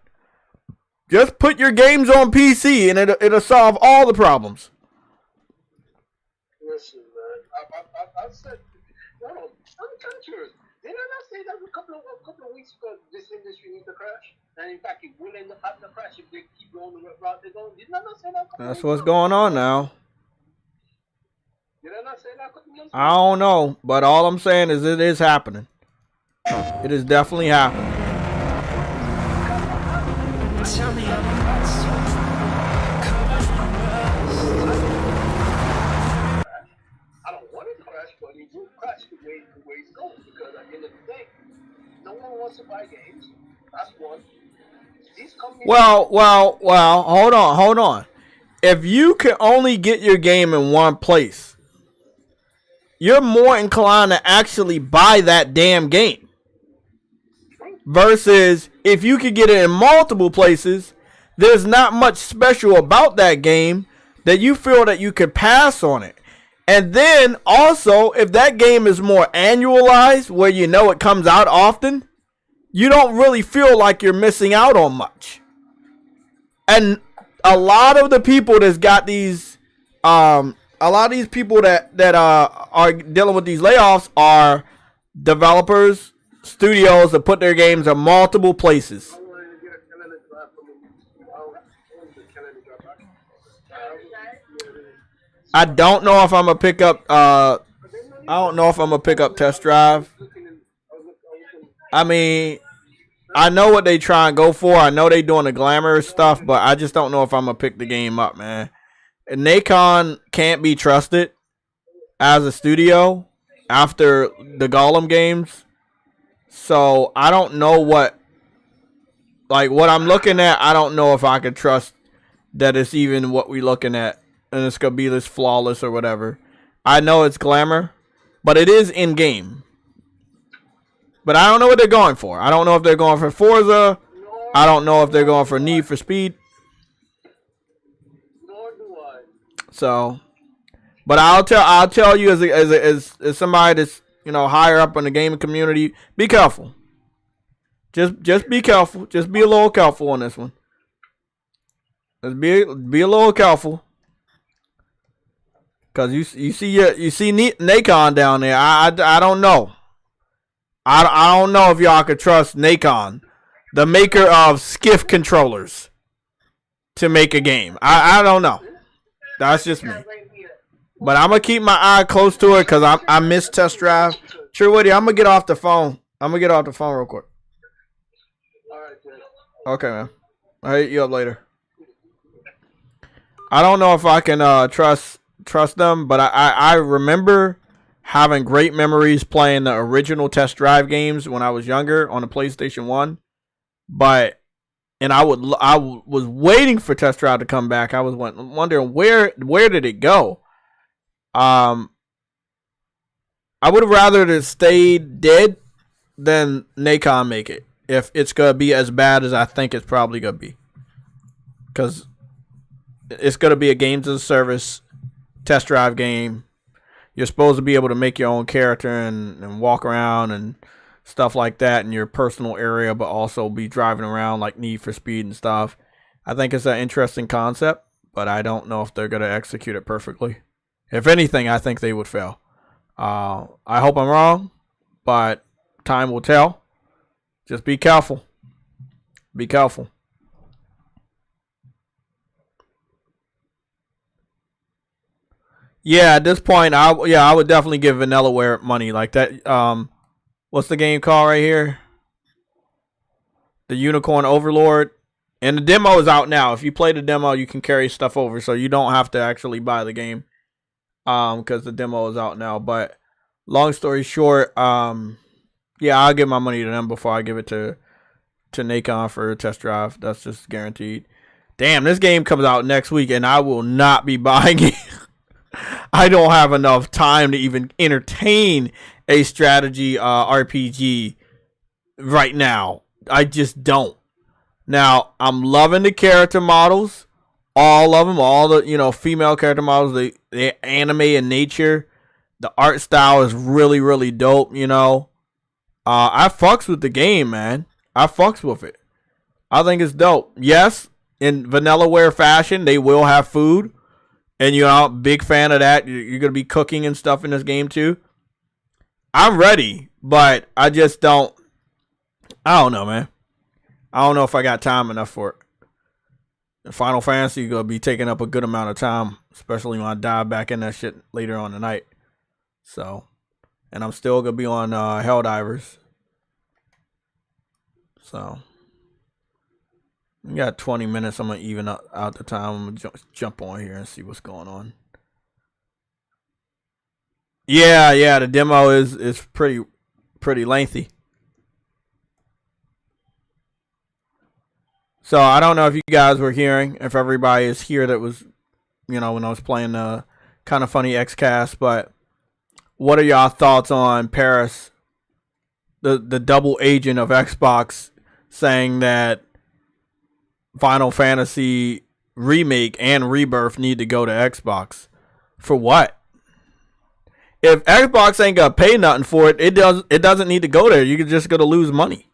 Just put your games on PC and it'll solve all the problems. Listen, man, I said, no, I'm curious. Did I not say that a couple of weeks ago this industry needs to crash? And in fact, it will end up having to crash if they keep going the route they're going. Did I not say that? That's what's going on now. Did I not say that a couple months ago? I don't know, but all I'm saying is it is happening. It is definitely happening. Tell me I don't want it to crash, but it will crash the way it's going, because at the end of the day, no one wants to buy games. That's one. These companies. Well, hold on. If you can only get your game in one place, you're more inclined to actually buy that damn game. Versus if you could get it in multiple places, there's not much special about that game that you feel that you could pass on it. And then also, if that game is more annualized, where you know it comes out often, you don't really feel like you're missing out on much. And a lot of the people that's got these, a lot of these people that are dealing with these layoffs are developers, studios that put their games in multiple places. I don't know if I'm gonna pick up. I don't know if I'm gonna pick up Test Drive. I mean, I know what they try and go for. I know they doing the glamorous stuff, but I just don't know if I'm gonna pick the game up, man. And Nacon can't be trusted as a studio after the Golem games, so I don't know what I'm looking at. I don't know if I could trust that it's even what we looking at, and it's gonna be this flawless or whatever. I know it's glamour, but it is in game. But I don't know what they're going for. I don't know if they're going for Forza. I don't know if they're going for Need for Speed. So, but I'll tell you as somebody that's, you know, higher up in the gaming community, be careful. Just be careful. Just be a little careful on this one. Just be a little careful. Cause you see Nacon down there. I don't know. I don't know if y'all could trust Nacon, the maker of Skiff controllers, to make a game. I don't know. That's just me. But I'm gonna keep my eye close to it because I miss Test Drive. True Woody, I'm gonna get off the phone. Real quick. Okay, man. I'll hit you up later. I don't know if I can trust them, but I remember having great memories playing the original Test Drive games when I was younger on the PlayStation 1. And I was waiting for Test Drive to come back. I was wondering where did it go? I would have rather it stayed dead than Nacon make it if it's gonna be as bad as I think it's probably gonna be. Because it's gonna be a games as a service Test Drive game. You're supposed to be able to make your own character and walk around and stuff like that in your personal area, but also be driving around like Need for Speed and stuff. I think it's an interesting concept, but I don't know if they're going to execute it perfectly. If anything, I think they would fail. I hope I'm wrong, but time will tell. Just be careful. Be careful. Yeah, at this point, I would definitely give Vanillaware money like that. What's the game called right here? The Unicorn Overlord. And the demo is out now. If you play the demo, you can carry stuff over, so you don't have to actually buy the game. Because the demo is out now. But long story short, yeah, I'll give my money to them before I give it to Nacon for a test drive. That's just guaranteed. Damn, this game comes out next week, and I will not be buying it. I don't have enough time to even entertain a strategy RPG right now. I just don't. Now, I'm loving the character models. All of them. All the, you know, female character models. The anime in nature. The art style is really, really dope, you know. I fucks with the game, man. I fucks with it. I think it's dope. Yes, in Vanillaware fashion, they will have food. And, you know, big fan of that. You're going to be cooking and stuff in this game, too. I'm ready, but I just don't. I don't know, man. I don't know if I got time enough for it. And Final Fantasy is going to be taking up a good amount of time, especially when I dive back in that shit later on tonight. So, and I'm still going to be on Helldivers. So, we got 20 minutes. I'm going to even out the time. I'm going to jump on here and see what's going on. Yeah, the demo is pretty lengthy. So I don't know if you guys were hearing, if everybody is here that was, you know, when I was playing the Kind of Funny XCast, but what are y'all thoughts on Parris, the double agent of Xbox, saying that Final Fantasy Remake and Rebirth need to go to Xbox? For what? If Xbox ain't gonna pay nothing for it, it doesn't need to go there. You're just gonna lose money.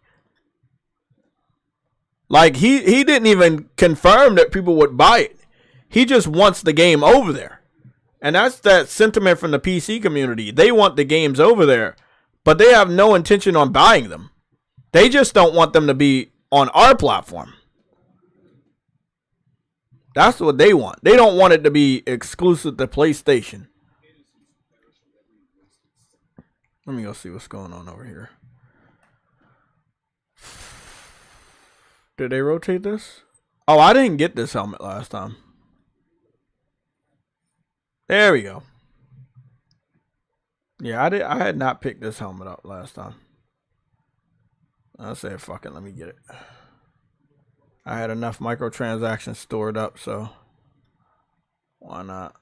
Like he didn't even confirm that people would buy it. He just wants the game over there. And that's that sentiment from the PC community. They want the games over there, but they have no intention on buying them. They just don't want them to be on our platform. That's what they want. They don't want it to be exclusive to PlayStation. Let me go see what's going on over here. Did they rotate this? Oh, I didn't get this helmet last time. There we go. Yeah, I had not picked this helmet up last time. I said, fuck it, let me get it. I had enough microtransactions stored up, so why not?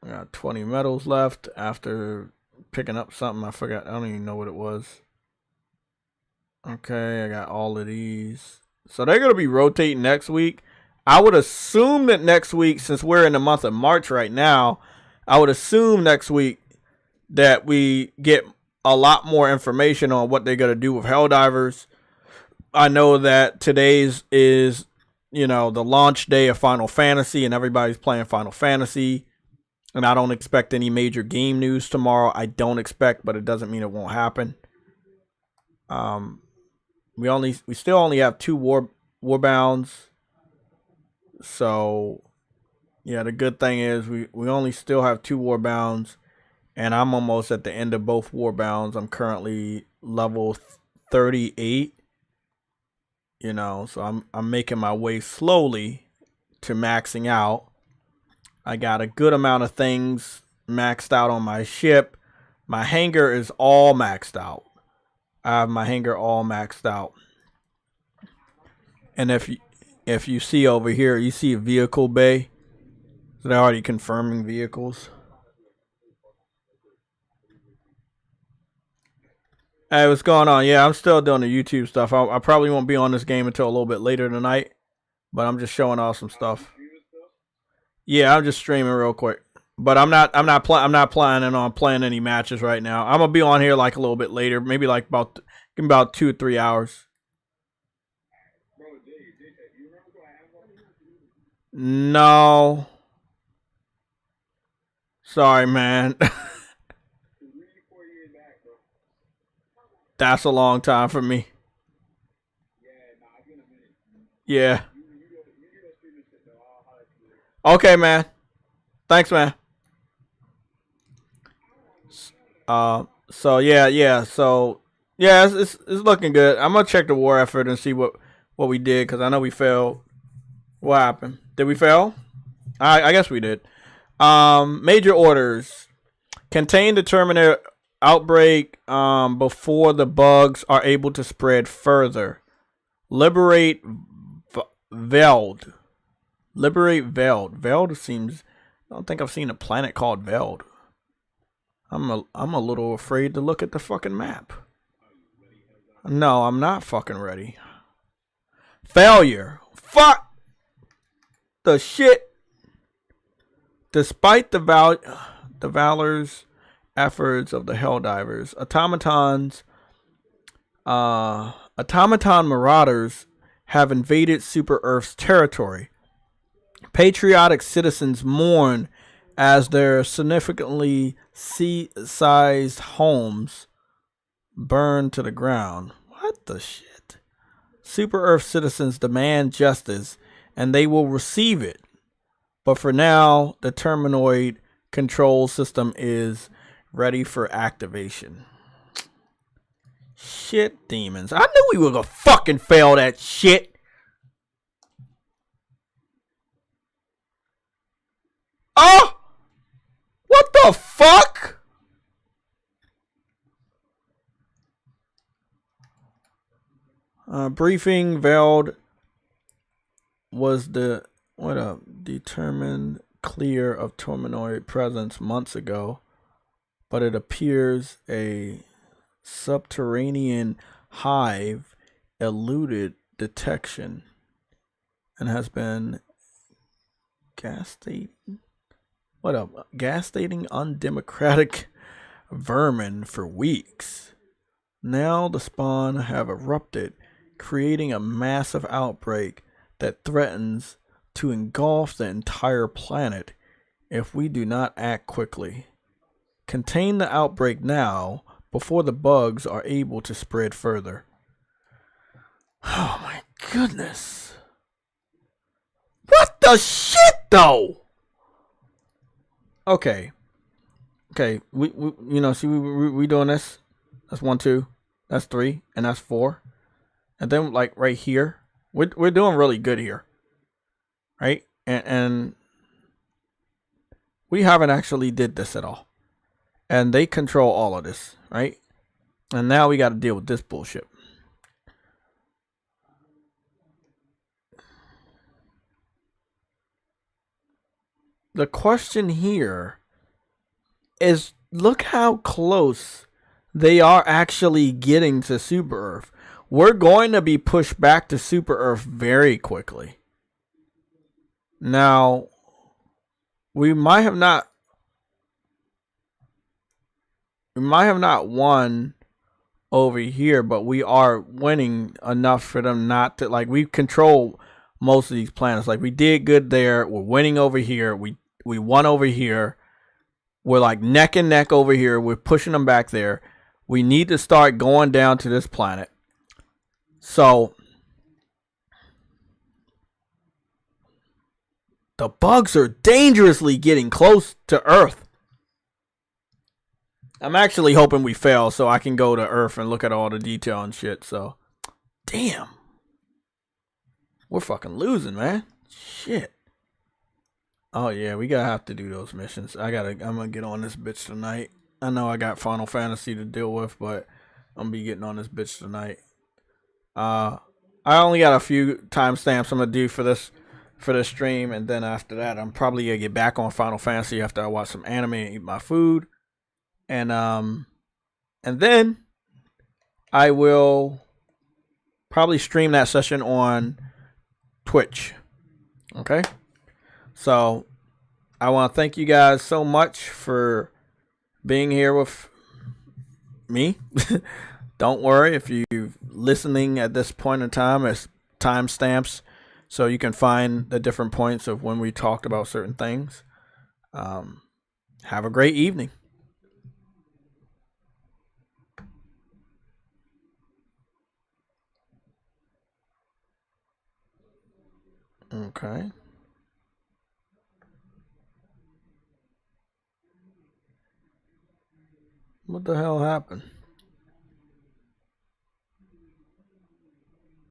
I got 20 medals left after picking up something. I forgot. I don't even know what it was. Okay, I got all of these. So they're going to be rotating next week. I would assume that next week, since we're in the month of March right now, I would assume next week that we get a lot more information on what they're going to do with Helldivers. I know that today's is, you know, the launch day of Final Fantasy and everybody's playing Final Fantasy. And I don't expect any major game news tomorrow. I don't expect, but it doesn't mean it won't happen. We still only have 2 warbounds. So yeah, the good thing is we only still have 2 warbounds, and I'm almost at the end of both warbounds. I'm currently level 38. You know, so I'm making my way slowly to maxing out. I got a good amount of things maxed out on my ship. My hangar is all maxed out. I have my hangar all maxed out. And if you see over here, you see a vehicle bay. So they're already confirming vehicles. Hey, what's going on? Yeah, I'm still doing the YouTube stuff. I probably won't be on this game until a little bit later tonight, but I'm just showing off some stuff. Yeah, I'm just streaming real quick, but I'm not planning on playing any matches right now. I'm gonna be on here like a little bit later, maybe like about 2 or 3 hours. No, sorry, man. That's a long time for me. Yeah. Okay, man. Thanks, man. So yeah. So yeah, it's looking good. I'm gonna check the war effort and see what we did, because I know we failed. What happened? Did we fail? I guess we did. Major orders: contain the Terminator outbreak before the bugs are able to spread further. Liberate Veld. Liberate Veld. Veld seems, I don't think I've seen a planet called Veld. I'm a little afraid to look at the fucking map. No, I'm not fucking ready. Failure. Fuck the shit. Despite the valor's efforts of the Helldivers, automaton marauders have invaded Super Earth's territory. Patriotic citizens mourn as their significantly sea-sized homes burn to the ground. What the shit? Super Earth citizens demand justice, and they will receive it. But for now, the Terminoid control system is ready for activation. Shit, demons. I knew we were gonna fucking fail that shit. Oh! What the fuck? Briefing Veld was determined clear of Terminoid presence months ago, but it appears a subterranean hive eluded detection and has been gastating undemocratic vermin for weeks. Now the spawn have erupted, creating a massive outbreak that threatens to engulf the entire planet if we do not act quickly. Contain the outbreak now before the bugs are able to spread further. Oh my goodness. What the shit though? Okay, we you know, see, we doing this. That's 1, 2, that's 3, and that's 4, and then like right here We're doing really good here, right? And we haven't actually did this at all, and they control all of this, right? And now we got to deal with this bullshit. The question here is, look how close they are actually getting to Super Earth. We're going to be pushed back to Super Earth very quickly. Now, we might have not won over here, but we are winning enough for them not to, like, we control most of these planets. Like, we did good there. We're winning over here. We won over here. We're like neck and neck over here. We're pushing them back there. We need to start going down to this planet. So the bugs are dangerously getting close to Earth. I'm actually hoping we fail so I can go to Earth and look at all the detail and shit. So, damn. We're fucking losing, man. Shit. Oh, yeah, we gotta have to do those missions. I'm gonna get on this bitch tonight. I know I got Final Fantasy to deal with, but I'm gonna be getting on this bitch tonight. I only got a few timestamps I'm gonna do for this stream, and then after that, I'm probably gonna get back on Final Fantasy after I watch some anime and eat my food. And then I will probably stream that session on Twitch. Okay? So I want to thank you guys so much for being here with me. Don't worry if you're listening at this point in time, it's timestamps so you can find the different points of when we talked about certain things. Have a great evening. Okay. What the hell happened?